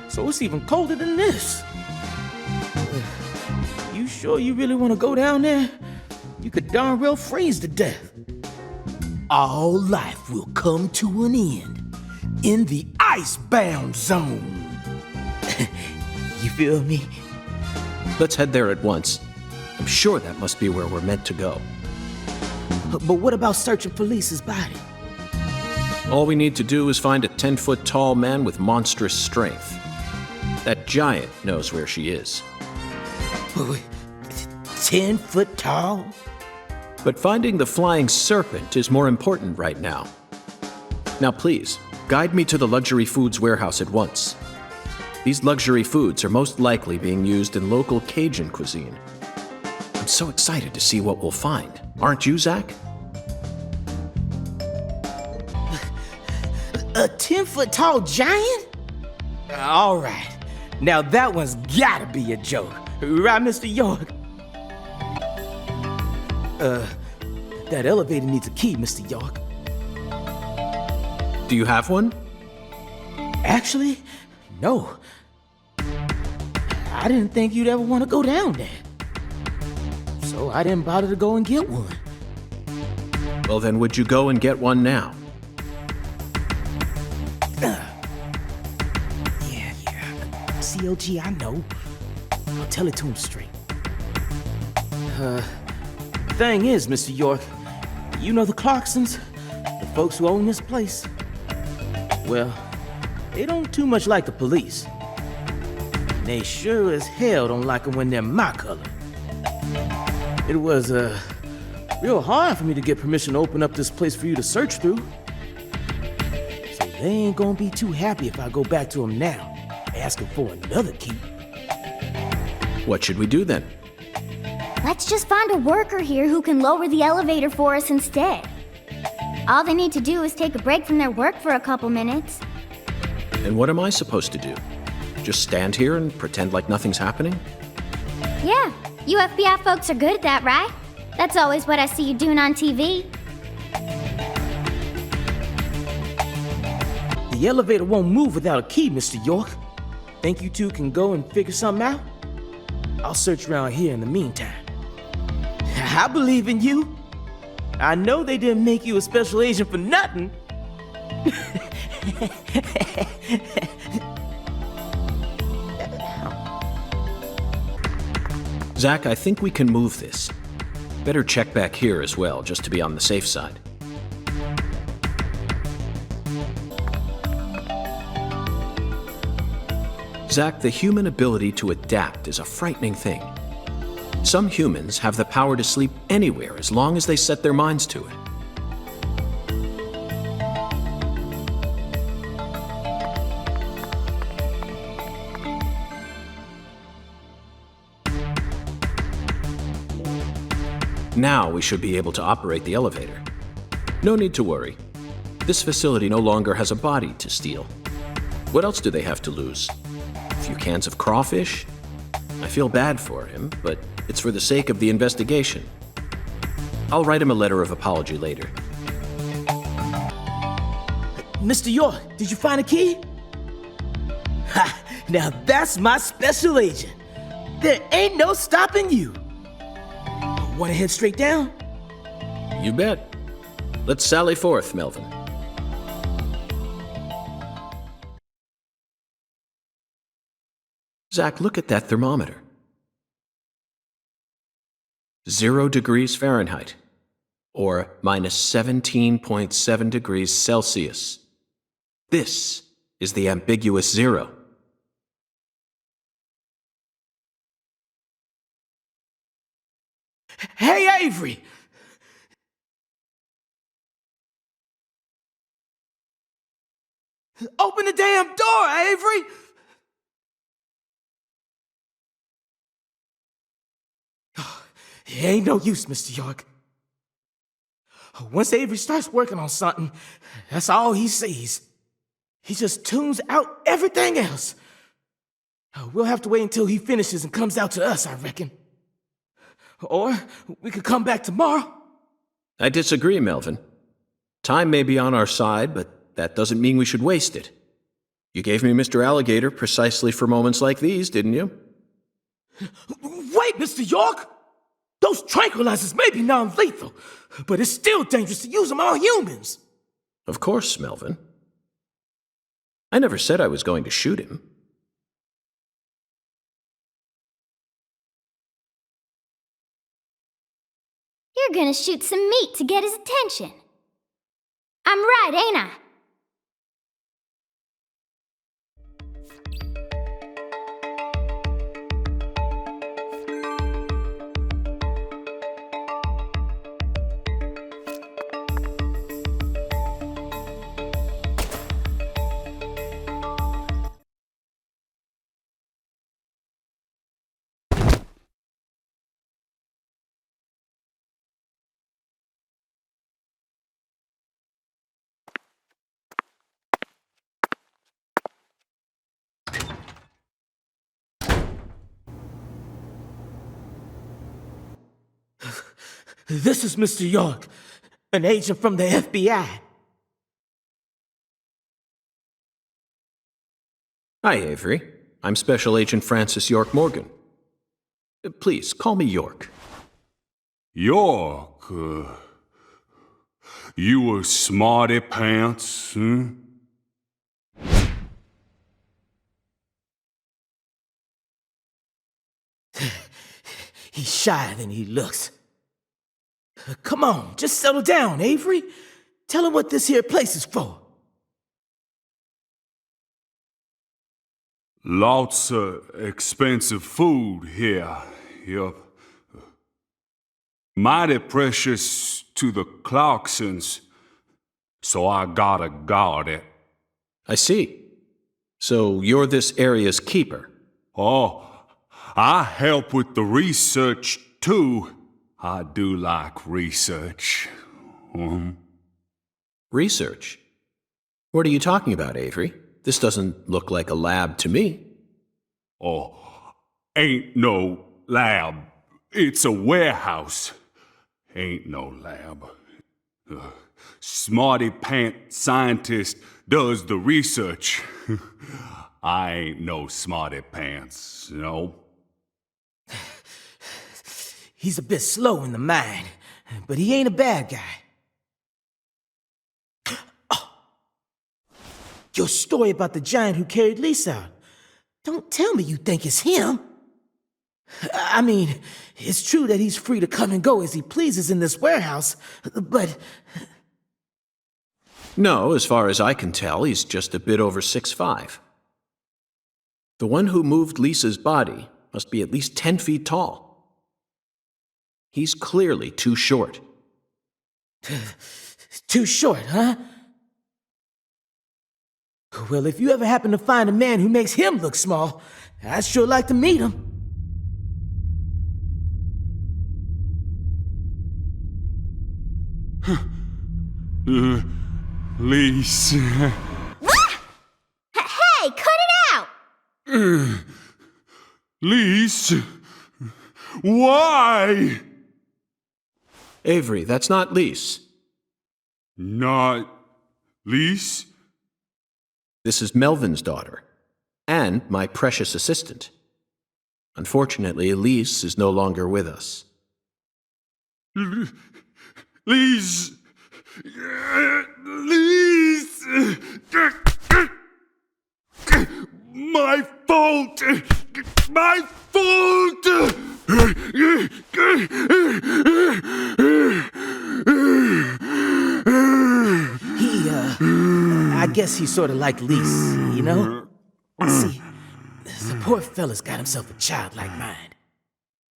so it's even colder than this. You sure you really want to go down there? You could darn well freeze to death. All life will come to an end in the icebound zone. You feel me? Let's head there at once. I'm sure that must be where we're meant to go. But what about searching for Lisa's body? All we need to do is find a 10-foot tall man with monstrous strength. That giant knows where she is. 10 foot tall? But finding the flying serpent is more important right now. Now please, guide me to the luxury foods warehouse at once. These luxury foods are most likely being used in local Cajun cuisine. I'm so excited to see what we'll find. Aren't you, Zach? A 10-foot tall giant? All right. Now that one's gotta be a joke. Right, Mr. York? That elevator needs a key, Mr. York. Do you have one? Actually, no. I didn't think you'd ever want to go down there. So I didn't bother to go and get one. Well, then would you go and get one now? Yeah. COG, I know. I'll tell it to him straight. Thing is, Mr. York, you know the Clarksons? The folks who own this place? Well, they don't too much like the police. They sure as hell don't like them when they're my color. It was, real hard for me to get permission to open up this place for you to search through. So they ain't gonna be too happy if I go back to them now, asking for another key. What should we do then? Let's just find a worker here who can lower the elevator for us instead. All they need to do is take a break from their work for a couple minutes. And what am I supposed to do? Just stand here and pretend like nothing's happening? Yeah, you FBI folks are good at that, right? That's always what I see you doing on TV. The elevator won't move without a key, Mr. York. Think you two can go and figure something out? I'll search around here in the meantime. I believe in you. I know they didn't make you a special agent for nothing. Zach, I think we can move this. Better check back here as well, just to be on the safe side. Zach, the human ability to adapt is a frightening thing. Some humans have the power to sleep anywhere as long as they set their minds to it. Now we should be able to operate the elevator. No need to worry. This facility no longer has a body to steal. What else do they have to lose? A few cans of crawfish? I feel bad for him, but it's for the sake of the investigation. I'll write him a letter of apology later. Mr. York, did you find a key? Ha! Now that's my special agent. There ain't no stopping you. Want to head straight down? You bet. Let's sally forth, Melvin. Zach, look at that thermometer. 0 degrees Fahrenheit, or minus 17.7 degrees Celsius. This is the ambiguous zero. Hey, Avery! Open the damn door, Avery! It ain't no use, Mr. York. Once Avery starts working on something, that's all he sees. He just tunes out everything else. We'll have to wait until he finishes and comes out to us, I reckon. Or we could come back tomorrow. I disagree, Melvin. Time may be on our side, but that doesn't mean we should waste it. You gave me Mr. Alligator precisely for moments like these, didn't you? Wait, Mr. York! Those tranquilizers may be non-lethal, but it's still dangerous to use them on humans. Of course, Melvin. I never said I was going to shoot him. You're gonna shoot some meat to get his attention. I'm right, ain't I? This is Mr. York, an agent from the FBI. Hi, Avery. I'm Special Agent Francis York Morgan. Please, call me York. York, you a smarty pants, huh? He's shyer than he looks. Come on, just settle down, Avery. Tell him what this here place is for. Lots of expensive food here. Yup. Mighty precious to the Clarksons, so I gotta guard it. I see. So you're this area's keeper. Oh, I help with the research too. I do like research. Research? What are you talking about, Avery? This doesn't look like a lab to me. Oh, ain't no lab. It's a warehouse. Ain't no lab. Smarty pant scientist does the research. I ain't no smarty pants, no. He's a bit slow in the mind, but he ain't a bad guy. Oh. Your story about the giant who carried Lisa out. Don't tell me you think it's him. I mean, it's true that he's free to come and go as he pleases in this warehouse, but... No, as far as I can tell, he's just a bit over 6'5". The one who moved Lisa's body must be at least 10 feet tall. He's clearly too short. Too short, huh? Well, if you ever happen to find a man who makes him look small, I'd sure like to meet him. Lise. Hey, cut it out! Lise? Why? Avery, that's not Lise. Not Lise? This is Melvin's daughter, and my precious assistant. Unfortunately, Lise is no longer with us. Lise! Lise! My fault! My fault! I guess he's sort of like Lise, you know? See, the poor fella's got himself a childlike mind.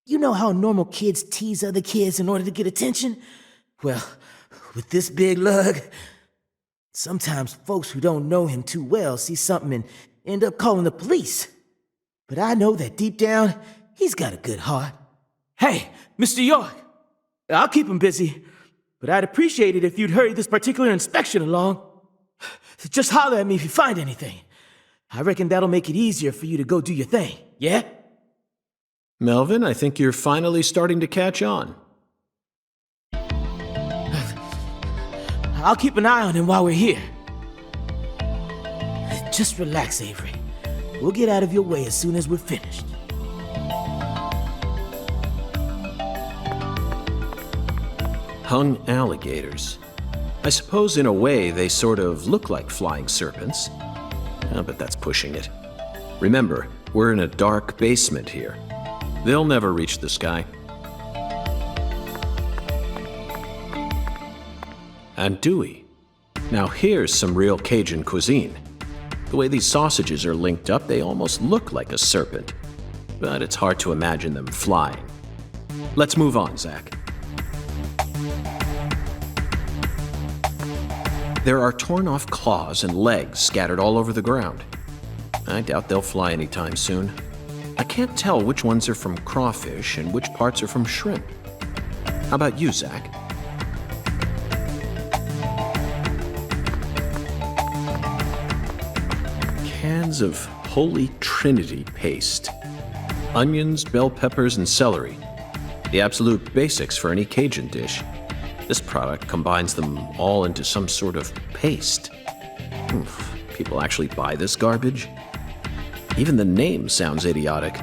You know how normal kids tease other kids in order to get attention? Well, with this big lug, sometimes folks who don't know him too well see something and end up calling the police. But I know that deep down, he's got a good heart. Hey, Mr. York, I'll keep him busy, but I'd appreciate it if you'd hurry this particular inspection along. Just holler at me if you find anything. I reckon that'll make it easier for you to go do your thing, yeah? Melvin, I think you're finally starting to catch on. I'll keep an eye on him while we're here. Just relax, Avery. We'll get out of your way as soon as we're finished. Hung alligators. I suppose in a way they sort of look like flying serpents. But that's pushing it. Remember, we're in a dark basement here. They'll never reach the sky. And Dewey. Now here's some real Cajun cuisine. The way these sausages are linked up, they almost look like a serpent. But it's hard to imagine them flying. Let's move on, Zach. There are torn-off claws and legs scattered all over the ground. I doubt they'll fly anytime soon. I can't tell which ones are from crawfish and which parts are from shrimp. How about you, Zach? Cans of Holy Trinity paste. Onions, bell peppers, and celery. The absolute basics for any Cajun dish. This product combines them all into some sort of paste. Oof, people actually buy this garbage? Even the name sounds idiotic.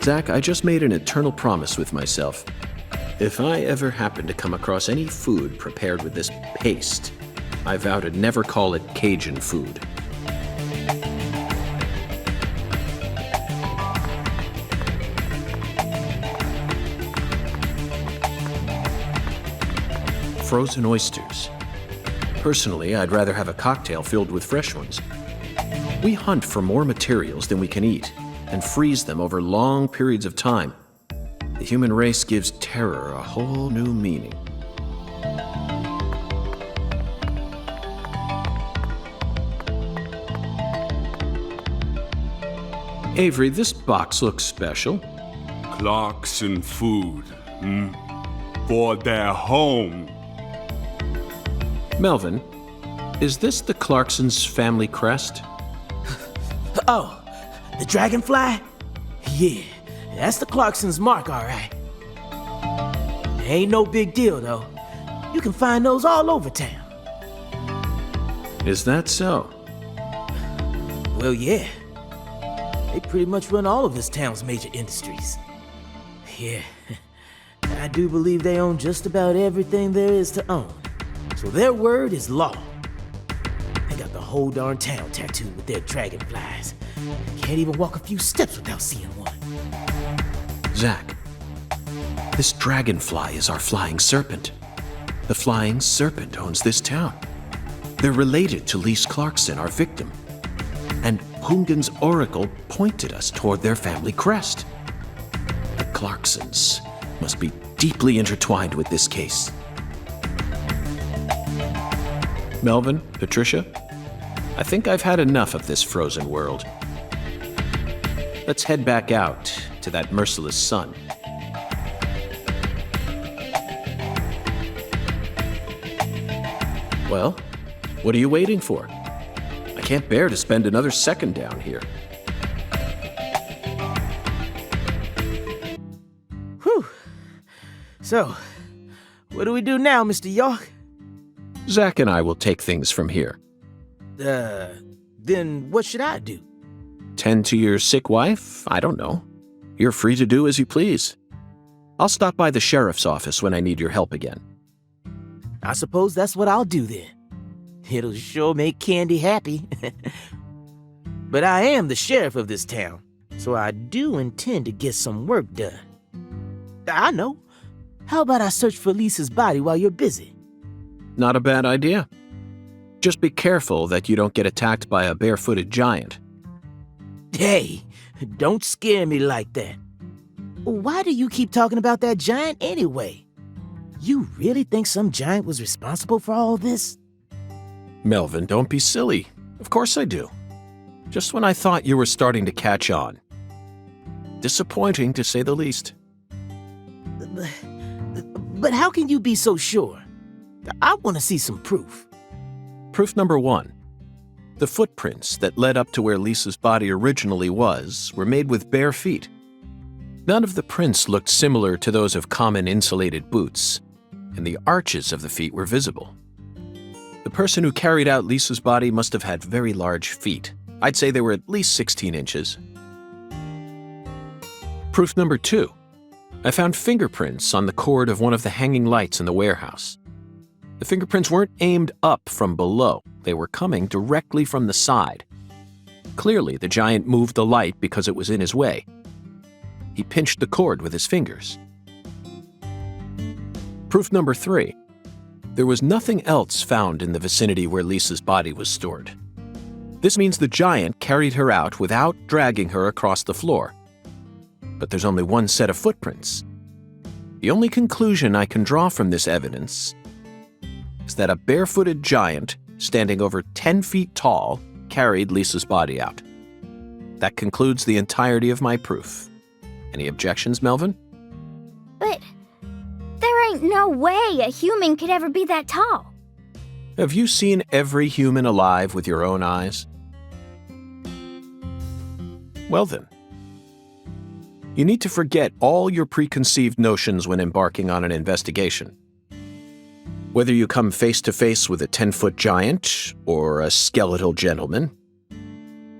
Zach, I just made an eternal promise with myself. If I ever happen to come across any food prepared with this paste, I vow to never call it Cajun food. Frozen oysters. Personally, I'd rather have a cocktail filled with fresh ones. We hunt for more materials than we can eat and freeze them over long periods of time. The human race gives terror a whole new meaning. Avery, this box looks special. Clarkson food. For their home. Melvin, is this the Clarksons' family crest? Oh, the dragonfly? Yeah, that's the Clarksons' mark, all right. Ain't no big deal, though. You can find those all over town. Is that so? Well, yeah. They pretty much run all of this town's major industries. Yeah, I do believe they own just about everything there is to own. So their word is law. They got the whole darn town tattooed with their dragonflies. Can't even walk a few steps without seeing one. Zach, this dragonfly is our flying serpent. The flying serpent owns this town. They're related to Lise Clarkson, our victim. And Hungan's oracle pointed us toward their family crest. The Clarksons must be deeply intertwined with this case. Melvin, Patricia, I think I've had enough of this frozen world. Let's head back out to that merciless sun. Well, what are you waiting for? I can't bear to spend another second down here. Whew. So, what do we do now, Mr. York? Zach and I will take things from here. Then what should I do? Tend to your sick wife? I don't know. You're free to do as you please. I'll stop by the sheriff's office when I need your help again. I suppose that's what I'll do then. It'll sure make Candy happy. But I am the sheriff of this town, so I do intend to get some work done. I know. How about I search for Lisa's body while you're busy? Not a bad idea. Just be careful that you don't get attacked by a barefooted giant. Hey, don't scare me like that. Why do you keep talking about that giant anyway? You really think some giant was responsible for all this? Melvin, don't be silly. Of course I do. Just when I thought you were starting to catch on. Disappointing, to say the least. But how can you be so sure? I want to see some proof. Proof number 1. The footprints that led up to where Lisa's body originally was were made with bare feet. None of the prints looked similar to those of common insulated boots, and the arches of the feet were visible. The person who carried out Lisa's body must have had very large feet. I'd say they were at least 16 inches. Proof number 2. I found fingerprints on the cord of one of the hanging lights in the warehouse. The fingerprints weren't aimed up from below. They were coming directly from the side. Clearly, the giant moved the light because it was in his way. He pinched the cord with his fingers. Proof number 3. There was nothing else found in the vicinity where Lisa's body was stored. This means the giant carried her out without dragging her across the floor. But there's only one set of footprints. The only conclusion I can draw from this evidence is that a barefooted giant standing over 10 feet tall carried Lisa's body out. That concludes the entirety of my proof. Any objections, Melvin? But there ain't no way a human could ever be that tall. Have you seen every human alive with your own eyes? Well then, you need to forget all your preconceived notions when embarking on an investigation. Whether you come face to face with a 10-foot giant or a skeletal gentleman,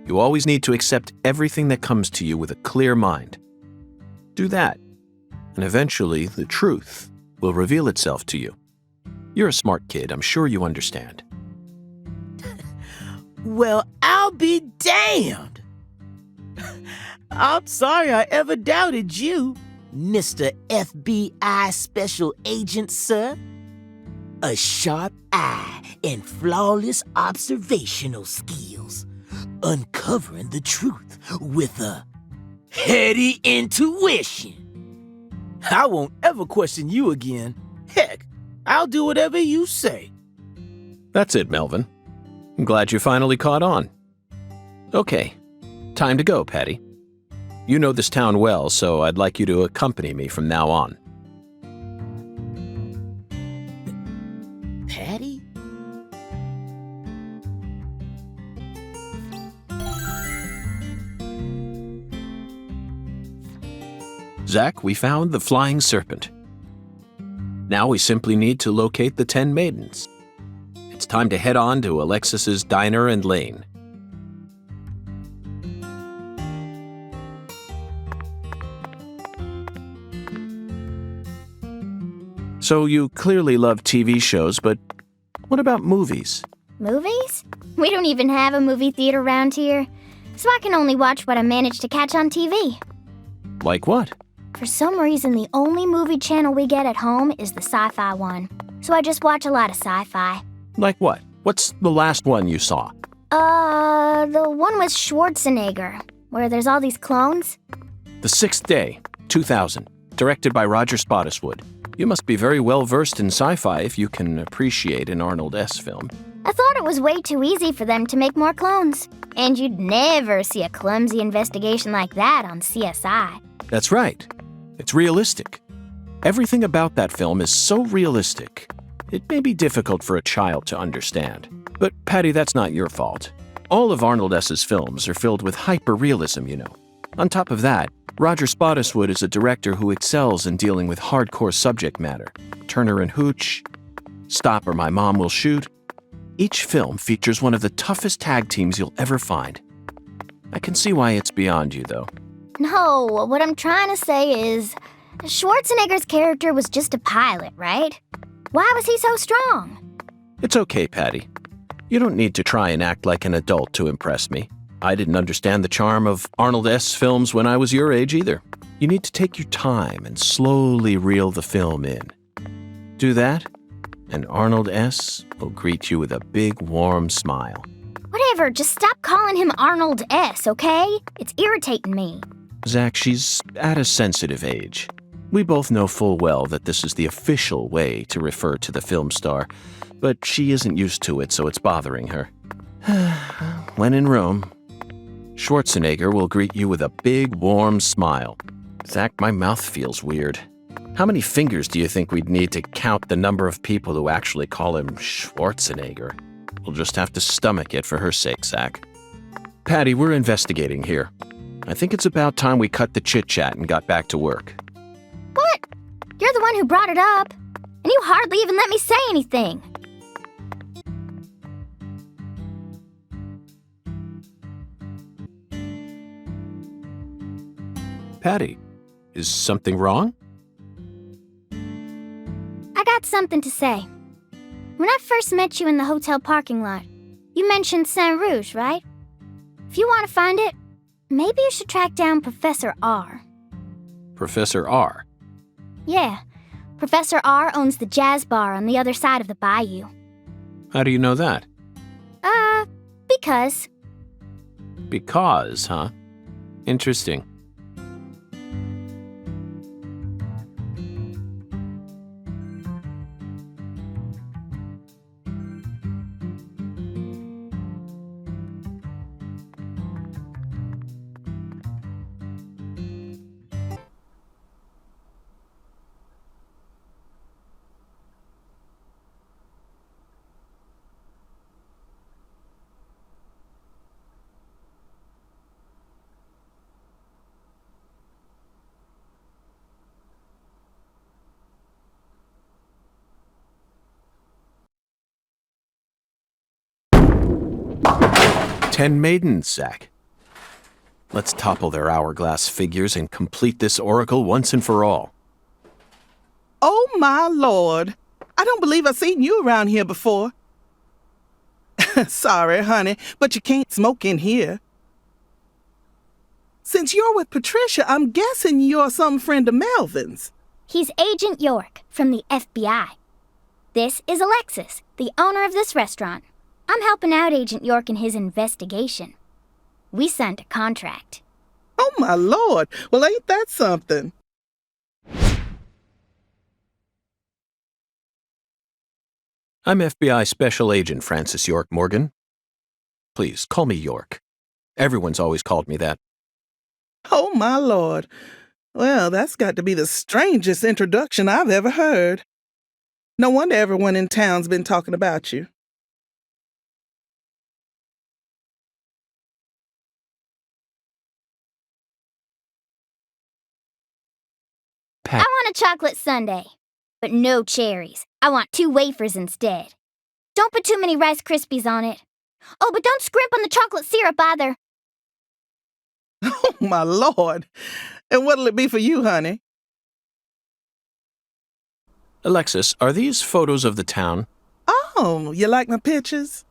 you always need to accept everything that comes to you with a clear mind. Do that, and eventually the truth will reveal itself to you. You're a smart kid, I'm sure you understand. Well, I'll be damned! I'm sorry I ever doubted you, Mr. FBI Special Agent, sir. A sharp eye and flawless observational skills, uncovering the truth with a heady intuition. I won't ever question you again. Heck, I'll do whatever you say. That's it, Melvin. I'm glad you finally caught on. Okay, time to go, Patty. You know this town well, so I'd like you to accompany me from now on. Patty? Zach, we found the flying serpent. Now we simply need to locate the 10 maidens. It's time to head on to Alexis's Diner and Lane. So you clearly love TV shows, but what about movies? Movies? We don't even have a movie theater around here, so I can only watch what I manage to catch on TV. Like what? For some reason, the only movie channel we get at home is the sci-fi one, so I just watch a lot of sci-fi. Like what? What's the last one you saw? The one with Schwarzenegger, where there's all these clones. The Sixth Day, 2000, directed by Roger Spottiswoode. You must be very well versed in sci-fi if you can appreciate an Arnold S. film. I thought it was way too easy for them to make more clones. And you'd never see a clumsy investigation like that on CSI. That's right. It's realistic. Everything about that film is so realistic It may be difficult for a child to understand. But, Patty, that's not your fault. All of Arnold S.'s films are filled with hyper-realism, you know. On top of that, Roger Spottiswoode is a director who excels in dealing with hardcore subject matter. Turner and Hooch, Stop or My Mom Will Shoot. Each film features one of the toughest tag teams you'll ever find. I can see why it's beyond you, though. No, what I'm trying to say is, Schwarzenegger's character was just a pilot, right? Why was he so strong? It's okay, Patty. You don't need to try and act like an adult to impress me. I didn't understand the charm of Arnold S. films when I was your age either. You need to take your time and slowly reel the film in. Do that, and Arnold S. will greet you with a big, warm smile. Whatever, just stop calling him Arnold S., okay? It's irritating me. Zach, she's at a sensitive age. We both know full well that this is the official way to refer to the film star, but she isn't used to it, so it's bothering her. When in Rome, Schwarzenegger will greet you with a big, warm smile. Zach, my mouth feels weird. How many fingers do you think we'd need to count the number of people who actually call him Schwarzenegger? We'll just have to stomach it for her sake, Zach. Patty, we're investigating here. I think it's about time we cut the chit-chat and got back to work. What? You're the one who brought it up, and you hardly even let me say anything. Patty, is something wrong? I got something to say. When I first met you in the hotel parking lot, you mentioned Saint Rouge, right? If you want to find it, maybe you should track down Professor R. Professor R? Yeah, Professor R owns the jazz bar on the other side of the bayou. How do you know that? Because. Because, huh? Interesting. Ten maidens, Zach. Let's topple their hourglass figures and complete this oracle once and for all. Oh, my Lord. I don't believe I've seen you around here before. Sorry, honey, but you can't smoke in here. Since you're with Patricia, I'm guessing you're some friend of Melvin's. He's Agent York from the FBI. This is Alexis, the owner of this restaurant. I'm helping out Agent York in his investigation. We signed a contract. Oh, my Lord. Well, ain't that something? I'm FBI Special Agent Francis York Morgan. Please, call me York. Everyone's always called me that. Oh, my Lord. Well, that's got to be the strangest introduction I've ever heard. No wonder everyone in town's been talking about you. I want a chocolate sundae, but no cherries. I want 2 wafers instead. Don't put too many Rice Krispies on it. Oh, but don't scrimp on the chocolate syrup either. Oh, my Lord. And what'll it be for you, honey? Alexis, are these photos of the town? Oh, you like my pictures?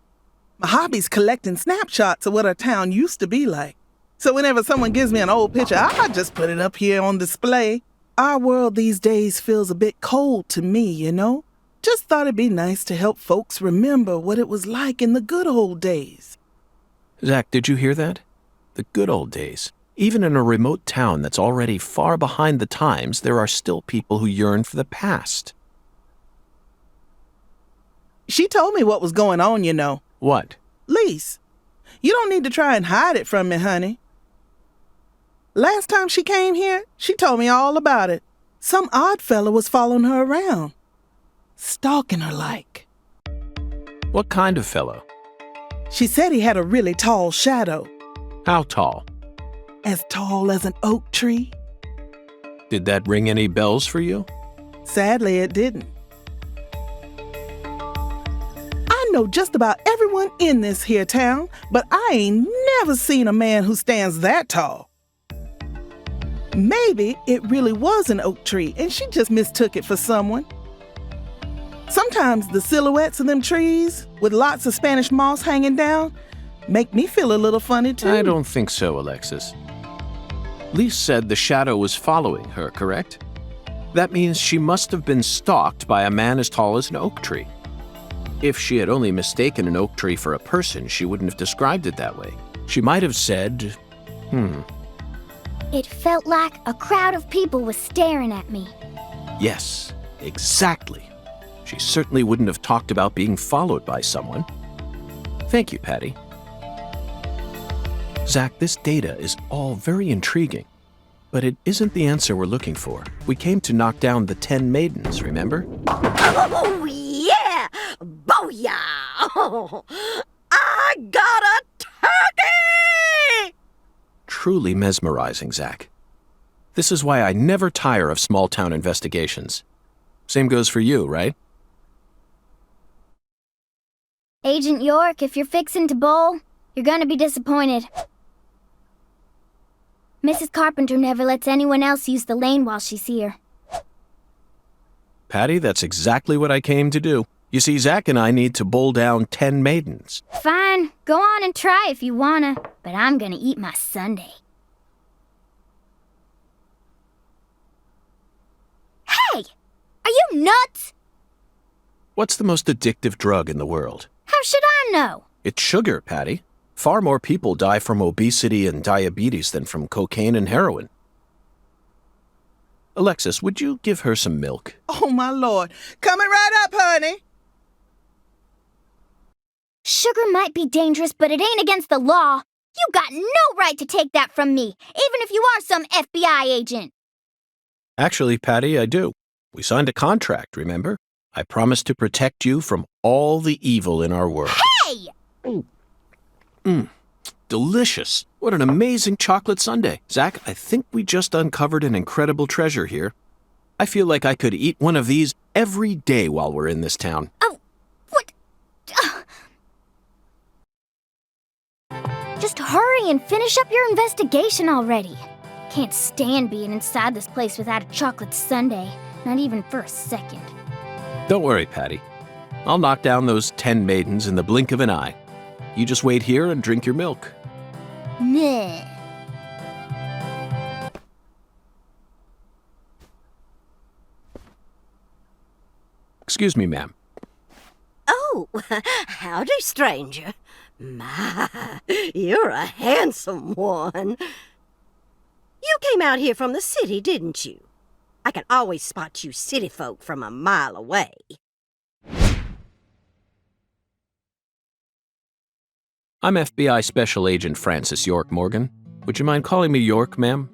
My hobby's collecting snapshots of what our town used to be like. So whenever someone gives me an old picture, I just put it up here on display. Our world these days feels a bit cold to me, you know? Just thought it'd be nice to help folks remember what it was like in the good old days. Zach, did you hear that? The good old days. Even in a remote town that's already far behind the times, there are still people who yearn for the past. She told me what was going on, you know. What? Lise, you don't need to try and hide it from me, honey. Last time she came here, she told me all about it. Some odd fella was following her around. stalking her like. What kind of fellow? She said he had a really tall shadow, How tall? as tall as an oak tree. Did that ring any bells for you? Sadly, it didn't. I know just about everyone in this here town, but I ain't never seen a man who stands that tall. Maybe it really was an oak tree and she just mistook it for someone. Sometimes the silhouettes of them trees, with lots of Spanish moss hanging down, make me feel a little funny too. I don't think so, Alexis. Lise said the shadow was following her, correct? That means she must have been stalked by a man as tall as an oak tree. If she had only mistaken an oak tree for a person, she wouldn't have described it that way. She might have said, It felt like a crowd of people was staring at me. Yes, exactly. She certainly wouldn't have talked about being followed by someone. Thank you, Patty. Zach, this data is all very intriguing, but it isn't the answer we're looking for. We came to knock down the 10 maidens, remember? Oh, yeah! Booyah! Oh, I got a turkey! Truly mesmerizing, Zach. This is why I never tire of small-town investigations. Same goes for you, right? Agent York, if you're fixing to bowl, you're gonna be disappointed. Mrs. Carpenter never lets anyone else use the lane while she's here. Patty, that's exactly what I came to do. You see, Zach and I need to bowl down 10 maidens. Fine, go on and try if you wanna, but I'm gonna eat my sundae. Hey! Are you nuts? What's the most addictive drug in the world? How should I know? It's sugar, Patty. Far more people die from obesity and diabetes than from cocaine and heroin. Alexis, would you give her some milk? Oh, my Lord. Coming right up, honey. Sugar might be dangerous, but it ain't against the law. You got no right to take that from me, even if you are some FBI agent. Actually, Patty, I do. We signed a contract, remember? I promised to protect you from all the evil in our world. Hey! Delicious. What an amazing chocolate sundae. Zach, I think we just uncovered an incredible treasure here. I feel like I could eat one of these every day while we're in this town. Oh, what? Just hurry and finish up your investigation already. Can't stand being inside this place without a chocolate sundae, not even for a second. Don't worry, Patty. I'll knock down those 10 maidens in the blink of an eye. You just wait here and drink your milk. Meh. Excuse me, ma'am. Oh, howdy, stranger. My, you're a handsome one. You came out here from the city, didn't you? I can always spot you city folk from a mile away. I'm FBI Special Agent Francis York Morgan. Would you mind calling me York, ma'am?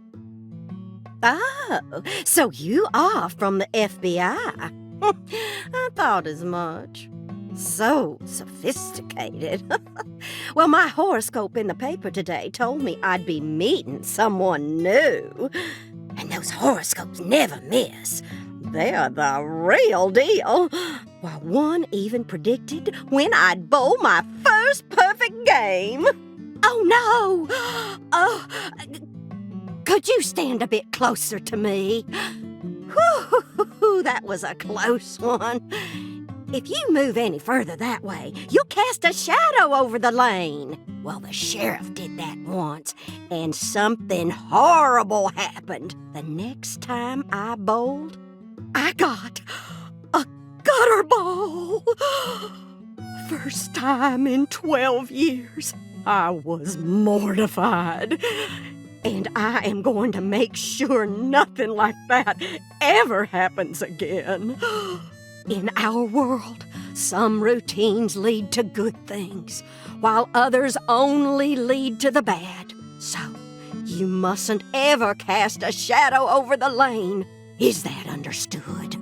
Oh, so you are from the FBI. I thought as much. So sophisticated. Well, my horoscope in the paper today told me I'd be meeting someone new. And those horoscopes never miss. They're the real deal. Well, one even predicted when I'd bowl my first perfect game. Oh, no! Oh, could you stand a bit closer to me? Whew, that was a close one. If you move any further that way, you'll cast a shadow over the lane. Well, the sheriff did that once, and something horrible happened. The next time I bowled, I got a gutter ball. First time in 12 years. I was mortified. And I am going to make sure nothing like that ever happens again. In our world, some routines lead to good things, while others only lead to the bad. So, you mustn't ever cast a shadow over the lane. Is that understood?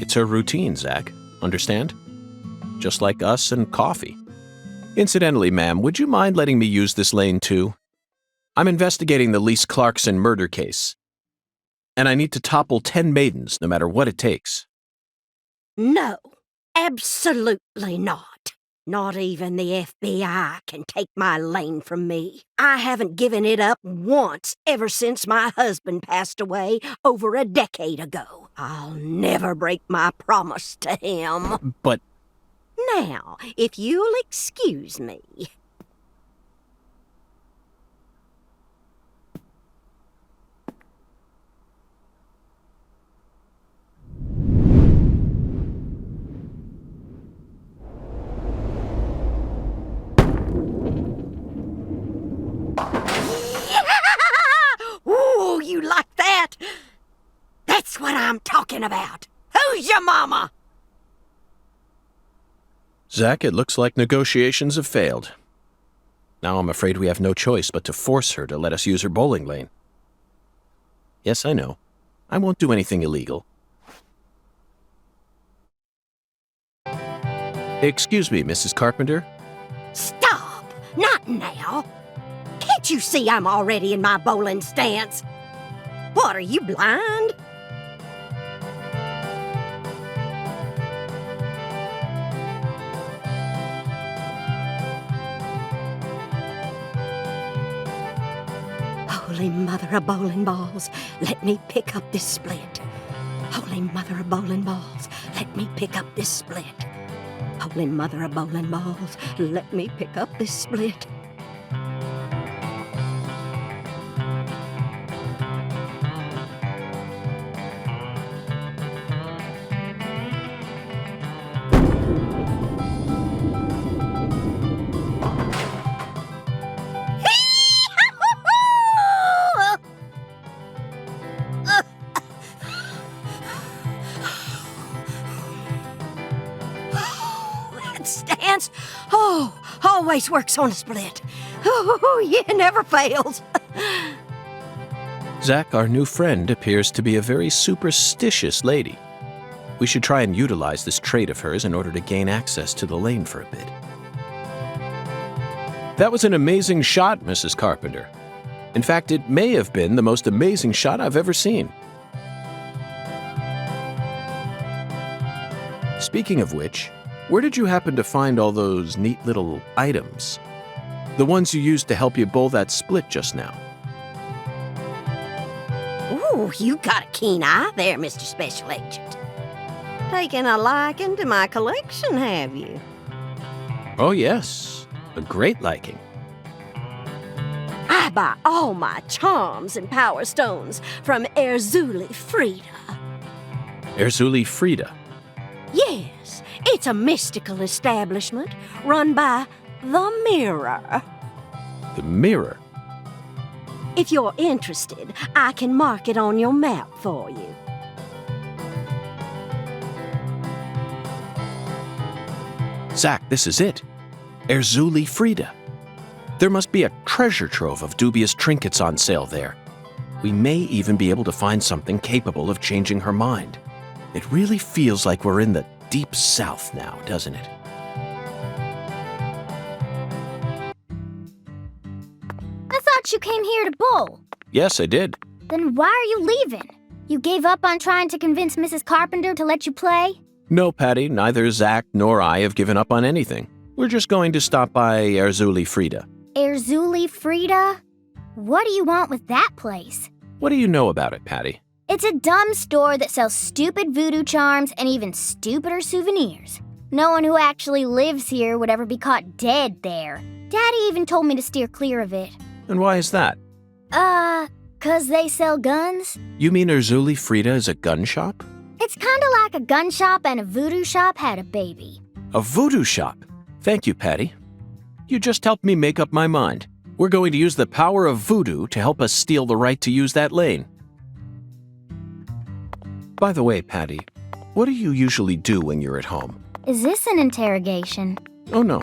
It's her routine, Zach. Understand? Just like us and coffee. Incidentally, ma'am, would you mind letting me use this lane too? I'm investigating the Lise Clarkson murder case. And I need to topple 10 maidens, no matter what it takes. No, absolutely not. Not even the FBI can take my lane from me. I haven't given it up once ever since my husband passed away over a decade ago. I'll never break my promise to him. But... Now, if you'll excuse me. Ooh, you like that? That's what I'm talking about. Who's your mama? Zach, it looks like negotiations have failed. Now I'm afraid we have no choice but to force her to let us use her bowling lane. Yes, I know. I won't do anything illegal. Excuse me, Mrs. Carpenter. Stop! Not now! Can't you see I'm already in my bowling stance? What, are you blind? Holy Mother of bowling balls, let me pick up this split. Holy Mother of bowling balls, let me pick up this split. Holy Mother of bowling balls, let me pick up this split. Stance. Oh, always works on a split. Oh, yeah, never fails. Zach, our new friend, appears to be a very superstitious lady. We should try and utilize this trait of hers in order to gain access to the lane for a bit. That was an amazing shot, Mrs. Carpenter. In fact, it may have been the most amazing shot I've ever seen. Speaking of which, where did you happen to find all those neat little items? The ones you used to help you bowl that split just now. Ooh, you got a keen eye there, Mr. Special Agent. Taking a liking to my collection, have you? Oh yes, a great liking. I buy all my charms and power stones from Erzuli Frida. Erzuli Frida. Yes, it's a mystical establishment run by the Mirror. The Mirror? If you're interested, I can mark it on your map for you. Zach, this is it. Erzuli Frida. There must be a treasure trove of dubious trinkets on sale there. We may even be able to find something capable of changing her mind. It really feels like we're in the deep south now, doesn't it? I thought you came here to bowl. Yes, I did. Then why are you leaving? You gave up on trying to convince Mrs. Carpenter to let you play? No, Patty, neither Zach nor I have given up on anything. We're just going to stop by Erzuli Frida. Erzuli Frida? What do you want with that place? What do you know about it, Patty? It's a dumb store that sells stupid voodoo charms and even stupider souvenirs. No one who actually lives here would ever be caught dead there. Daddy even told me to steer clear of it. And why is that? 'Cause they sell guns? You mean Erzuli Frida is a gun shop? It's kinda like a gun shop and a voodoo shop had a baby. A voodoo shop? Thank you, Patty. You just helped me make up my mind. We're going to use the power of voodoo to help us steal the right to use that lane. By the way, Patty, what do you usually do when you're at home? Is this an interrogation? Oh, no.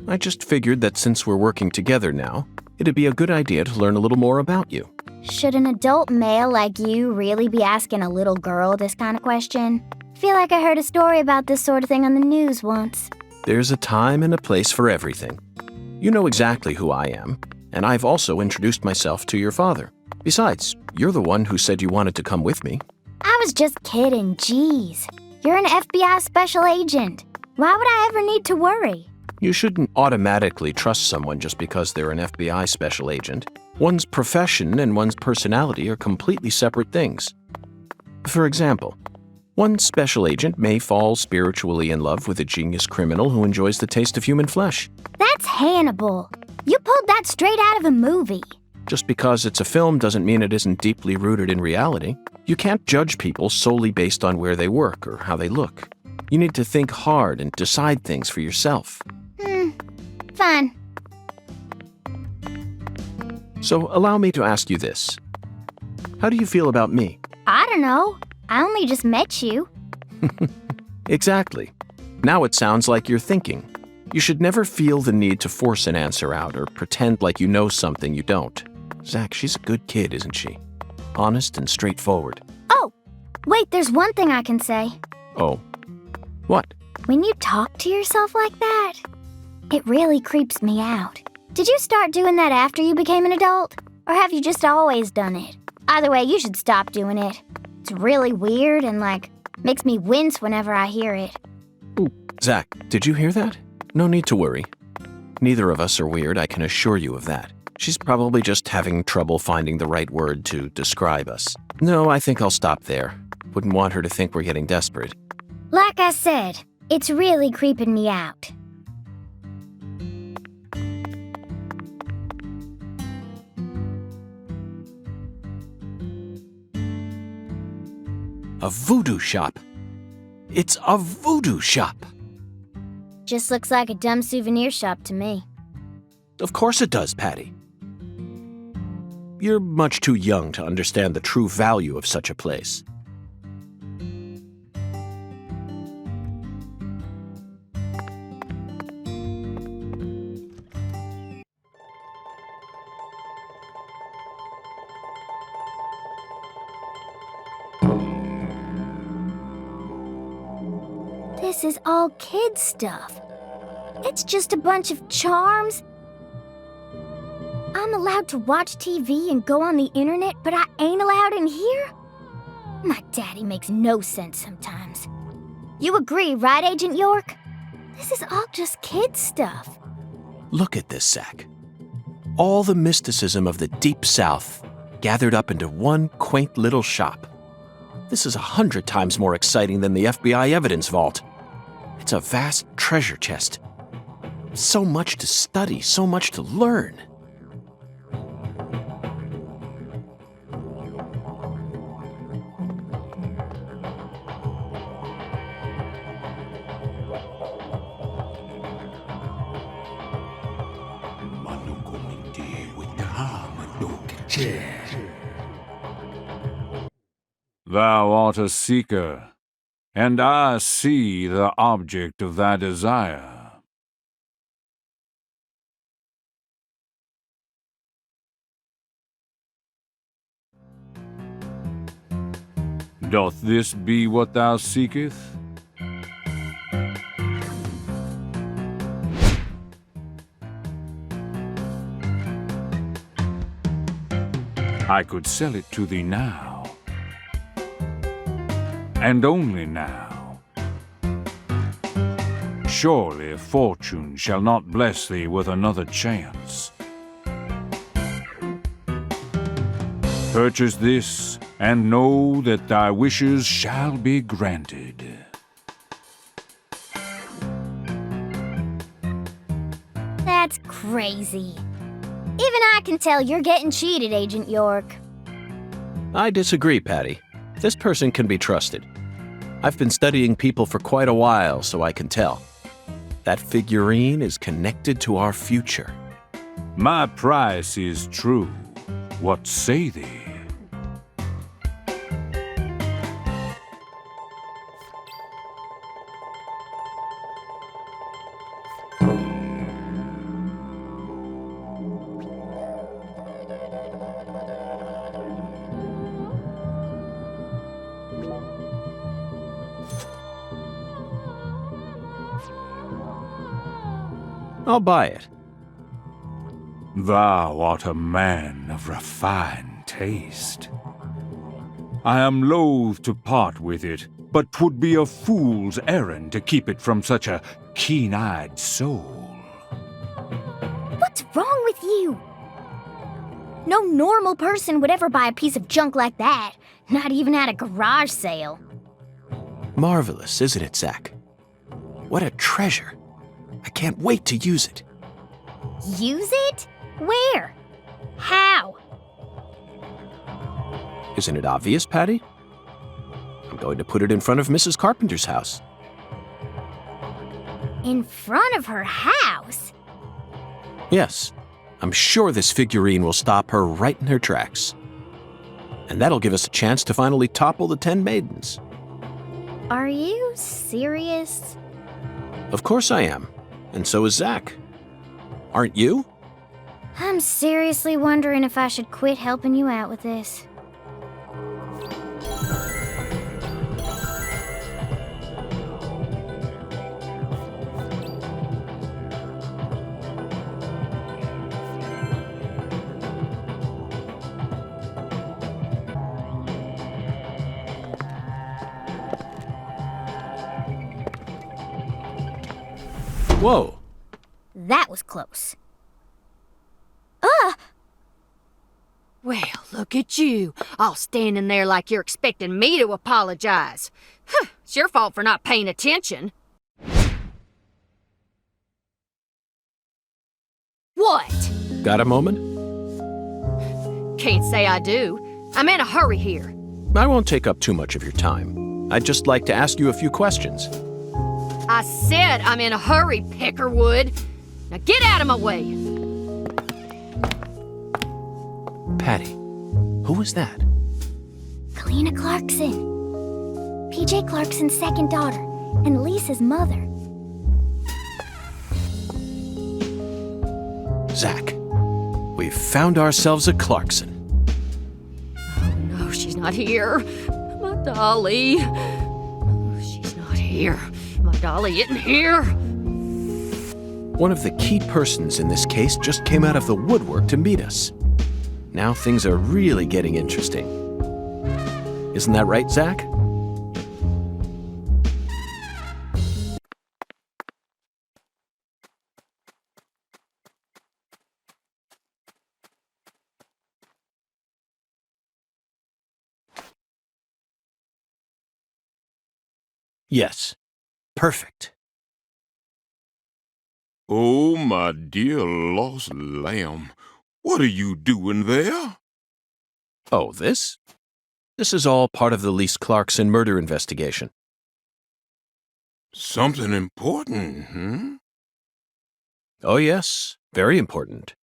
I just figured that since we're working together now, it'd be a good idea to learn a little more about you. Should an adult male like you really be asking a little girl this kind of question? Feel like I heard a story about this sort of thing on the news once. There's a time and a place for everything. You know exactly who I am, and I've also introduced myself to your father. Besides, you're the one who said you wanted to come with me. I was just kidding, jeez. You're an FBI special agent. Why would I ever need to worry? You shouldn't automatically trust someone just because they're an FBI special agent. One's profession and one's personality are completely separate things. For example, one special agent may fall spiritually in love with a genius criminal who enjoys the taste of human flesh. That's Hannibal. You pulled that straight out of a movie. Just because it's a film doesn't mean it isn't deeply rooted in reality. You can't judge people solely based on where they work or how they look. You need to think hard and decide things for yourself. Fine. So allow me to ask you this. How do you feel about me? I don't know. I only just met you. Exactly. Now it sounds like you're thinking. You should never feel the need to force an answer out or pretend like you know something you don't. Zach, she's a good kid, isn't she? Honest and straightforward. Oh, wait, there's one thing I can say. Oh. What? When you talk to yourself like that, it really creeps me out. Did you start doing that after you became an adult? Or have you just always done it? Either way, you should stop doing it. It's really weird and, makes me wince whenever I hear it. Ooh, Zach, did you hear that? No need to worry. Neither of us are weird, I can assure you of that. She's probably just having trouble finding the right word to describe us. No, I think I'll stop there. Wouldn't want her to think we're getting desperate. Like I said, it's really creeping me out. A voodoo shop. It's a voodoo shop. Just looks like a dumb souvenir shop to me. Of course it does, Patty. You're much too young to understand the true value of such a place. This is all kid stuff. It's just a bunch of charms. I'm allowed to watch TV and go on the internet, but I ain't allowed in here? My daddy makes no sense sometimes. You agree, right, Agent York? This is all just kid stuff. Look at this, Zach. All the mysticism of the Deep South gathered up into one quaint little shop. This is 100 times more exciting than the FBI evidence vault. It's a vast treasure chest. So much to study, so much to learn. Thou art a seeker, and I see the object of thy desire. Doth this be what thou seekest? I could sell it to thee now. And only now. Surely fortune shall not bless thee with another chance. Purchase this, and know that thy wishes shall be granted. That's crazy. Even I can tell you're getting cheated, Agent York. I disagree, Patty. This person can be trusted. I've been studying people for quite a while, so I can tell. That figurine is connected to our future. My price is true. What say thee? I'll buy it. Thou art a man of refined taste. I am loath to part with it, but 'twould be a fool's errand to keep it from such a keen-eyed soul. What's wrong with you? No normal person would ever buy a piece of junk like that, not even at a garage sale. Marvelous, isn't it, Zach? What a treasure. I can't wait to use it. Use it? Where? How? Isn't it obvious, Patty? I'm going to put it in front of Mrs. Carpenter's house. In front of her house? Yes, I'm sure this figurine will stop her right in her tracks. And that'll give us a chance to finally topple the 10 maidens. Are you serious? Of course I am, and so is Zach. Aren't you? I'm seriously wondering if I should quit helping you out with this. Whoa. That was close. Well, look at you, all standing there like you're expecting me to apologize. It's your fault for not paying attention. What? Got a moment? Can't say I do. I'm in a hurry here. I won't take up too much of your time. I'd just like to ask you a few questions. I said I'm in a hurry, Peckerwood. Now get out of my way. Patty, who was that? Kalina Clarkson. PJ Clarkson's second daughter, and Lisa's mother. Zach, we've found ourselves a Clarkson. Oh no, she's not here. My dolly. Oh, she's not here. My dolly isn't here. One of the key persons in this case just came out of the woodwork to meet us. Now things are really getting interesting. Isn't that right, Zach? Yes. Perfect. Oh, my dear lost lamb, what are you doing there? Oh, this? This is all part of the Lise Clarkson murder investigation. Something important, Oh, yes. Very important.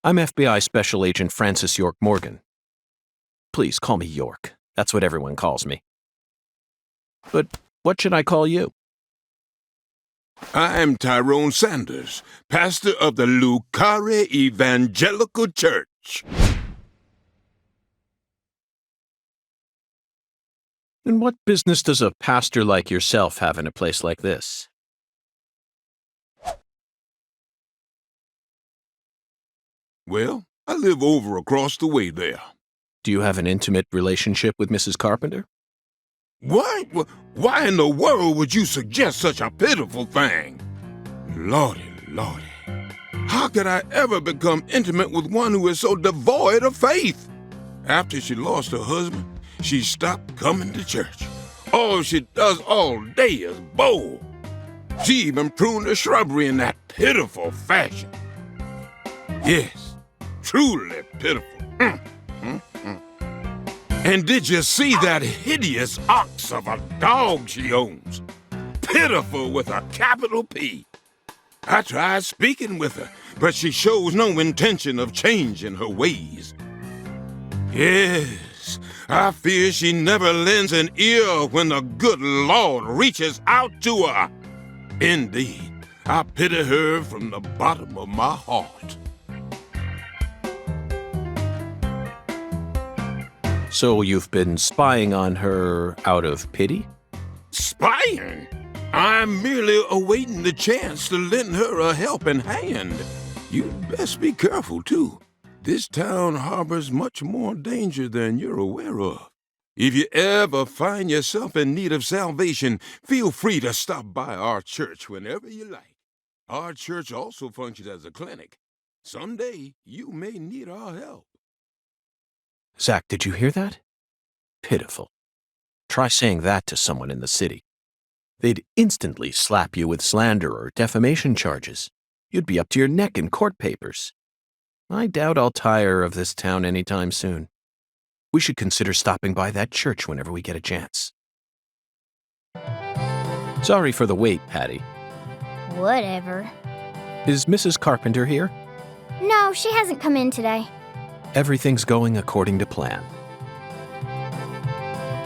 I'm FBI Special Agent Francis York Morgan. Please call me York. That's what everyone calls me. But what should I call you? I'm Tyrone Sanders, pastor of the Lucare Evangelical Church. And what business does a pastor like yourself have in a place like this? Well, I live over across the way there. Do you have an intimate relationship with Mrs. Carpenter? What? Why in the world would you suggest such a pitiful thing? Lordy, Lordy. How could I ever become intimate with one who is so devoid of faith? After she lost her husband, she stopped coming to church. All she does all day is bowl. She even pruned the shrubbery in that pitiful fashion. Yes, truly pitiful. And did you see that hideous ox of a dog she owns? Pitiful with a capital P. I tried speaking with her, but she shows no intention of changing her ways. Yes, I fear she never lends an ear when the good Lord reaches out to her. Indeed, I pity her from the bottom of my heart. So you've been spying on her out of pity? Spying? I'm merely awaiting the chance to lend her a helping hand. You'd best be careful, too. This town harbors much more danger than you're aware of. If you ever find yourself in need of salvation, feel free to stop by our church whenever you like. Our church also functions as a clinic. Someday, you may need our help. Zach, did you hear that? Pitiful. Try saying that to someone in the city. They'd instantly slap you with slander or defamation charges. You'd be up to your neck in court papers. I doubt I'll tire of this town anytime soon. We should consider stopping by that church whenever we get a chance. Sorry for the wait, Patty. Whatever. Is Mrs. Carpenter here? No, she hasn't come in today. Everything's going according to plan.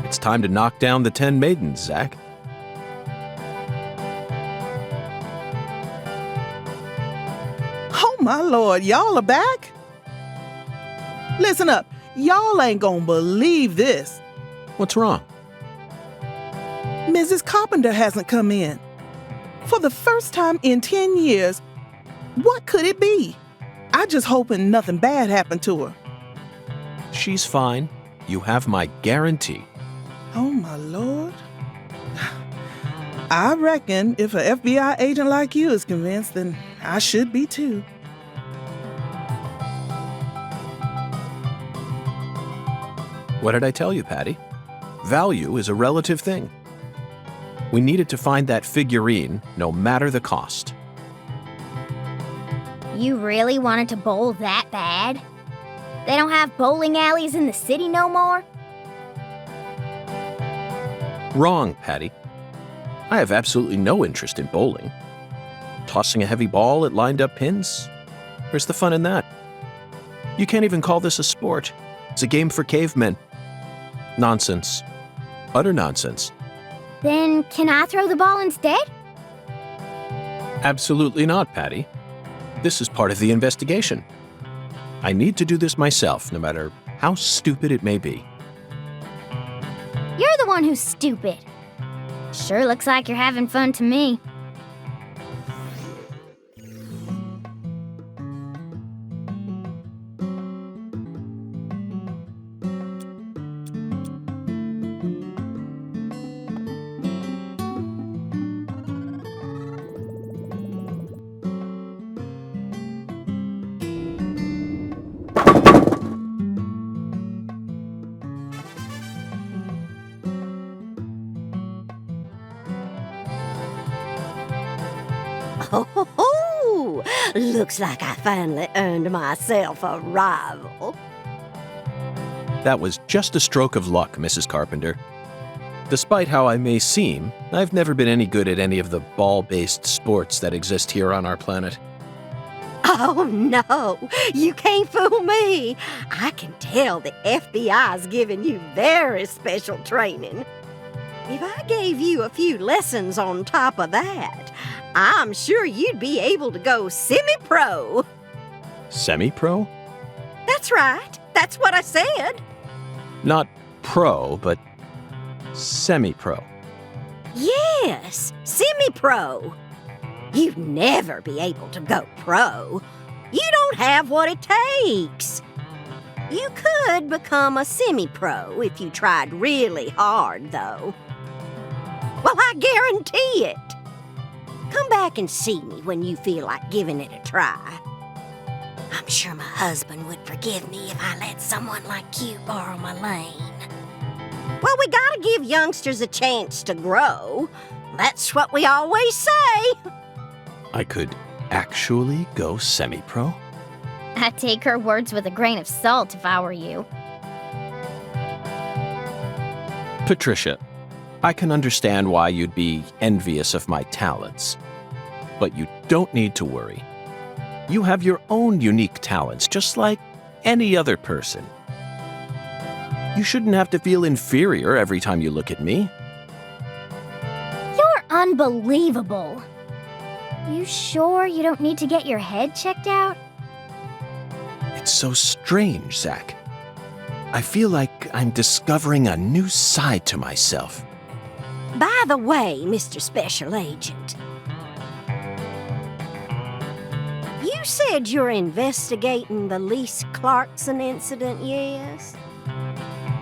It's time to knock down the 10 maidens, Zach. Oh my lord, y'all are back? Listen up, y'all ain't gonna believe this. What's wrong? Mrs. Carpenter hasn't come in. For the first time in 10 years, what could it be? I just hoping nothing bad happened to her. She's fine. You have my guarantee. Oh my lord. I reckon if an FBI agent like you is convinced, then I should be too. What did I tell you, Patty? Value is a relative thing. We needed to find that figurine, no matter the cost. You really wanted to bowl that bad? They don't have bowling alleys in the city no more? Wrong, Patty. I have absolutely no interest in bowling. Tossing a heavy ball at lined-up pins? Where's the fun in that? You can't even call this a sport. It's a game for cavemen. Nonsense. Utter nonsense. Then can I throw the ball instead? Absolutely not, Patty. This is part of the investigation. I need to do this myself, no matter how stupid it may be. You're the one who's stupid. Sure looks like you're having fun to me. Oh, looks like I finally earned myself a rival. That was just a stroke of luck, Mrs. Carpenter. Despite how I may seem, I've never been any good at any of the ball-based sports that exist here on our planet. Oh, no, you can't fool me. I can tell the FBI's giving you very special training. If I gave you a few lessons on top of that, I'm sure you'd be able to go semi-pro. Semi-pro? That's right. That's what I said. Not pro, but semi-pro. Yes, semi-pro. You'd never be able to go pro. You don't have what it takes. You could become a semi-pro if you tried really hard, though. Well, I guarantee it. Come back and see me when you feel like giving it a try. I'm sure my husband would forgive me if I let someone like you borrow my lane. Well, we gotta give youngsters a chance to grow. That's what we always say. I could actually go semi-pro? I'd take her words with a grain of salt if I were you. Patricia, I can understand why you'd be envious of my talents. But you don't need to worry. You have your own unique talents, just like any other person. You shouldn't have to feel inferior every time you look at me. You're unbelievable. You sure you don't need to get your head checked out? It's so strange, Zach. I feel like I'm discovering a new side to myself. By the way, Mr. Special Agent, you said you're investigating the Lise Clarkson incident, yes?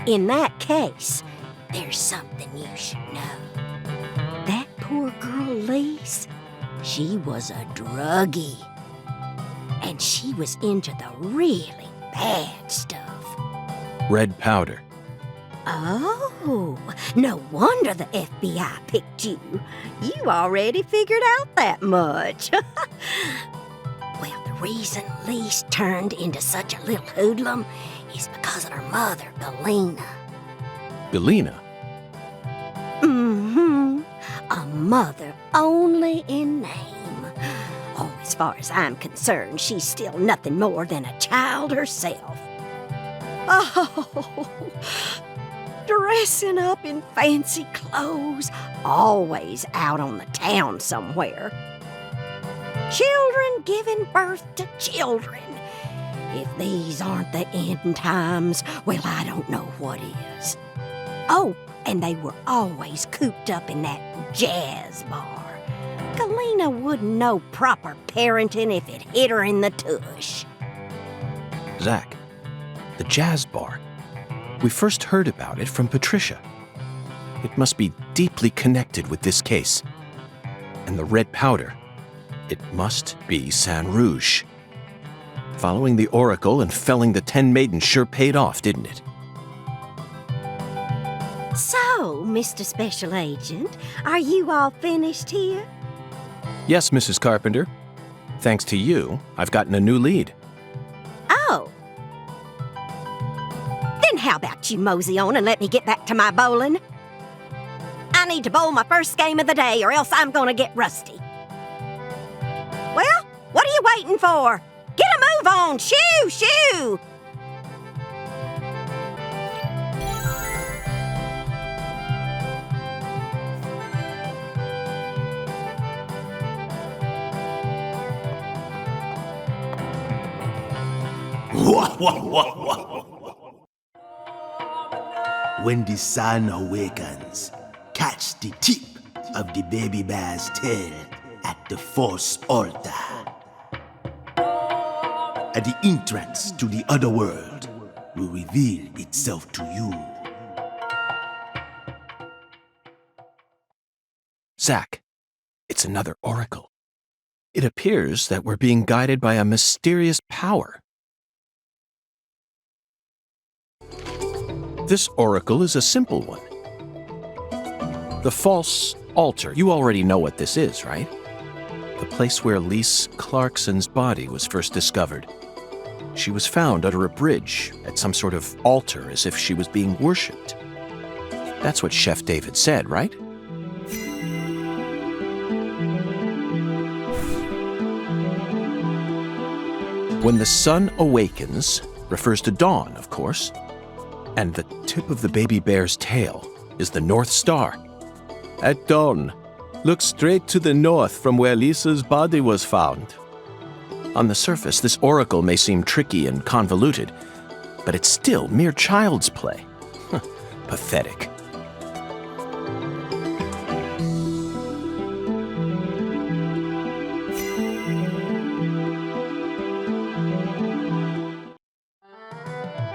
In that case, there's something you should know. That poor girl, Lise, she was a druggie. And she was into the really bad stuff. Red powder. Oh, no wonder the FBI picked you. You already figured out that much. Well, the reason Lise turned into such a little hoodlum is because of her mother, Galena. Galena? Mm-hmm. A mother only in name. Oh, as far as I'm concerned, she's still nothing more than a child herself. Oh, dressing up in fancy clothes, always out on the town somewhere. Children giving birth to children. If these aren't the end times, well, I don't know what is. Oh, and they were always cooped up in that jazz bar. Galena wouldn't know proper parenting if it hit her in the tush. Zach, the jazz bar. We first heard about it from Patricia. It must be deeply connected with this case. And the red powder. It must be Saint Rouge. Following the Oracle and felling the 10 maidens sure paid off, didn't it? So, Mr. Special Agent, are you all finished here? Yes, Mrs. Carpenter. Thanks to you, I've gotten a new lead. Oh. Then how about you mosey on and let me get back to my bowling? I need to bowl my first game of the day or else I'm gonna get rusty. Well, what are you waiting for? Get a move on! Shoo! Shoo! When the sun awakens, catch the tip of the baby bear's tail at the false altar. At the entrance to the other world will reveal itself to you. Zach, it's another oracle. It appears that we're being guided by a mysterious power. This oracle is a simple one. The false altar. You already know what this is, right? The place where Lise Clarkson's body was first discovered. She was found under a bridge at some sort of altar as if she was being worshipped. That's what Chef David said, right? When the sun awakens refers to dawn, of course. And the tip of the baby bear's tail is the North Star. At dawn, look straight to the north from where Lisa's body was found. On the surface, this oracle may seem tricky and convoluted, but it's still mere child's play. Pathetic.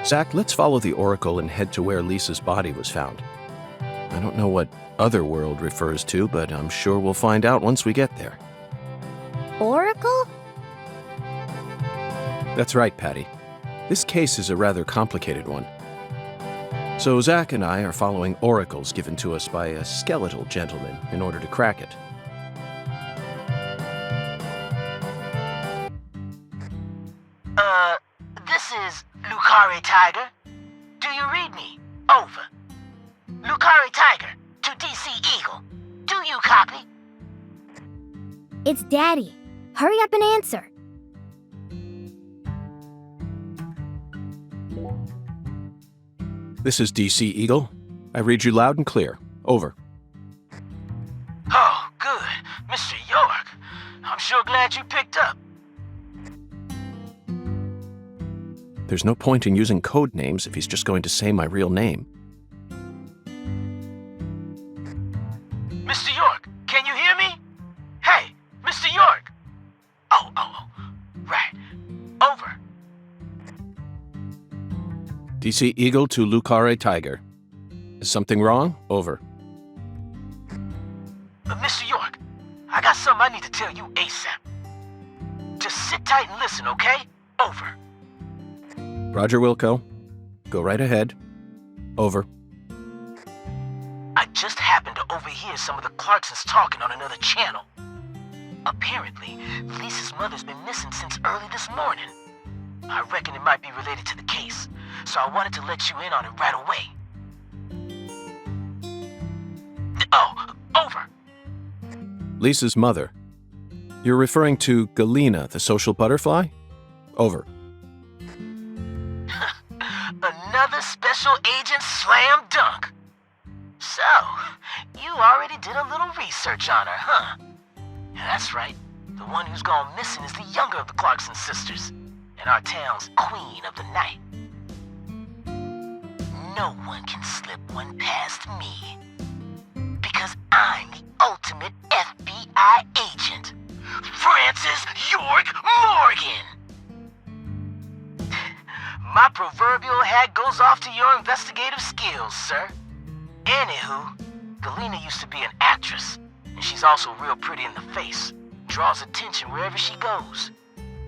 Zach, let's follow the oracle and head to where Lisa's body was found. I don't know what otherworld refers to, but I'm sure we'll find out once we get there. Oracle? That's right, Patty. This case is a rather complicated one. So Zach and I are following oracles given to us by a skeletal gentleman in order to crack it. This is Lucari Tiger. Do you read me? Over. Lucari Tiger to DC Eagle. Do you copy? It's Daddy. Hurry up and answer. This is DC Eagle. I read you loud and clear. Over. Oh, good. Mr. York. I'm sure glad you picked up. There's no point in using code names if he's just going to say my real name. Mr. York, can you hear me? Hey, Mr. York! Oh, right. Over. DC Eagle to Lucare Tiger. Is something wrong? Over. Mr. York, I got something I need to tell you ASAP. Just sit tight and listen, okay? Over. Roger, Wilco. Go right ahead. Over. I just happened to overhear some of the Clarksons talking on another channel. Apparently, Lisa's mother's been missing since early this morning. I reckon it might be related to the case, so I wanted to let you in on it right away. Oh, over. Lisa's mother. You're referring to Galena, the social butterfly? Over. Another special agent slam dunk. So, you already did a little research on her, huh? That's right. The one who's gone missing is the younger of the Clarkson sisters, and our town's queen of the night. No one can slip one past me, because I'm the ultimate FBI agent, Francis York Morgan. My proverbial hat goes off to your investigative skills, sir. Anywho, Galena used to be an actress, and she's also real pretty in the face. Draws attention wherever she goes.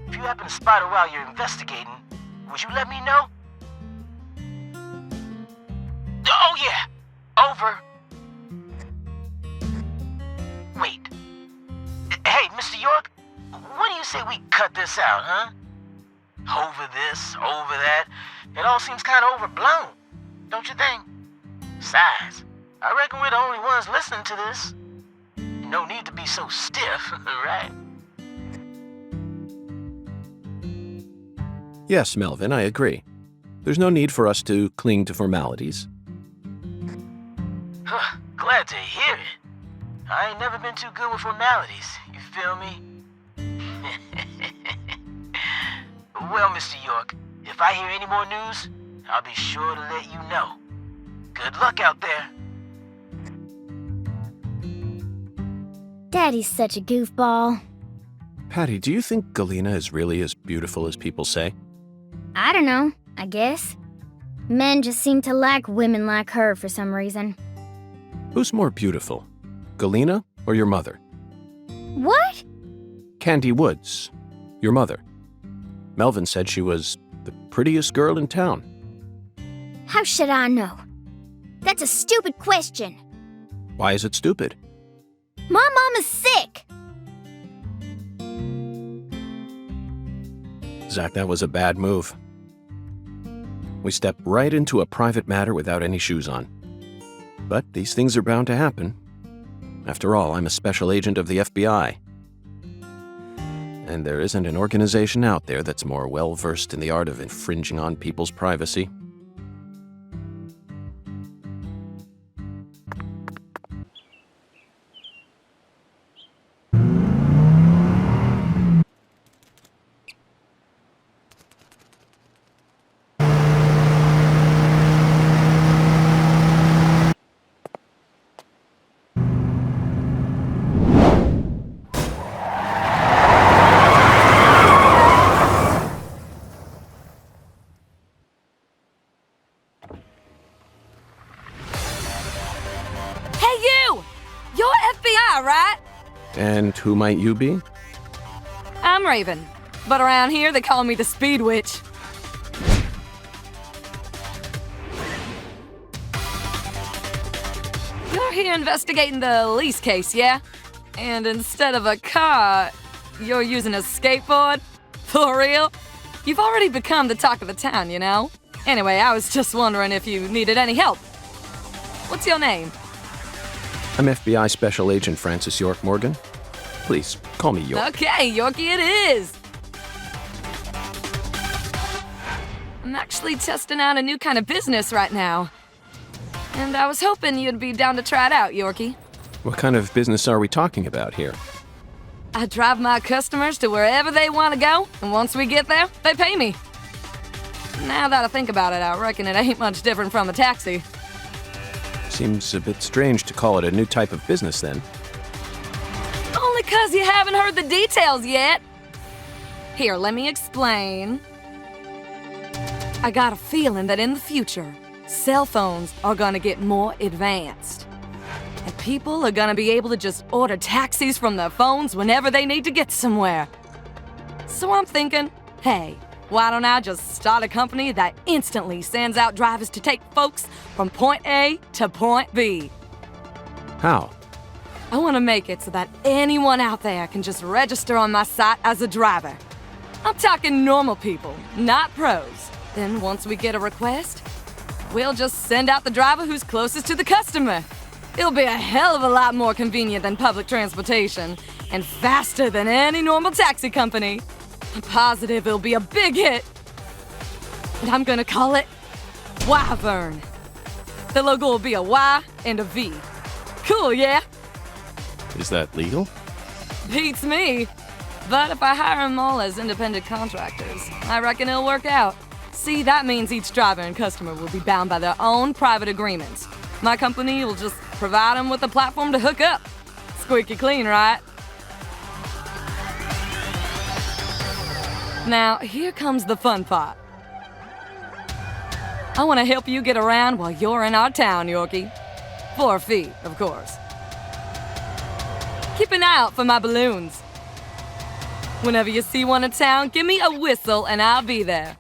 If you happen to spot her while you're investigating, would you let me know? Oh yeah, over. Wait. Hey, Mr. York, what do you say we cut this out, huh? Over this, over that. It all seems kind of overblown, don't you think? Besides, I reckon we're the only ones listening to this. No need to be so stiff, right? Yes, Melvin, I agree. There's no need for us to cling to formalities. Glad to hear it. I ain't never been too good with formalities, you feel me? Well, Mr. York, if I hear any more news, I'll be sure to let you know. Good luck out there. Daddy's such a goofball. Patty, do you think Galena is really as beautiful as people say? I don't know, I guess. Men just seem to like women like her for some reason. Who's more beautiful, Galena or your mother? What? Candy Woods, your mother. Melvin said she was the prettiest girl in town. How should I know? That's a stupid question. Why is it stupid? My mom is sick. Zach, that was a bad move. We stepped right into a private matter without any shoes on. But these things are bound to happen. After all, I'm a special agent of the FBI. And there isn't an organization out there that's more well-versed in the art of infringing on people's privacy. And who might you be? I'm Raven, but around here they call me the Speed Witch. You're here investigating the lease case, yeah? And instead of a car, you're using a skateboard? For real? You've already become the talk of the town, you know? Anyway, I was just wondering if you needed any help. What's your name? I'm FBI Special Agent Francis York Morgan. Please, call me York. Okay, Yorkie it is! I'm actually testing out a new kind of business right now. And I was hoping you'd be down to try it out, Yorkie. What kind of business are we talking about here? I drive my customers to wherever they want to go, and once we get there, they pay me. Now that I think about it, I reckon it ain't much different from a taxi. Seems a bit strange to call it a new type of business then. Only 'cause you haven't heard the details yet. Here, let me explain. I got a feeling that in the future, cell phones are gonna get more advanced. And people are gonna be able to just order taxis from their phones whenever they need to get somewhere. So I'm thinking, hey, why don't I just start a company that instantly sends out drivers to take folks from point A to point B? How? I want to make it so that anyone out there can just register on my site as a driver. I'm talking normal people, not pros. Then once we get a request, we'll just send out the driver who's closest to the customer. It'll be a hell of a lot more convenient than public transportation and faster than any normal taxi company. I'm positive it'll be a big hit. And I'm gonna call it Wyvern. The logo will be a Y and a V. Cool, yeah? Is that legal? Beats me. But if I hire them all as independent contractors, I reckon it'll work out. See, that means each driver and customer will be bound by their own private agreements. My company will just provide them with a platform to hook up. Squeaky clean, right? Now, here comes the fun part. I want to help you get around while you're in our town, Yorkie. For a fee, of course. Keep an eye out for my balloons. Whenever you see one in town, give me a whistle and I'll be there.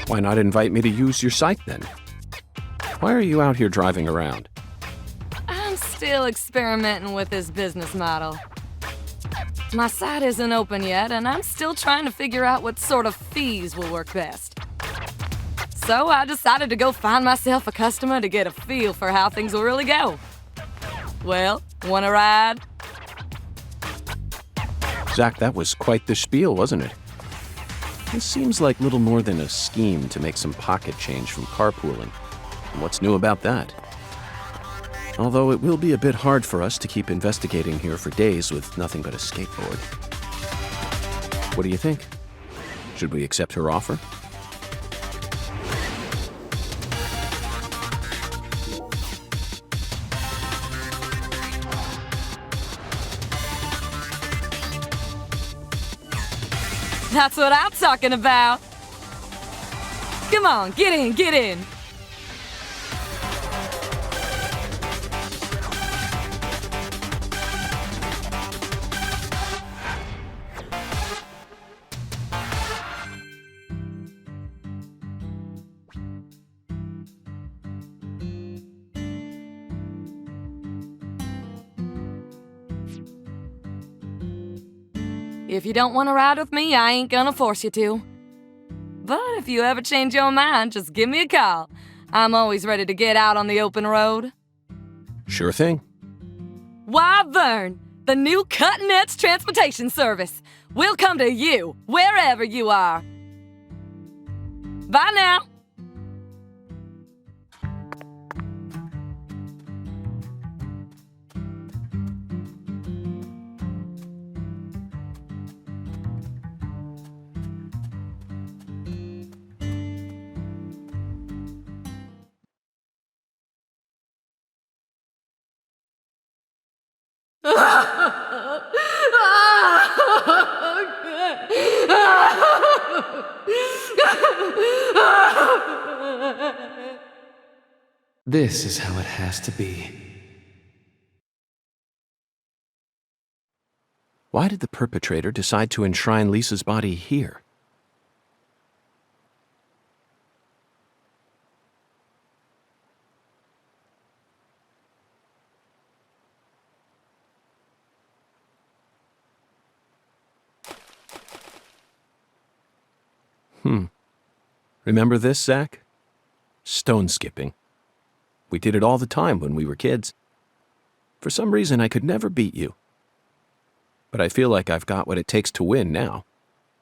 Why not invite me to use your site then? Why are you out here driving around? I'm still experimenting with this business model. My site isn't open yet, and I'm still trying to figure out what sort of fees will work best. So I decided to go find myself a customer to get a feel for how things will really go. Well, wanna ride? Zach, that was quite the spiel, wasn't it? This seems like little more than a scheme to make some pocket change from carpooling. And what's new about that? Although it will be a bit hard for us to keep investigating here for days with nothing but a skateboard. What do you think? Should we accept her offer? That's what I'm talking about. Come on, get in, get in. If you don't want to ride with me, I ain't gonna force you to. But if you ever change your mind, just give me a call. I'm always ready to get out on the open road. Sure thing. Wyvern, the new cutting-edge transportation service. We'll come to you, wherever you are. Bye now. This is how it has to be. Why did the perpetrator decide to enshrine Lisa's body here? Remember this, Zach? Stone skipping. We did it all the time when we were kids. For some reason, I could never beat you. But I feel like I've got what it takes to win now.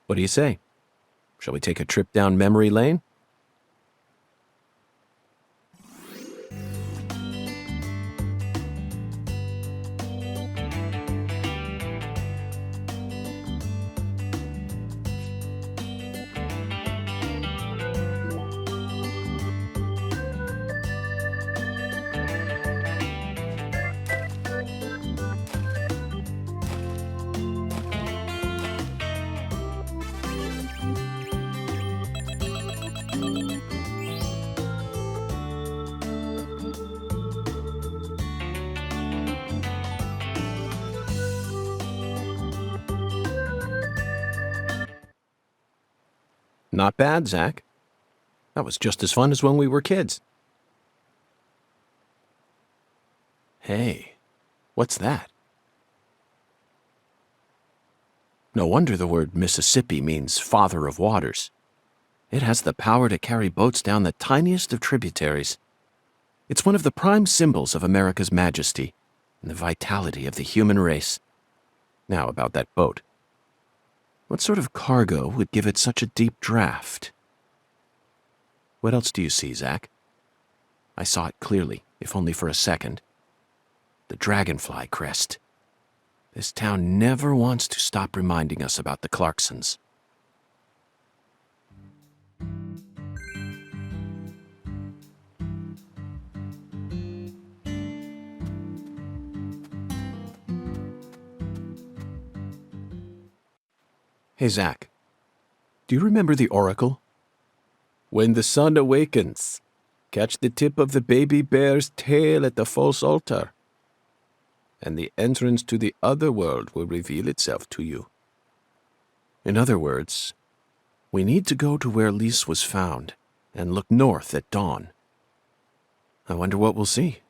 What do you say? Shall we take a trip down memory lane? Not bad, Zach. That was just as fun as when we were kids. Hey, what's that? No wonder the word Mississippi means father of waters. It has the power to carry boats down the tiniest of tributaries. It's one of the prime symbols of America's majesty and the vitality of the human race. Now about that boat. What sort of cargo would give it such a deep draft? What else do you see, Zach? I saw it clearly, if only for a second. The dragonfly crest. This town never wants to stop reminding us about the Clarksons. Hey, Zach. Do you remember the oracle? When the sun awakens, catch the tip of the baby bear's tail at the false altar, and the entrance to the other world will reveal itself to you. In other words, we need to go to where Lise was found and look north at dawn. I wonder what we'll see.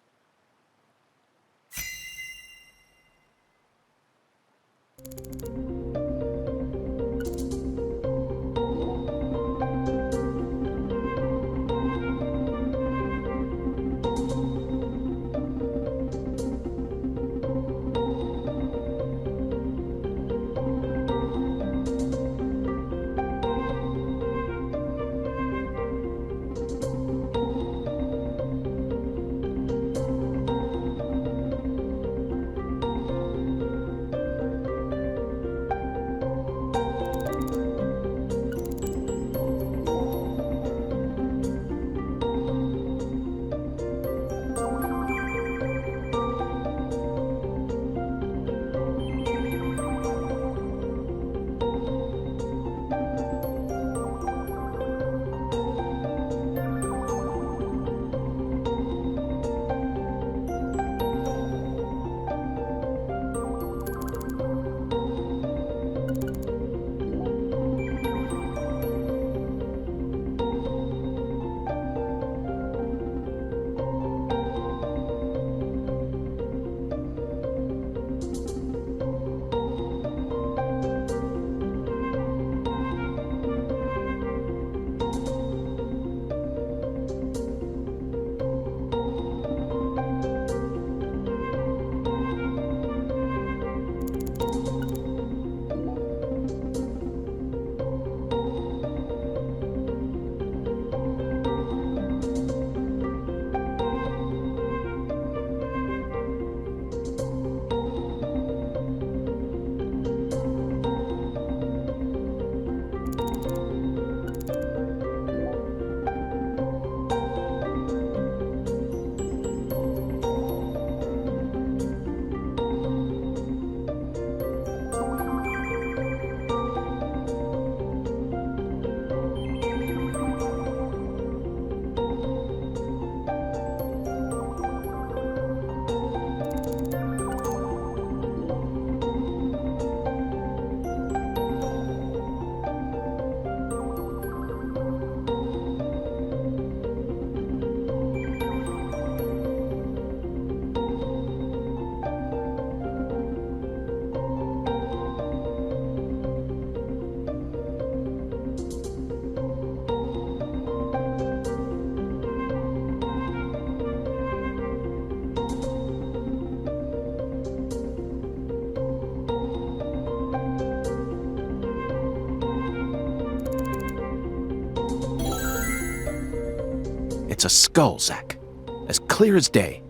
It's a skull, Zach. As clear as day.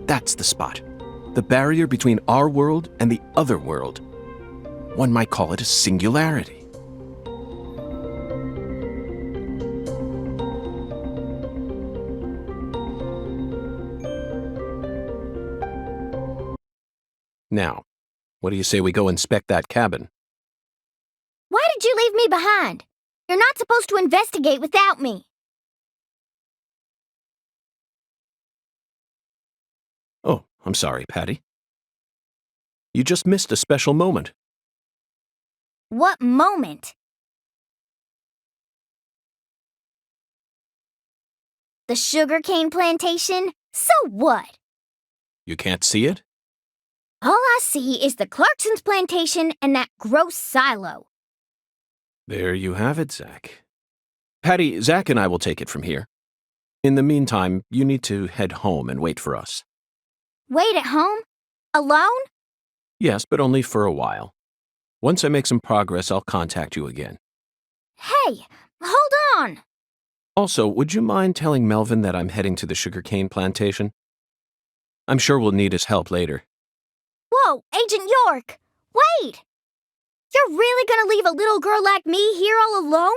That's the spot. The barrier between our world and the other world. One might call it a singularity. Now, what do you say we go inspect that cabin? Why did you leave me behind? You're not supposed to investigate without me. Oh, I'm sorry, Patty. You just missed a special moment. What moment? The sugarcane plantation? So what? You can't see it? All I see is the Clarkson's plantation and that gross silo. There you have it, Zach. Patty, Zach and I will take it from here. In the meantime, you need to head home and wait for us. Wait at home? Alone? Yes, but only for a while. Once I make some progress, I'll contact you again. Hey, hold on! Also, would you mind telling Melvin that I'm heading to the sugarcane plantation? I'm sure we'll need his help later. Whoa, Agent York! Wait! You're really gonna leave a little girl like me here all alone?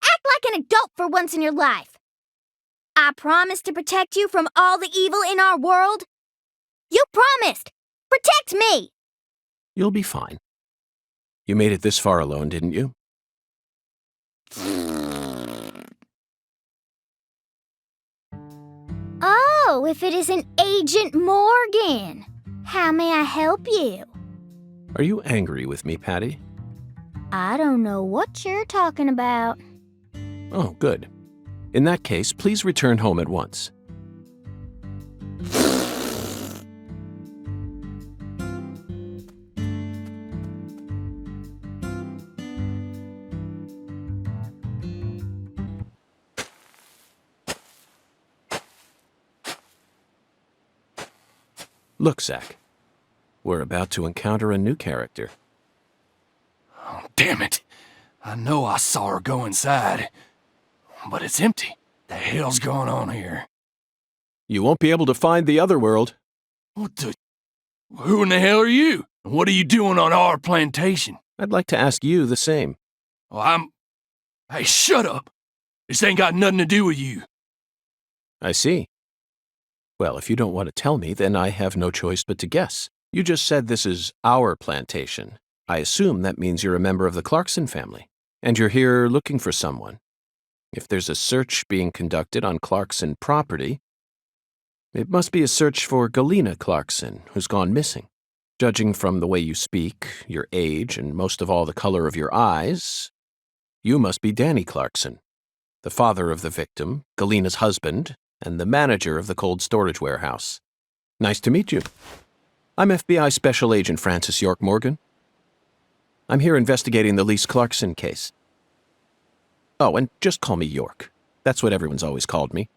Act like an adult for once in your life. I promised to protect you from all the evil in our world. You promised! Protect me! You'll be fine. You made it this far alone, didn't you? Oh, if it isn't Agent Morgan. How may I help you? Are you angry with me, Patty? I don't know what you're talking about. Oh, good. In that case, please return home at once. Look, Zach. We're about to encounter a new character. Oh, damn it. I know I saw her go inside. But it's empty. The hell's going on here? You won't be able to find the other world. What the... Who in the hell are you? And what are you doing on our plantation? I'd like to ask you the same. Well, Hey, shut up. This ain't got nothing to do with you. I see. Well, if you don't want to tell me, then I have no choice but to guess. You just said this is our plantation. I assume that means you're a member of the Clarkson family, and you're here looking for someone. If there's a search being conducted on Clarkson property, it must be a search for Galena Clarkson, who's gone missing. Judging from the way you speak, your age, and most of all the color of your eyes, you must be Danny Clarkson, the father of the victim, Galena's husband, and the manager of the cold storage warehouse. Nice to meet you. I'm FBI Special Agent Francis York Morgan. I'm here investigating the Lise Clarkson case. Oh, and just call me York. That's what everyone's always called me.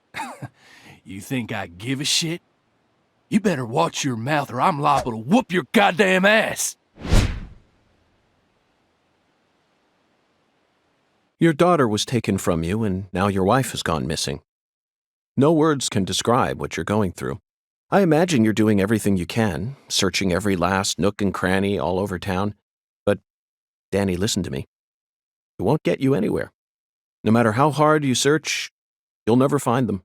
You think I give a shit? You better watch your mouth or I'm liable to whoop your goddamn ass. Your daughter was taken from you, and now your wife has gone missing. No words can describe what you're going through. I imagine you're doing everything you can, searching every last nook and cranny all over town. But, Danny, listen to me. It won't get you anywhere. No matter how hard you search, you'll never find them.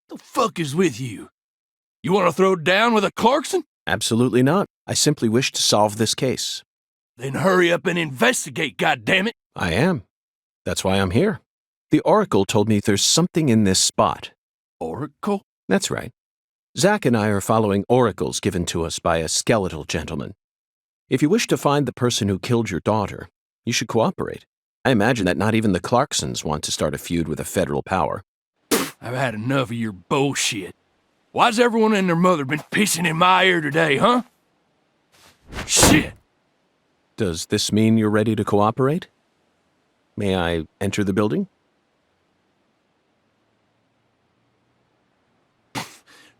The fuck is with you? You want to throw down with a Clarkson? Absolutely not. I simply wish to solve this case. Then hurry up and investigate, goddammit. I am. That's why I'm here. The Oracle told me there's something in this spot. Oracle? That's right. Zach and I are following oracles given to us by a skeletal gentleman. If you wish to find the person who killed your daughter, you should cooperate. I imagine that not even the Clarksons want to start a feud with a federal power. I've had enough of your bullshit. Why's everyone and their mother been pissing in my ear today, huh? Shit! Does this mean you're ready to cooperate? May I enter the building?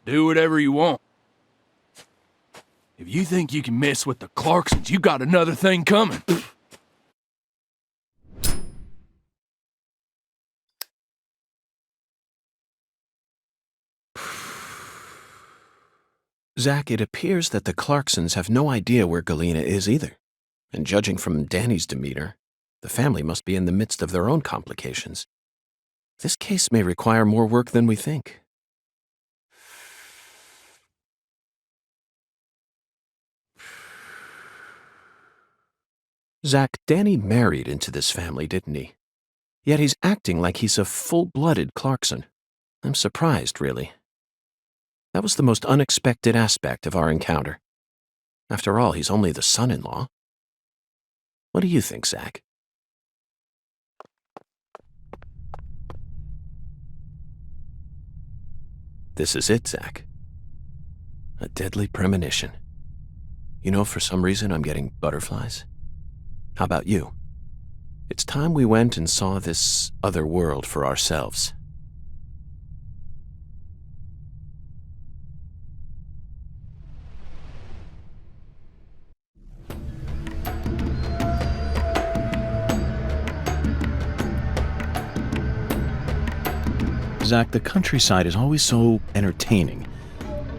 Do whatever you want. If you think you can mess with the Clarksons, you got another thing coming. Zach, it appears that the Clarksons have no idea where Galena is either. And judging from Danny's demeanor, the family must be in the midst of their own complications. This case may require more work than we think. Zach, Danny married into this family, didn't he? Yet he's acting like he's a full-blooded Clarkson. I'm surprised, really. That was the most unexpected aspect of our encounter. After all, he's only the son-in-law. What do you think, Zach? This is it, Zach. A deadly premonition. You know, for some reason I'm getting butterflies. How about you? It's time we went and saw this other world for ourselves. Zach, the countryside is always so entertaining.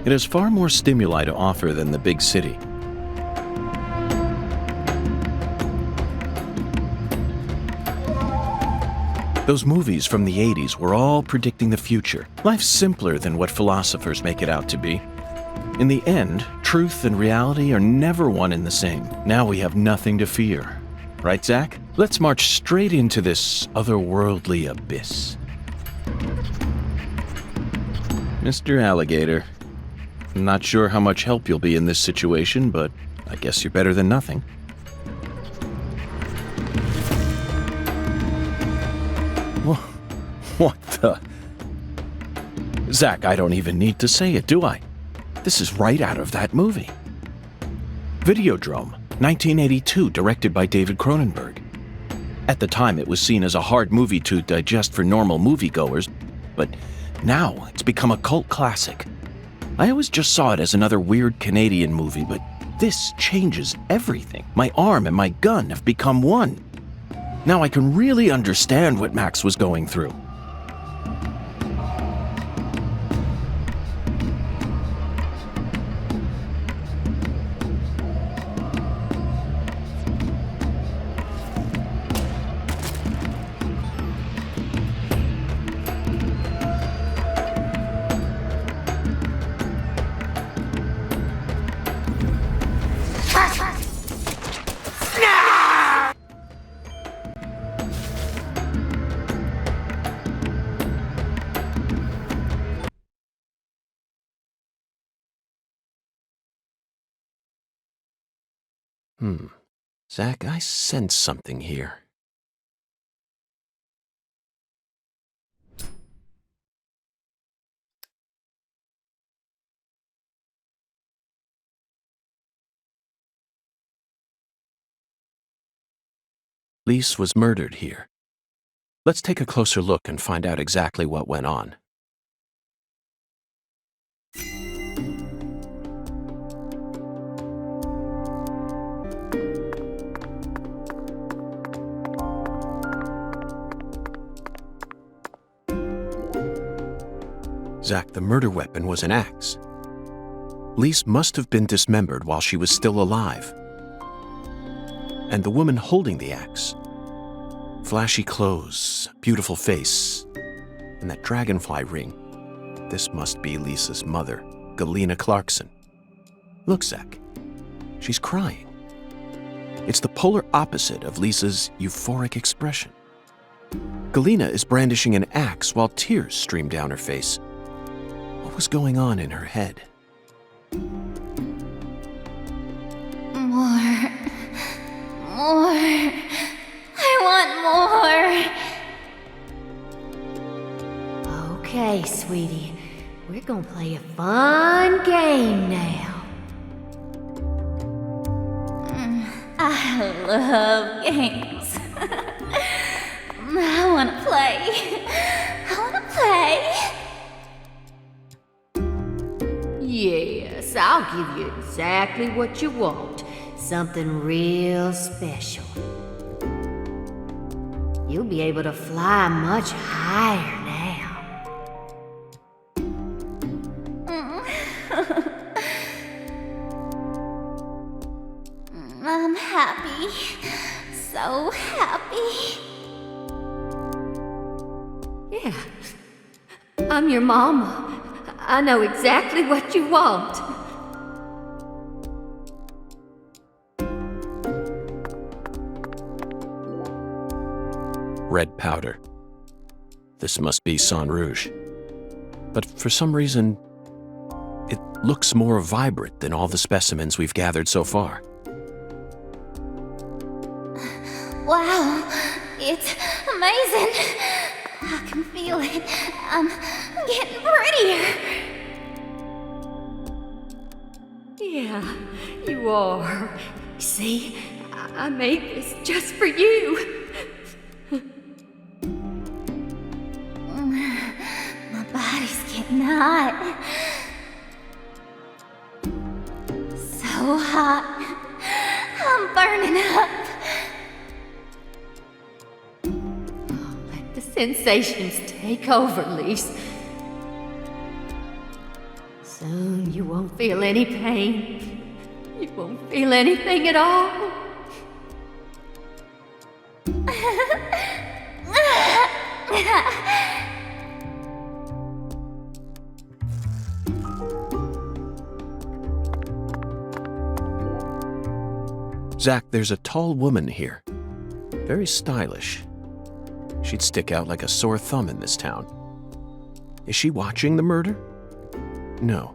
It has far more stimuli to offer than the big city. Those movies from the 80s were all predicting the future. Life's simpler than what philosophers make it out to be. In the end, truth and reality are never one and the same. Now we have nothing to fear. Right, Zach? Let's march straight into this otherworldly abyss. Mr. Alligator, I'm not sure how much help you'll be in this situation, but I guess you're better than nothing. What the? Zach, I don't even need to say it, do I? This is right out of that movie. Videodrome, 1982, directed by David Cronenberg. At the time, it was seen as a hard movie to digest for normal moviegoers, but now it's become a cult classic. I always just saw it as another weird Canadian movie, but this changes everything. My arm and my gun have become one. Now I can really understand what Max was going through. Zach, I sense something here. Lise was murdered here. Let's take a closer look and find out exactly what went on. Zach, the murder weapon was an axe. Lise must have been dismembered while she was still alive. And the woman holding the axe, flashy clothes, beautiful face, and that dragonfly ring. This must be Lisa's mother, Galena Clarkson. Look, Zach, she's crying. It's the polar opposite of Lisa's euphoric expression. Galena is brandishing an axe while tears stream down her face. What was going on in her head? More. I want more. Okay, sweetie. We're gonna play a fun game now. I love games. I want to play. Yes, I'll give you exactly what you want. Something real special. You'll be able to fly much higher now. I'm happy. So happy. Yeah. I'm your mama. I know exactly what you want. Red powder. This must be Sang Rouge. But for some reason, it looks more vibrant than all the specimens we've gathered so far. Wow, it's amazing. I can feel it. I'm getting prettier. Yeah, you are. See, I made this just for you. My body's getting hot. So hot. I'm burning up. Let the sensations take over, Lise. Soon you won't feel any pain. You won't feel anything at all. Zach, there's a tall woman here. Very stylish. She'd stick out like a sore thumb in this town. Is she watching the murder? No.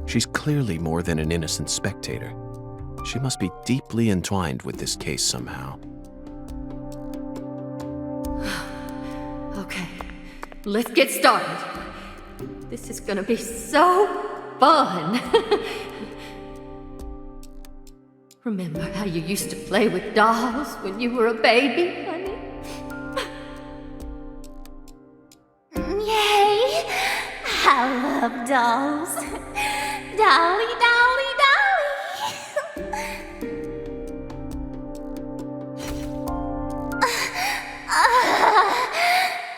She's clearly more than an innocent spectator. She must be deeply entwined with this case somehow. Okay, let's get started. This is gonna be so fun. Remember how you used to play with dolls when you were a baby, honey? Yay! I love dolls. Dolly, dolly, dolly!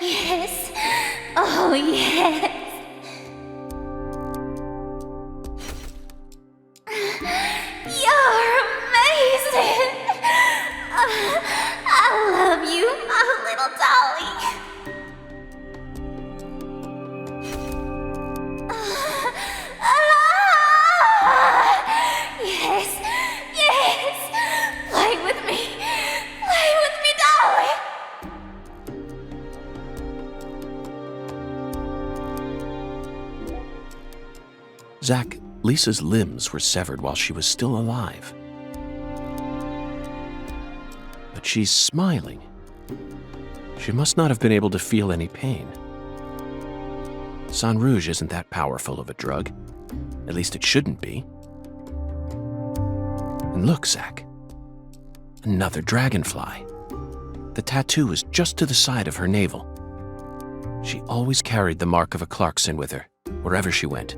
Yes. Oh, yes. You're amazing. I love you, my little dolly. Yes, yes. Play with me. Play with me, dolly. Zach, Lisa's limbs were severed while she was still alive. But she's smiling. She must not have been able to feel any pain. Sang Rouge isn't that powerful of a drug. At least it shouldn't be. And look, Zach. Another dragonfly. The tattoo is just to the side of her navel. She always carried the mark of a Clarkson with her, wherever she went.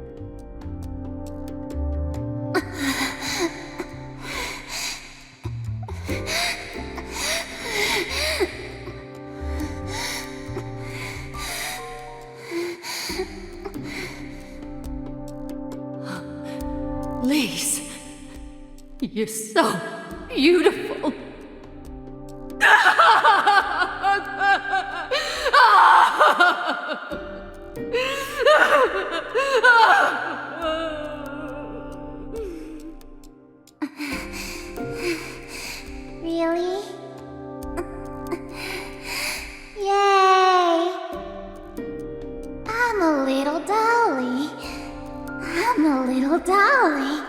Lise, you're so beautiful. Really? Yay! I'm a little dolly. I'm a little dolly.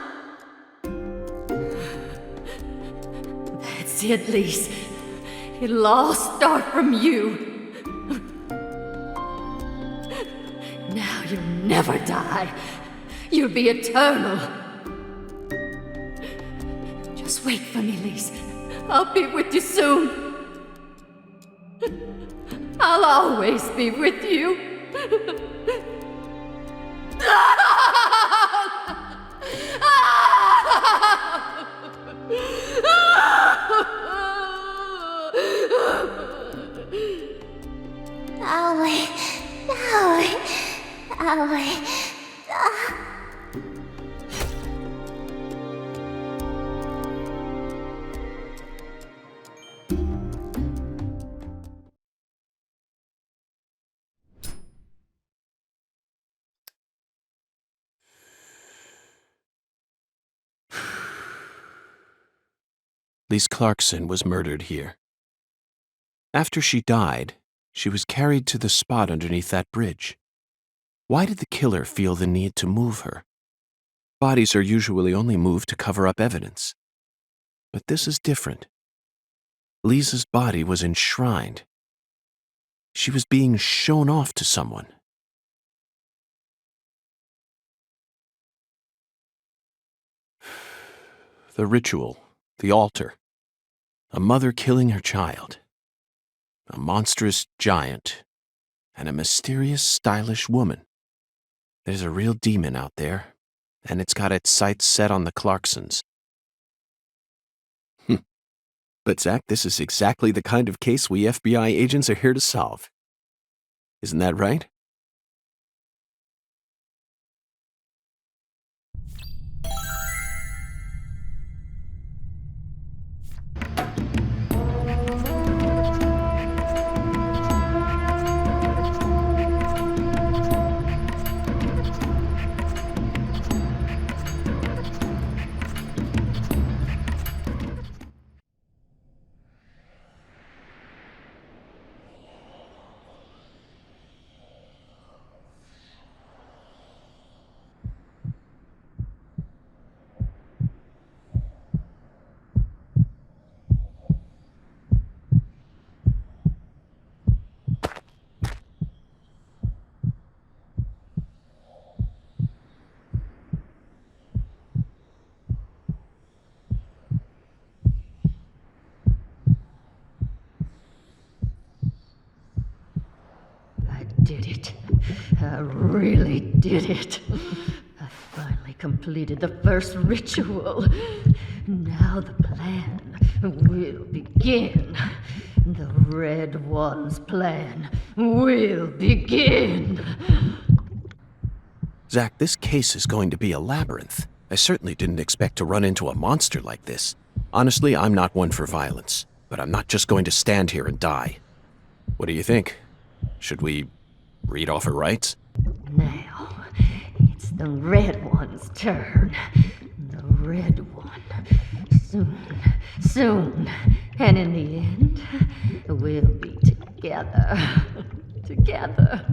That's it, Lise. It'll all start from you. Now you'll never die. You'll be eternal. Just wait for me, Lise. I'll be with you soon. I'll always be with you. Dolly, dolly, dolly, dolly. Lise Clarkson was murdered here. After she died, she was carried to the spot underneath that bridge. Why did the killer feel the need to move her? Bodies are usually only moved to cover up evidence. But this is different. Lisa's body was enshrined. She was being shown off to someone. the ritual, the altar, a mother killing her child, a monstrous giant, and a mysterious, stylish woman. There's a real demon out there, and it's got its sights set on the Clarksons. But Zach, this is exactly the kind of case we FBI agents are here to solve. Isn't that right? Did it. I really did it. I finally completed the first ritual. Now the plan will begin. The Red One's plan will begin. Zach, this case is going to be a labyrinth. I certainly didn't expect to run into a monster like this. Honestly, I'm not one for violence, but I'm not just going to stand here and die. What do you think? Should we read off her rights? Now, it's the Red One's turn. The Red One. Soon. And in the end, we'll be together. Together.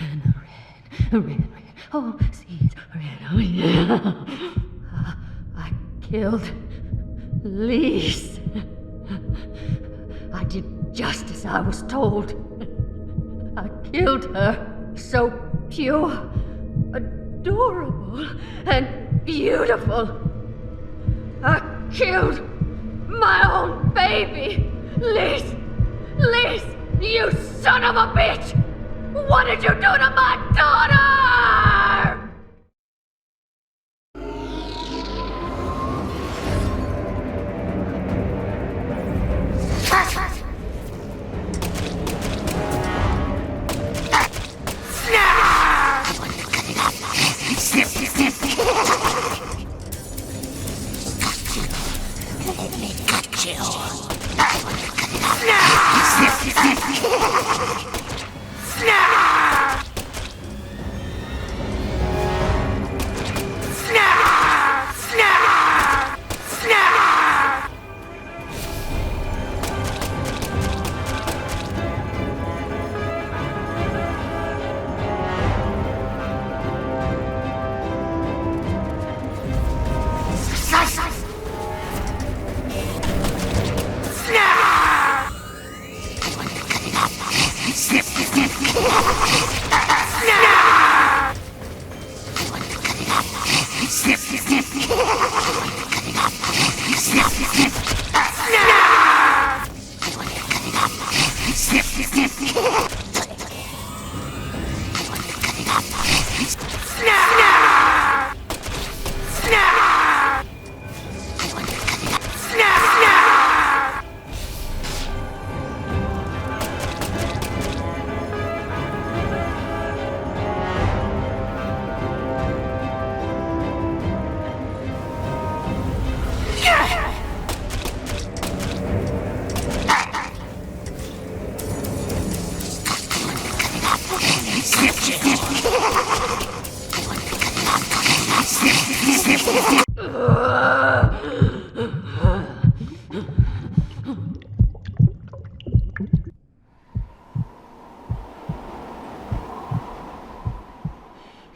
And the red. Oh, see, it's red. Oh, yeah. I killed Lise. I did just as I was told. I killed her. So pure, adorable, and beautiful. I killed my own baby. Lise, you son of a bitch! What did you do to my daughter? Let me cut you.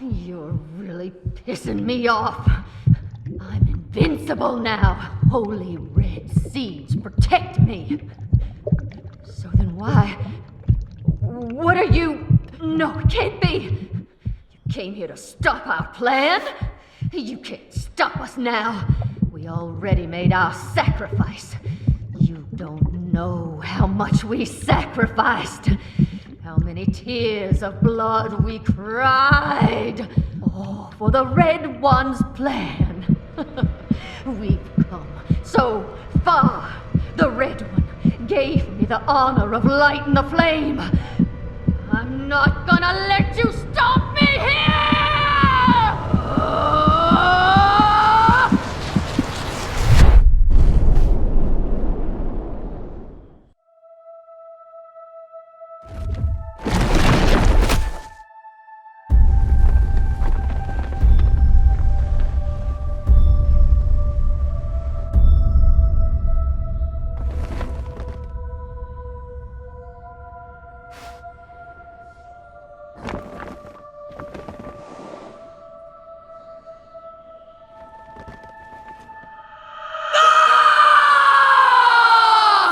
You're really pissing me off. I'm invincible now. Holy red seeds protect me. So then why? What are you? No, it can't be. You came here to stop our plan? You can't stop us now. We already made our sacrifice. You don't know how much we sacrificed. How many tears of blood we cried. All for the Red One's plan. We've come so far. The Red One gave me the honor of lighting the flame. I'm not gonna let you stop me here!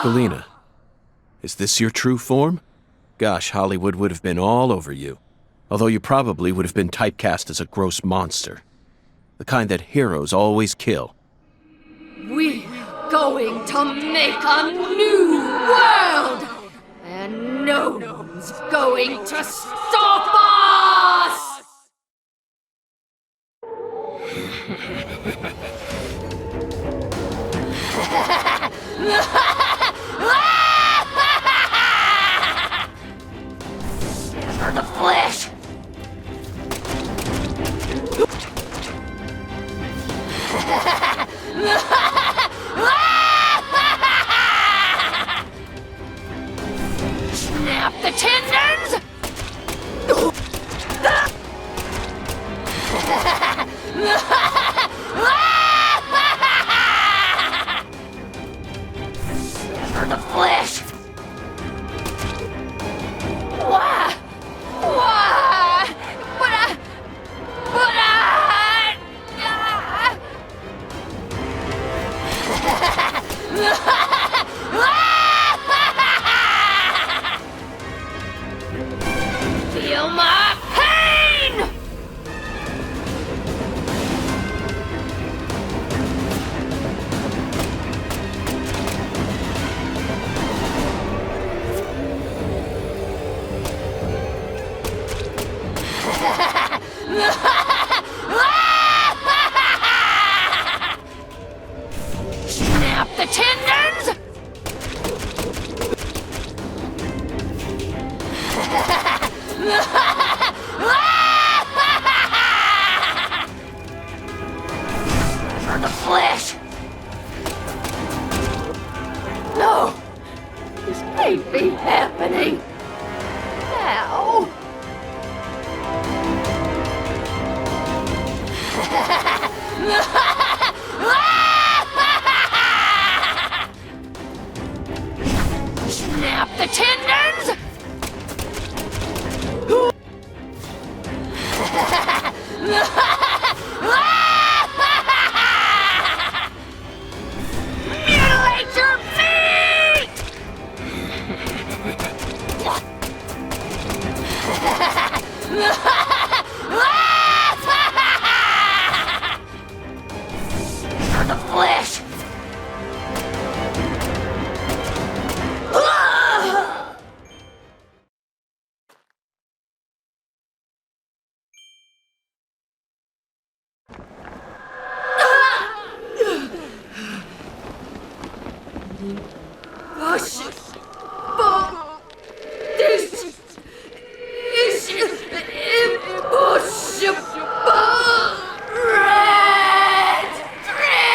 Galena, is this your true form? Gosh, Hollywood would have been all over you. Although you probably would have been typecast as a gross monster. The kind that heroes always kill. We're going to make a new world! And no one's going to stop us! For the flesh! Snap the tendons! For the flesh! Why? Why? Feel my pain! Snap the tendons! For the flesh! No! This can't be happening! Now! Snap the tendons! Mutilate your feet! For the flesh! Push! This is impossible! Red Tree!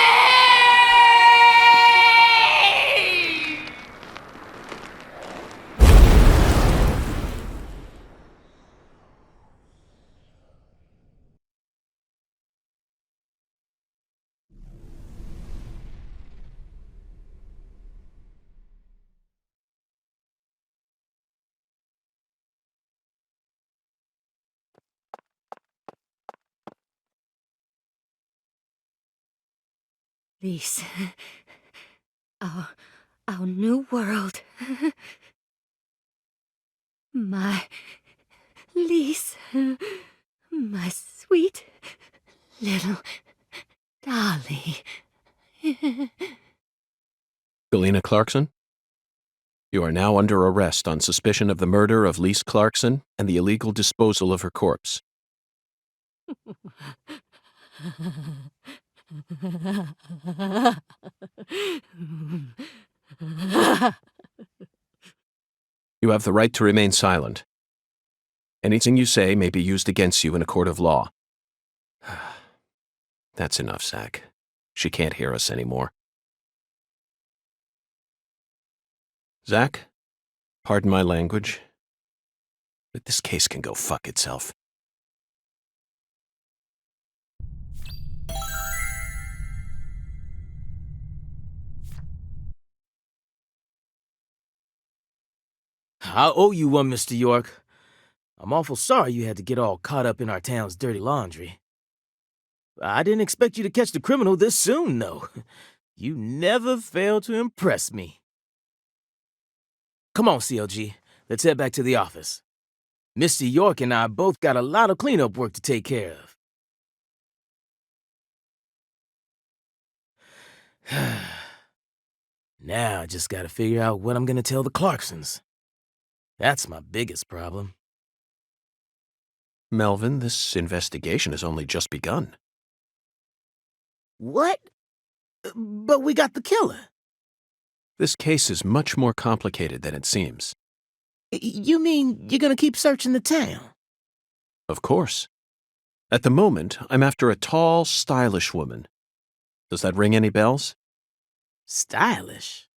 This, our new world. My Lise, my sweet little dolly. Galena Clarkson? You are now under arrest on suspicion of the murder of Lise Clarkson and the illegal disposal of her corpse. You have the right to remain silent. Anything you say may be used against you in a court of law. That's enough, Zach. She can't hear us anymore. Zach, pardon my language, but this case can go fuck itself. I owe you one, Mr. York. I'm awful sorry you had to get all caught up in our town's dirty laundry. I didn't expect you to catch the criminal this soon, though. You never fail to impress me. Come on, CLG. Let's head back to the office. Mr. York and I both got a lot of cleanup work to take care of. Now I just gotta figure out what I'm gonna tell the Clarksons. That's my biggest problem. Melvin, this investigation has only just begun. What? But we got the killer. This case is much more complicated than it seems. You mean you're gonna keep searching the town? Of course. At the moment, I'm after a tall, stylish woman. Does that ring any bells? Stylish?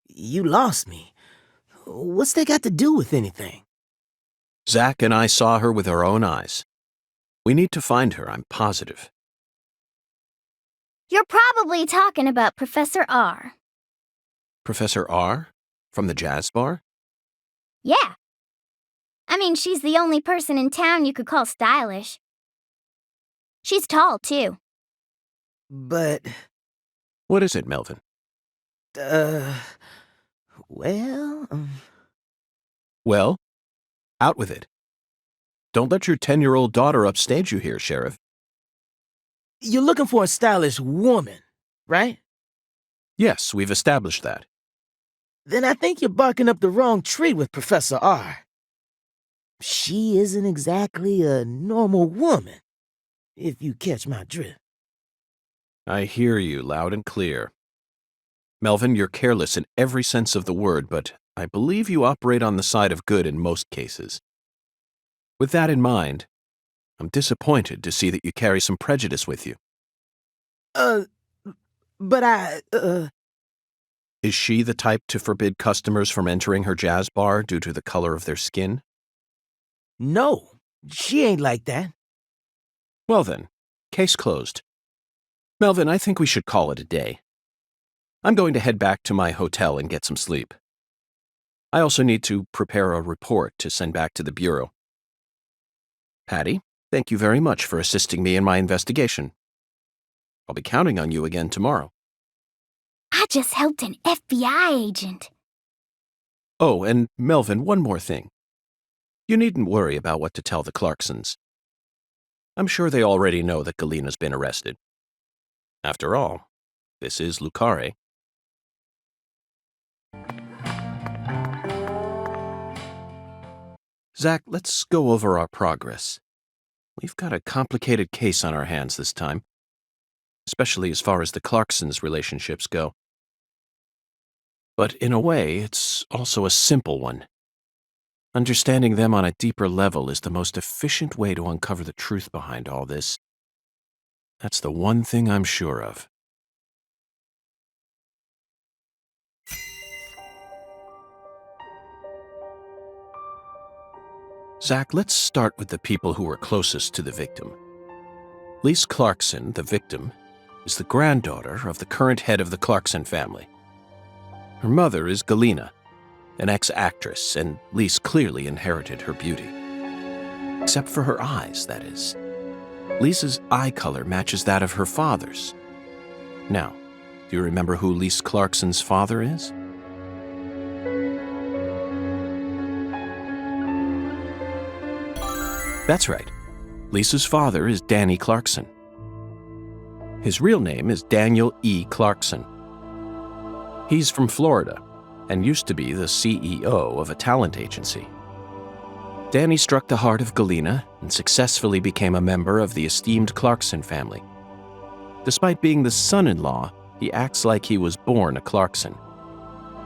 You lost me. What's that got to do with anything? Zach and I saw her with our own eyes. We need to find her, I'm positive. You're probably talking about Professor R. Professor R? From the jazz bar? Yeah. I mean, she's the only person in town you could call stylish. She's tall, too. But... What is it, Melvin? Well... Well? Out with it. Don't let your 10-year-old daughter upstage you here, Sheriff. You're looking for a stylish woman, right? Yes, we've established that. Then I think you're barking up the wrong tree with Professor R. She isn't exactly a normal woman, if you catch my drift. I hear you loud and clear. Melvin, you're careless in every sense of the word, but I believe you operate on the side of good in most cases. With that in mind, I'm disappointed to see that you carry some prejudice with you. Is she the type to forbid customers from entering her jazz bar due to the color of their skin? No, she ain't like that. Well then, case closed. Melvin, I think we should call it a day. I'm going to head back to my hotel and get some sleep. I also need to prepare a report to send back to the Bureau. Patty, thank you very much for assisting me in my investigation. I'll be counting on you again tomorrow. I just helped an FBI agent. Oh, and Melvin, one more thing. You needn't worry about what to tell the Clarksons. I'm sure they already know that Galena's been arrested. After all, this is Lucare. Zach, let's go over our progress. We've got a complicated case on our hands this time, especially as far as the Clarksons' relationships go. But in a way, it's also a simple one. Understanding them on a deeper level is the most efficient way to uncover the truth behind all this. That's the one thing I'm sure of. Zach, let's start with the people who were closest to the victim. Lise Clarkson, the victim, is the granddaughter of the current head of the Clarkson family. Her mother is Galena, an ex-actress, and Lise clearly inherited her beauty. Except for her eyes, that is. Lisa's eye color matches that of her father's. Now, do you remember who Lise Clarkson's father is? That's right. Lisa's father is Danny Clarkson. His real name is Daniel E. Clarkson. He's from Florida and used to be the CEO of a talent agency. Danny struck the heart of Galena and successfully became a member of the esteemed Clarkson family. Despite being the son-in-law, he acts like he was born a Clarkson.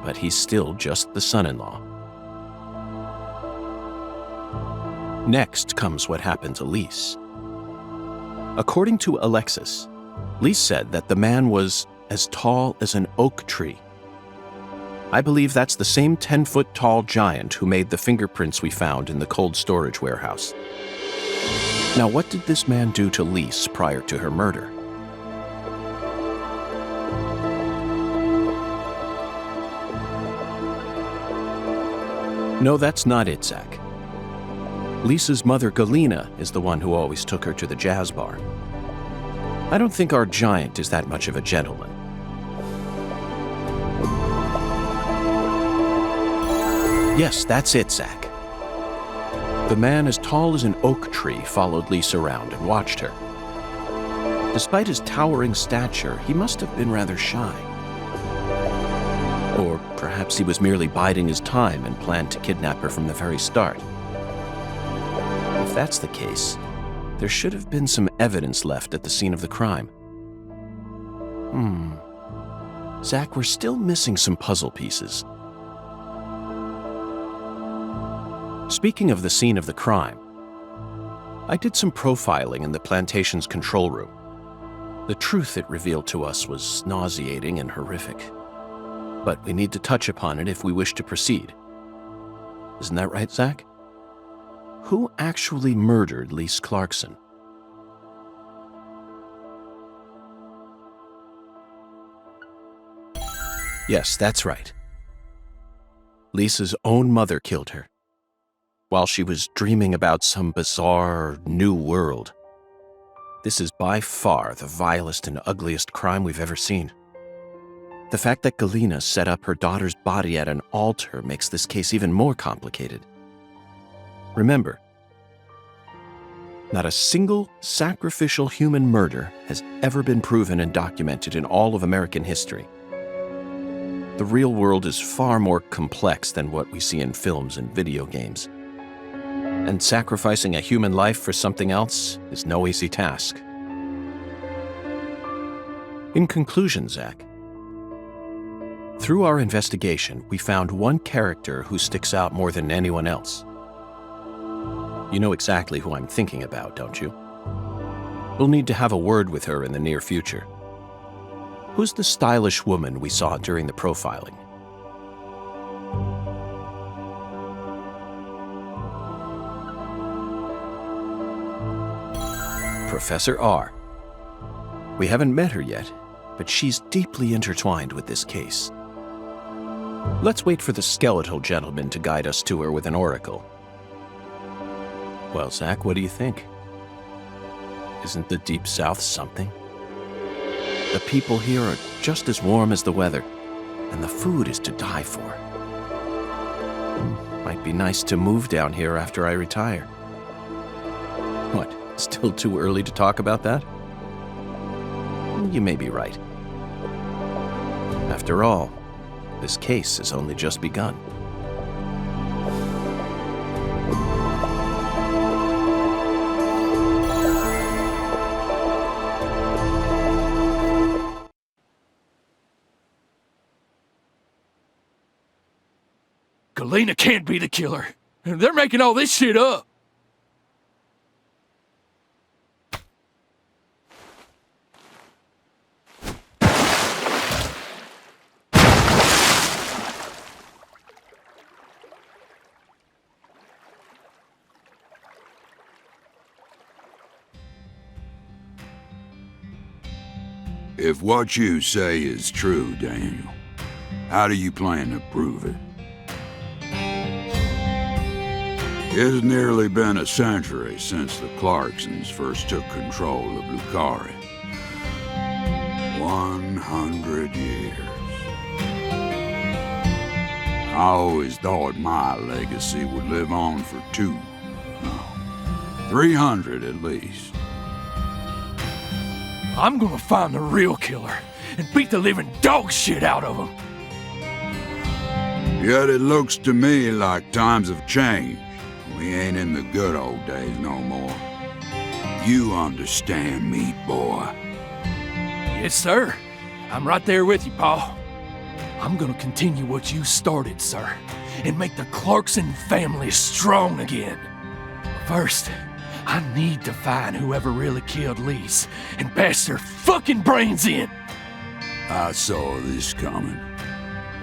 But he's still just the son-in-law. Next comes what happened to Lise. According to Alexis, Lise said that the man was as tall as an oak tree. I believe that's the same 10-foot tall giant who made the fingerprints we found in the cold storage warehouse. Now, what did this man do to Lise prior to her murder? No, that's not it, Zach. Lisa's mother, Galena, is the one who always took her to the jazz bar. I don't think our giant is that much of a gentleman. Yes, that's it, Zach. The man as tall as an oak tree followed Lisa around and watched her. Despite his towering stature, he must have been rather shy. Or perhaps he was merely biding his time and planned to kidnap her from the very start. If that's the case, there should have been some evidence left at the scene of the crime. Zach, we're still missing some puzzle pieces. Speaking of the scene of the crime, I did some profiling in the plantation's control room. The truth it revealed to us was nauseating and horrific. But we need to touch upon it if we wish to proceed. Isn't that right, Zach? Who actually murdered Lise Clarkson? Yes, that's right. Lisa's own mother killed her, while she was dreaming about some bizarre new world. This is by far the vilest and ugliest crime we've ever seen. The fact that Galena set up her daughter's body at an altar makes this case even more complicated. Remember, not a single sacrificial human murder has ever been proven and documented in all of American history. The real world is far more complex than what we see in films and video games. And sacrificing a human life for something else is no easy task. In conclusion, Zach, through our investigation, we found one character who sticks out more than anyone else. You know exactly who I'm thinking about, don't you? We'll need to have a word with her in the near future. Who's the stylish woman we saw during the profiling? Professor R. We haven't met her yet, but she's deeply intertwined with this case. Let's wait for the skeletal gentleman to guide us to her with an oracle. Well, Zach, what do you think? Isn't the Deep South something? The people here are just as warm as the weather, and the food is to die for. Might be nice to move down here after I retire. What, still too early to talk about that? You may be right. After all, this case has only just begun. Galena can't be the killer. They're making all this shit up. If what you say is true, Daniel, how do you plan to prove it? It's nearly been a century since the Clarksons first took control of Lucari. 100 years. I always thought my legacy would live on for 2. No, 300 at least. I'm gonna find the real killer and beat the living dog shit out of him. Yet it looks to me like times have changed. We ain't in the good old days no more. You understand me, boy? Yes, sir. I'm right there with you, Paul. I'm gonna continue what you started, sir, and make the Clarkson family strong again. First, I need to find whoever really killed Lise and bash their fucking brains in. I saw this coming.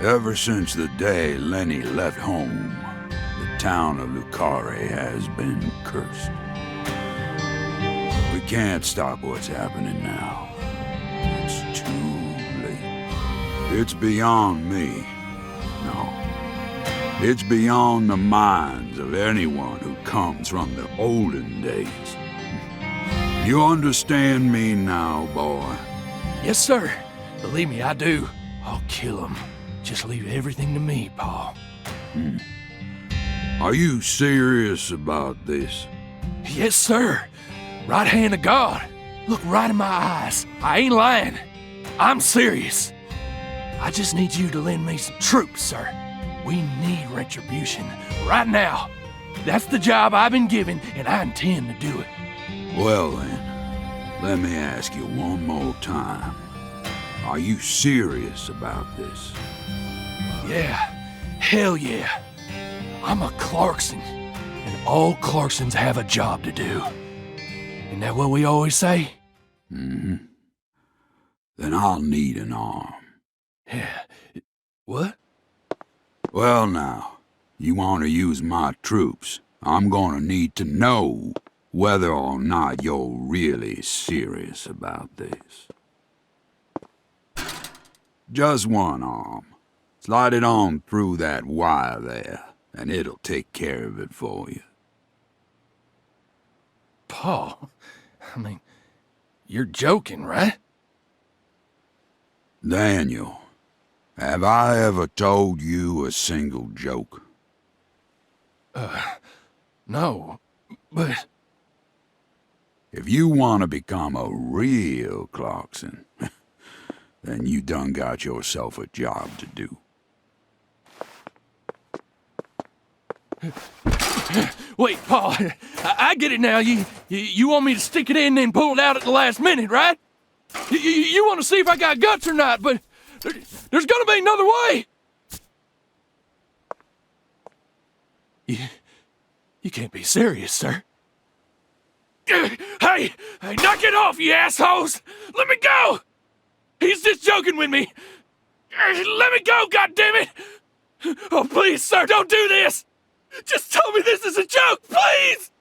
Ever since the day Lenny left home, the town of Lucare has been cursed. We can't stop what's happening now. It's too late. It's beyond me. No. It's beyond the minds of anyone who comes from the olden days. You understand me now, boy? Yes, sir. Believe me, I do. I'll kill him. Just leave everything to me, Paul. Are you serious about this? Yes, sir. Right hand of God. Look right in my eyes. I ain't lying. I'm serious. I just need you to lend me some troops, sir. We need retribution right now. That's the job I've been given, and I intend to do it. Well then, let me ask you one more time. Are you serious about this? Yeah, hell yeah. I'm a Clarkson, and all Clarksons have a job to do. Isn't that what we always say? Mm-hmm. Then I'll need an arm. Yeah. What? Well now, you want to use my troops, I'm gonna need to know whether or not you're really serious about this. Just one arm. Slide it on through that wire there, and it'll take care of it for you. Paul, I mean, you're joking, right? Daniel, have I ever told you a single joke? No, but... If you want to become a real Clarkson, then you done got yourself a job to do. Wait, Paul, I get it now. You want me to stick it in and pull it out at the last minute, right? You want to see if I got guts or not, but there's gonna be another way. You can't be serious, sir. Hey, knock it off, you assholes! Let me go! He's just joking with me. Let me go, goddammit! Oh, please, sir, don't do this! Just tell me this is a joke, please!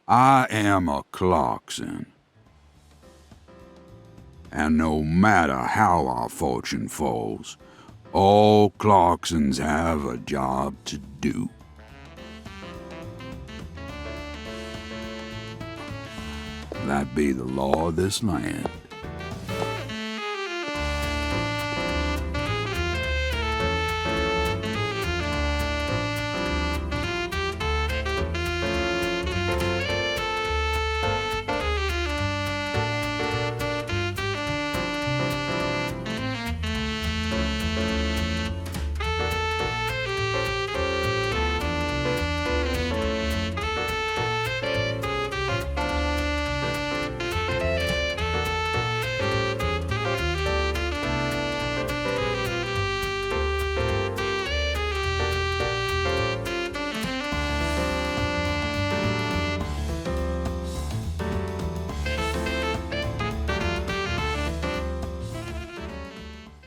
I am a Clarkson. And no matter how our fortune falls, all Clarksons have a job to do. That be the law of this land.